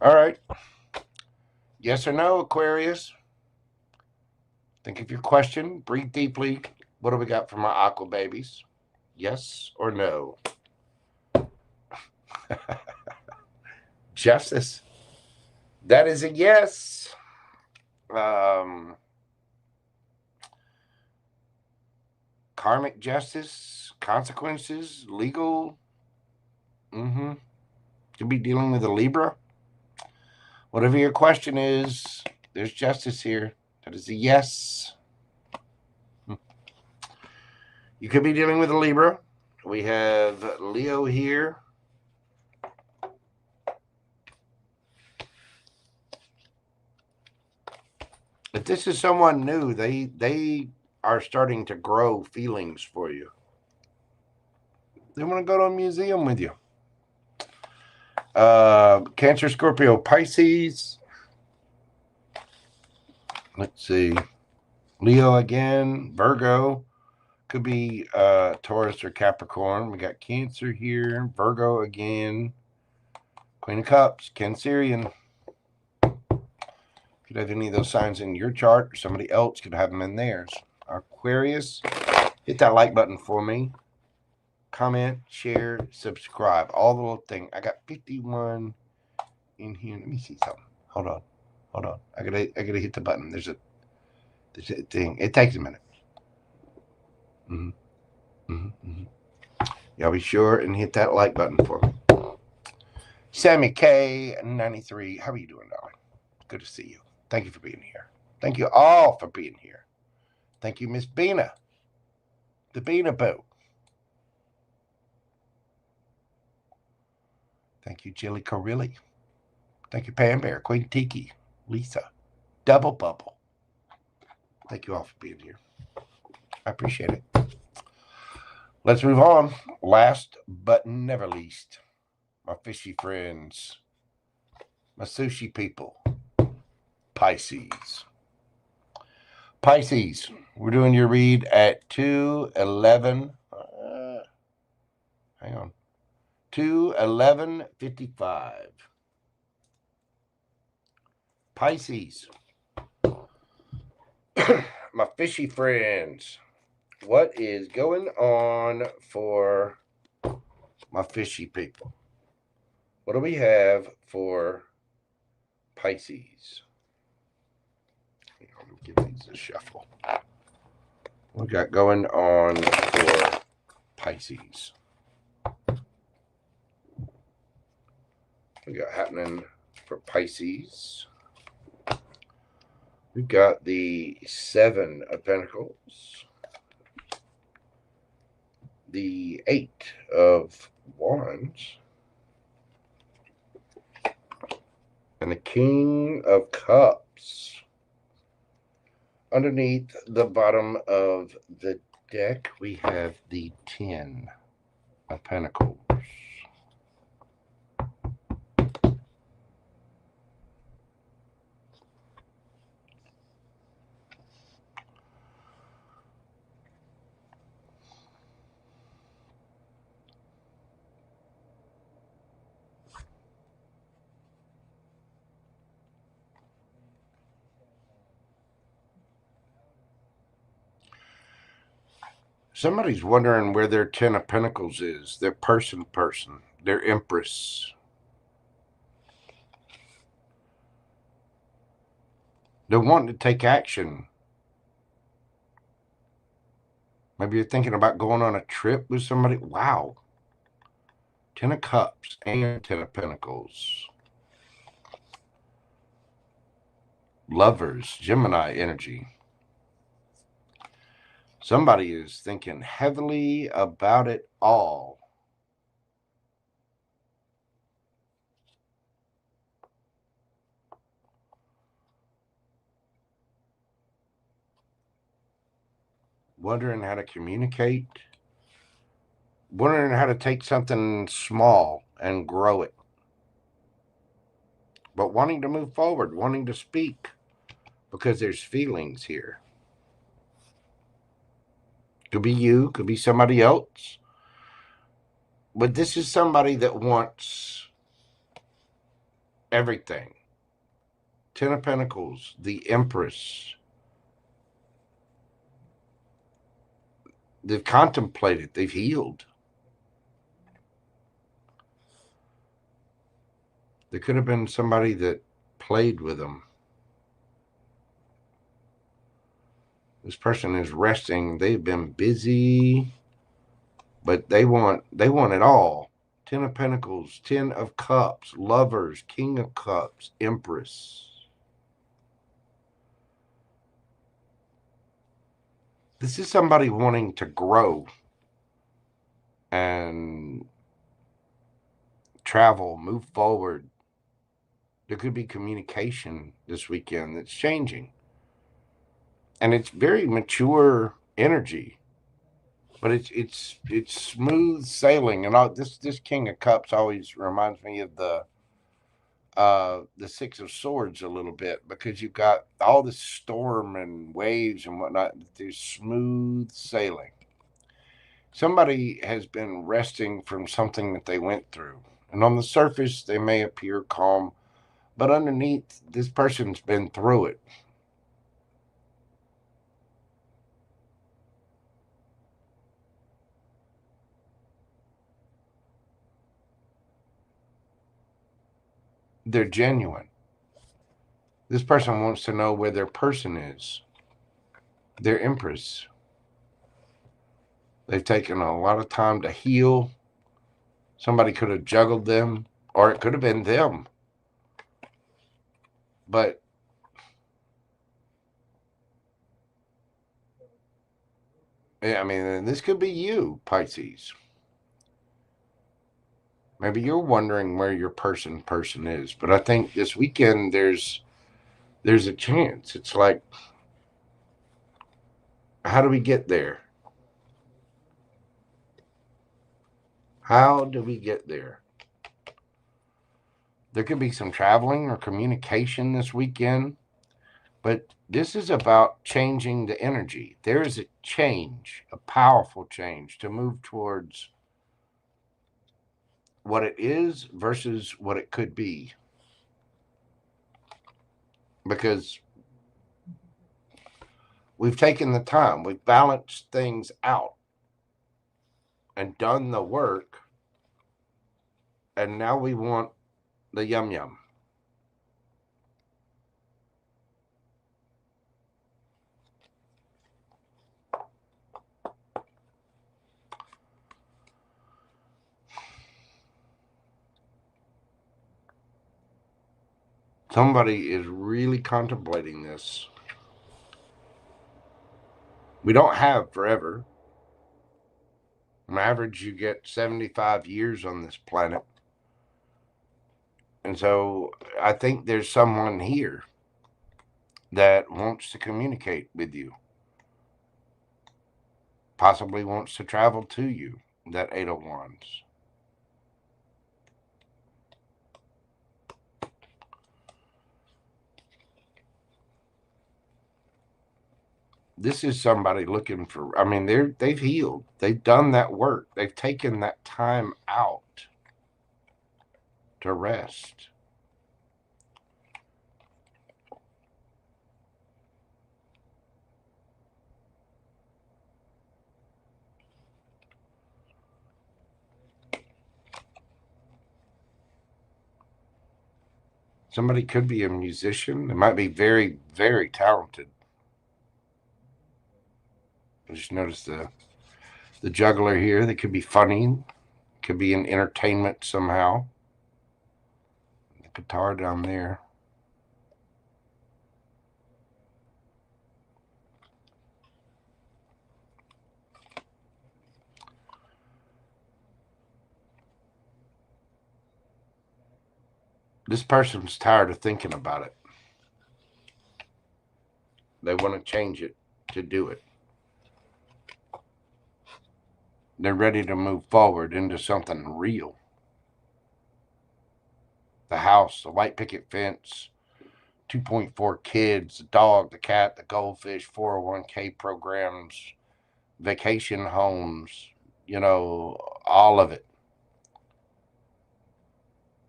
Speaker 1: All right. Yes or no, Aquarius? Think of your question. Breathe deeply. What do we got for my aqua babies? Yes or no? Justice. That is a yes. Karmic justice, consequences, legal. Could be dealing with a Libra. Whatever your question is, there's justice here. That is a yes. You could be dealing with a Libra. We have Leo here. If this is someone new, they are starting to grow feelings for you. They want to go to a museum with you. Cancer, Scorpio, Pisces. Let's see. Leo again. Virgo. Could be Taurus or Capricorn. We got Cancer here. Virgo again. Queen of Cups. Cancerian. Could have any of those signs in your chart, or somebody else could have them in theirs. Aquarius. Hit that like button for me. Comment, share, subscribe. All the little thing. I got 51 in here. Let me see something. Hold on. I gotta hit the button. There's a thing. It takes a minute. Y'all be sure and hit that like button for me. Sammy K93. How are you doing, darling? Good to see you. Thank you for being here. Thank you all for being here. Thank you, Miss Bina. The Bina Boo. Thank you, Jilly Carilli. Thank you, Pam Bear, Queen Tiki, Lisa, Double Bubble. Thank you all for being here. I appreciate it. Let's move on. Last but never least, my fishy friends, my sushi people, Pisces. Pisces, we're doing your read at 2/11. Hang on. 2/11/55. Pisces. My fishy friends. What is going on for my fishy people? What do we have for Pisces? Let me give these a shuffle. What we got going on for Pisces? We got happening for Pisces. We've got the 7 of Pentacles, the 8 of Wands, and the King of Cups. Underneath the bottom of the deck, we have the 10 of Pentacles. Somebody's wondering where their Ten of Pentacles is, their person, their Empress. They're wanting to take action. Maybe you're thinking about going on a trip with somebody. Wow. Ten of Cups and Ten of Pentacles. Lovers, Gemini energy. Somebody is thinking heavily about it all. Wondering how to communicate. Wondering how to take something small and grow it. But wanting to move forward, wanting to speak. Because there's feelings here. Could be you, could be somebody else. But this is somebody that wants everything. Ten of Pentacles, the Empress. They've contemplated, they've healed. There could have been somebody that played with them. This person is resting. They've been busy, but they want it all. Ten of Pentacles, Ten of Cups, Lovers, King of Cups, Empress. This is somebody wanting to grow and travel, move forward. There could be communication this weekend that's changing. And it's very mature energy. But it's smooth sailing. And this King of Cups always reminds me of the Six of Swords a little bit, because you've got all this storm and waves and whatnot. There's smooth sailing. Somebody has been resting from something that they went through. And on the surface, they may appear calm, but underneath, this person's been through it. They're genuine. This person wants to know where their person is. Their Empress. They've taken a lot of time to heal. Somebody could have juggled them, or it could have been them. But I mean, this could be you, Pisces. Maybe you're wondering where your person is. But I think this weekend there's a chance. It's like, how do we get there? How do we get there? There could be some traveling or communication this weekend. But this is about changing the energy. There is a change, a powerful change, to move towards what it is versus what it could be. Because we've taken the time, we've balanced things out and done the work, and now we want the yum yum. Somebody is really contemplating this. We don't have forever. On average, you get 75 years on this planet. And so I think there's someone here that wants to communicate with you. Possibly wants to travel to you, that Eight of Wands. This is somebody looking for, I mean, they've healed. They've done that work. They've taken that time out to rest. Somebody could be a musician. They might be very, very talented. I just noticed the juggler here. They could be funny. Could be in entertainment somehow. The guitar down there. This person's tired of thinking about it. They want to change it to do it. They're ready to move forward into something real. The house, the white picket fence, 2.4 kids, the dog, the cat, the goldfish, 401k programs, vacation homes, all of it.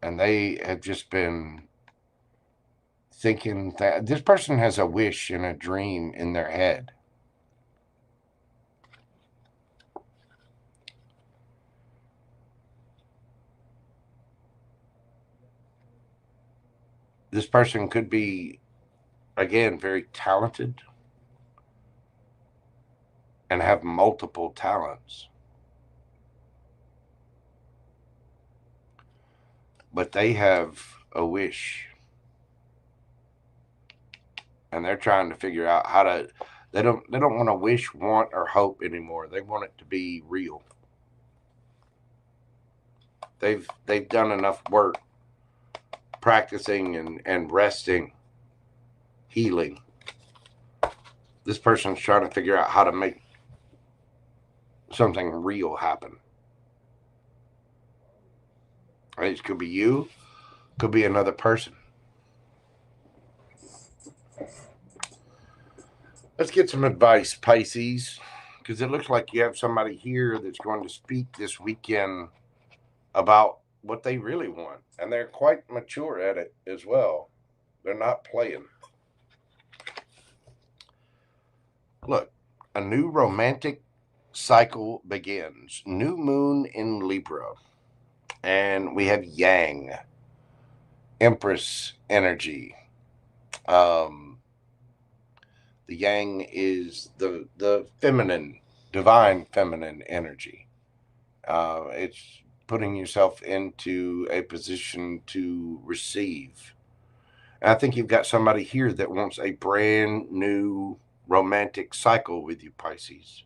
Speaker 1: And they have just been thinking that this person has a wish and a dream in their head. This person could be, again, very talented and have multiple talents. But they have a wish. And they're trying to figure out how to, they don't want to wish, want, or hope anymore. They want it to be real. They've done enough work practicing and resting, healing. This person's trying to figure out how to make something real happen. It could be you, could be another person. Let's get some advice, Pisces, because it looks like you have somebody here that's going to speak this weekend about what they really want. And they're quite mature at it as well. They're not playing. Look, a new romantic cycle begins. New moon in Libra. And we have Yang, Empress energy. The Yang is the feminine, divine feminine energy. It's putting yourself into a position to receive. And I think you've got somebody here that wants a brand new romantic cycle with you, Pisces.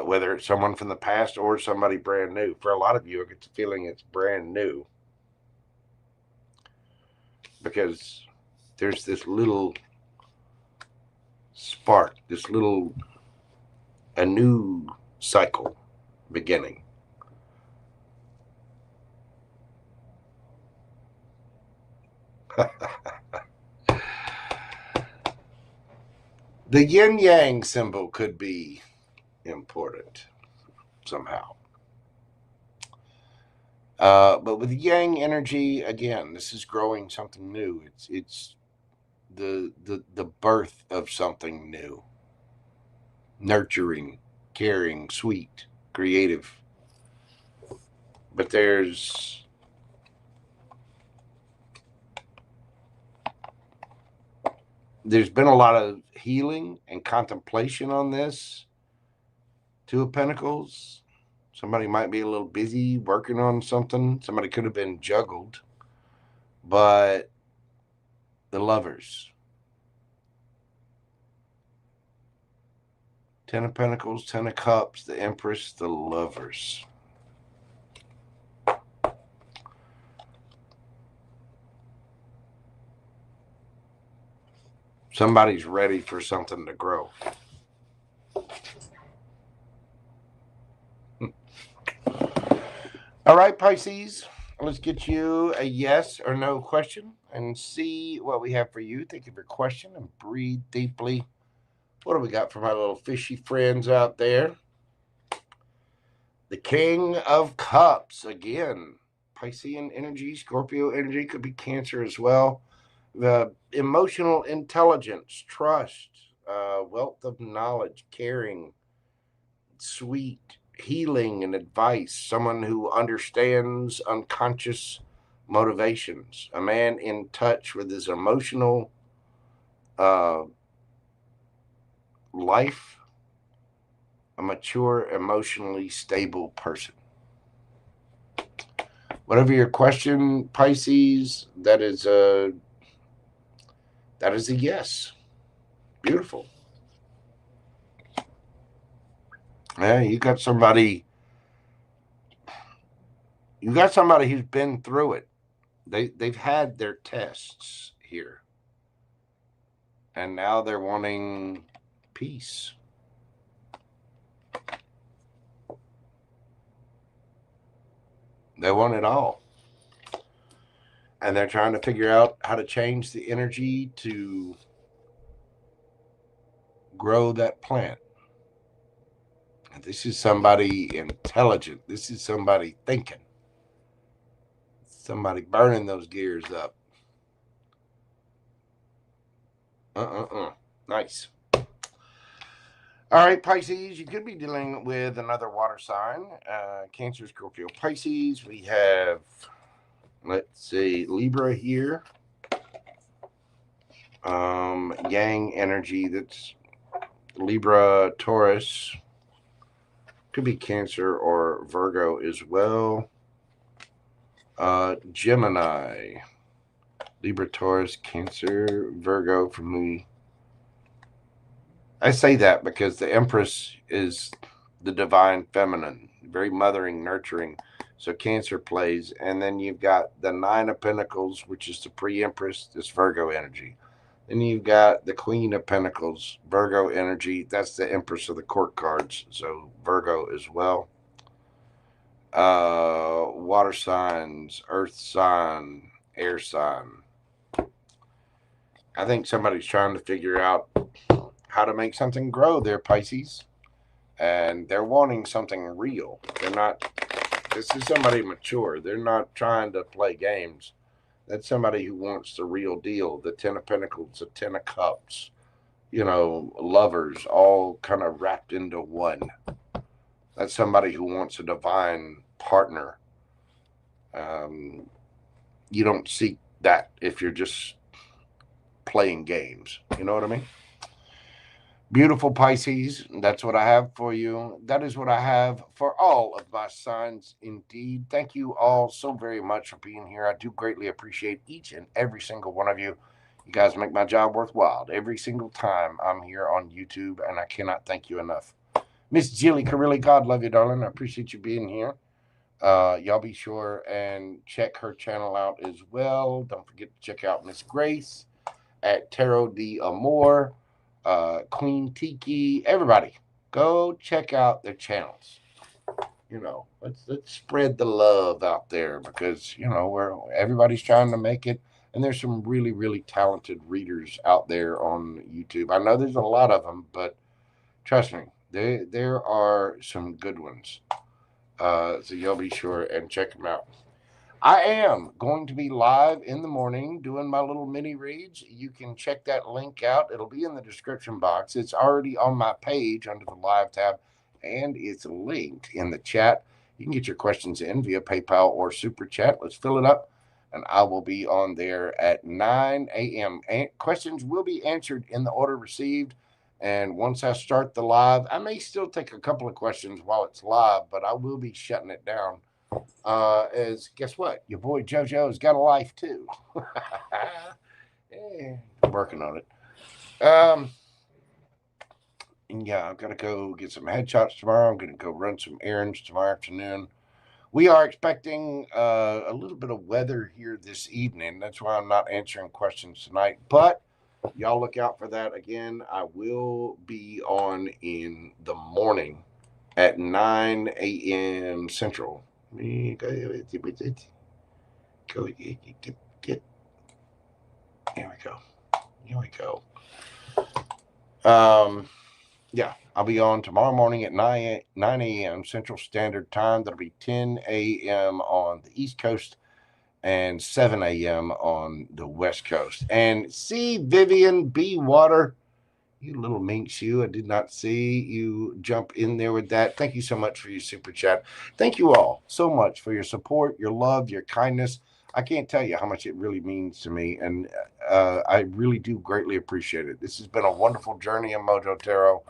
Speaker 1: Whether it's someone from the past or somebody brand new. For a lot of you, I get the feeling it's brand new. Because there's this little spark, a new cycle beginning. The yin yang symbol could be important somehow. But with yang energy, again, this is growing something new. It's the birth of something new. Nurturing, caring, sweet, creative. But there's been a lot of healing and contemplation on this. Two of Pentacles. Somebody might be a little busy working on something. Somebody could have been juggled. But the Lovers. 10 of Pentacles, 10 of Cups, the Empress, the Lovers. Somebody's ready for something to grow. All right, Pisces, let's get you a yes or no question and see what we have for you. Thank you for your question and breathe deeply. What do we got for my little fishy friends out there? The King of Cups again. Piscean energy, Scorpio energy, could be Cancer as well. The emotional intelligence, trust, wealth of knowledge, caring, sweet, healing and advice. Someone who understands unconscious motivations, a man in touch with his emotional life, a mature, emotionally stable person. Whatever your question, Pisces, that is a yes. Beautiful. Yeah, you got somebody who's been through it. They've had their tests here. And now they're wanting peace. They want it all. And they're trying to figure out how to change the energy to grow that plant. This is somebody intelligent. This is somebody thinking. Somebody burning those gears up. Nice. All right, Pisces, you could be dealing with another water sign. Cancer, Scorpio, Pisces. We have, let's see, Libra here. Yang energy, that's Libra, Taurus. Could be Cancer or Virgo as well. Gemini, Libra, Taurus, Cancer, Virgo for me. I say that because the Empress is the divine feminine, very mothering, nurturing. So Cancer plays. And then you've got the Nine of Pentacles, which is the pre-Empress, this Virgo energy. Then you've got the Queen of Pentacles, Virgo energy. That's the Empress of the Court cards. So Virgo as well. Water signs, earth sign, air sign. I think somebody's trying to figure out how to make something grow there, Pisces. And they're wanting something real. They're not, this is somebody mature. They're not trying to play games. That's somebody who wants the real deal. The Ten of Pentacles, the Ten of Cups, lovers, all kind of wrapped into one. That's somebody who wants a divine partner. You don't seek that if you're just playing games. You know what I mean? Beautiful, Pisces. That's what I have for you. That is what I have for all of my signs indeed. Thank you all so very much for being here. I do greatly appreciate each and every single one of you. You guys make my job worthwhile every single time I'm here on YouTube, and I cannot thank you enough. Miss Jilly Carilli, God love you, darling. I appreciate you being here. Y'all be sure and check her channel out as well. Don't forget to check out Miss Grace at Tarot de Amor. Queen Tiki, everybody, go check out their channels. Let's spread the love out there because everybody's trying to make it, and there's some really, really talented readers out there on YouTube. I know there's a lot of them, but trust me, there are some good ones. So y'all be sure and check them out. I am going to be live in the morning doing my little mini reads. You can check that link out. It'll be in the description box. It's already on my page under the live tab, and it's linked in the chat. You can get your questions in via PayPal or Super Chat. Let's fill it up, and I will be on there at 9 a.m. And questions will be answered in the order received. And once I start the live, I may still take a couple of questions while it's live, but I will be shutting it down. As guess what? Your boy JoJo's got a life too. Yeah, I'm working on it. And yeah, I've got to go get some headshots tomorrow. I'm going to go run some errands tomorrow afternoon. We are expecting a little bit of weather here this evening. That's why I'm not answering questions tonight. But y'all look out for that. Again, I will be on in the morning at 9 a.m. Central. Here we go. Yeah, I'll be on tomorrow morning at 9 a.m. Central Standard Time. That'll be 10 a.m. on the East Coast and 7 a.m. on the West Coast. And see Vivian B. Water, you little minx, you. I did not see you jump in there with that. Thank you so much for your super chat. Thank you all so much for your support, your love, your kindness. I can't tell you how much it really means to me, and I really do greatly appreciate it. This has been a wonderful journey in Mojo Tarot,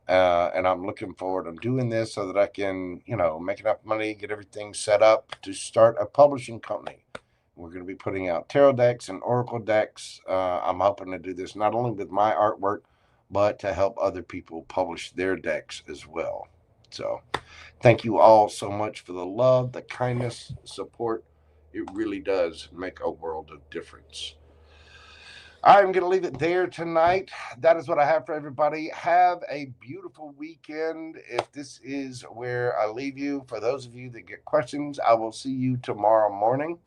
Speaker 1: and I'm looking forward. I'm doing this so that I can, make enough money, get everything set up to start a publishing company. We're going to be putting out tarot decks and oracle decks. I'm hoping to do this not only with my artwork, but to help other people publish their decks as well. So thank you all so much for the love, the kindness, the support. It really does make a world of difference. I'm going to leave it there tonight. That is what I have for everybody. Have a beautiful weekend. If this is where I leave you, for those of you that get questions, I will see you tomorrow morning.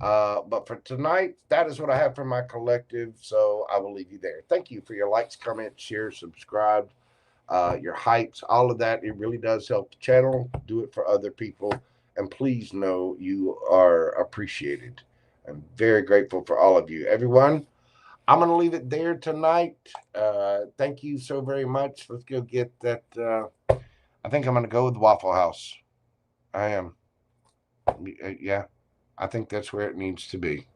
Speaker 1: But for tonight, that is what I have for my collective. So I will leave you there. Thank you for your likes, comments, shares, subscribe, your hypes, all of that. It really does help the channel. Do it for other people. And please know you are appreciated. I'm very grateful for all of you. Everyone, I'm going to leave it there tonight. Thank you so very much. Let's go get that. I think I'm going to go with Waffle House. I am. Yeah. I think that's where it needs to be.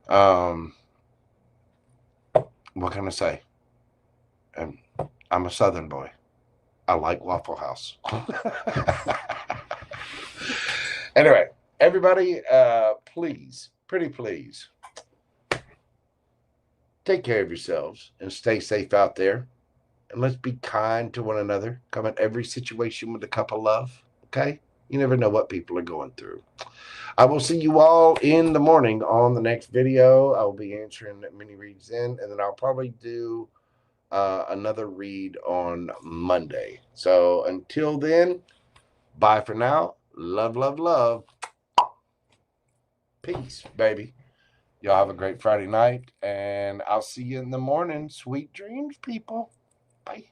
Speaker 1: What can I say? I'm a Southern boy. I like Waffle House. Anyway, everybody, please, pretty please, take care of yourselves and stay safe out there. And let's be kind to one another. Come at every situation with a cup of love. Okay? You never know what people are going through. I will see you all in the morning on the next video. I will be answering mini reads in, and then I'll probably do another read on Monday. So until then, bye for now. Love, love, love. Peace, baby. Y'all have a great Friday night, and I'll see you in the morning. Sweet dreams, people. Bye.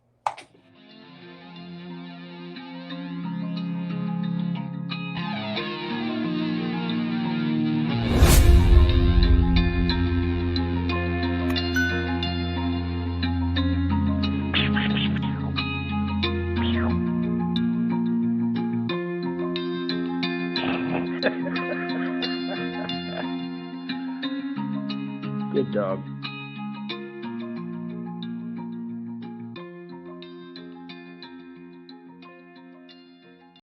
Speaker 2: Good dog.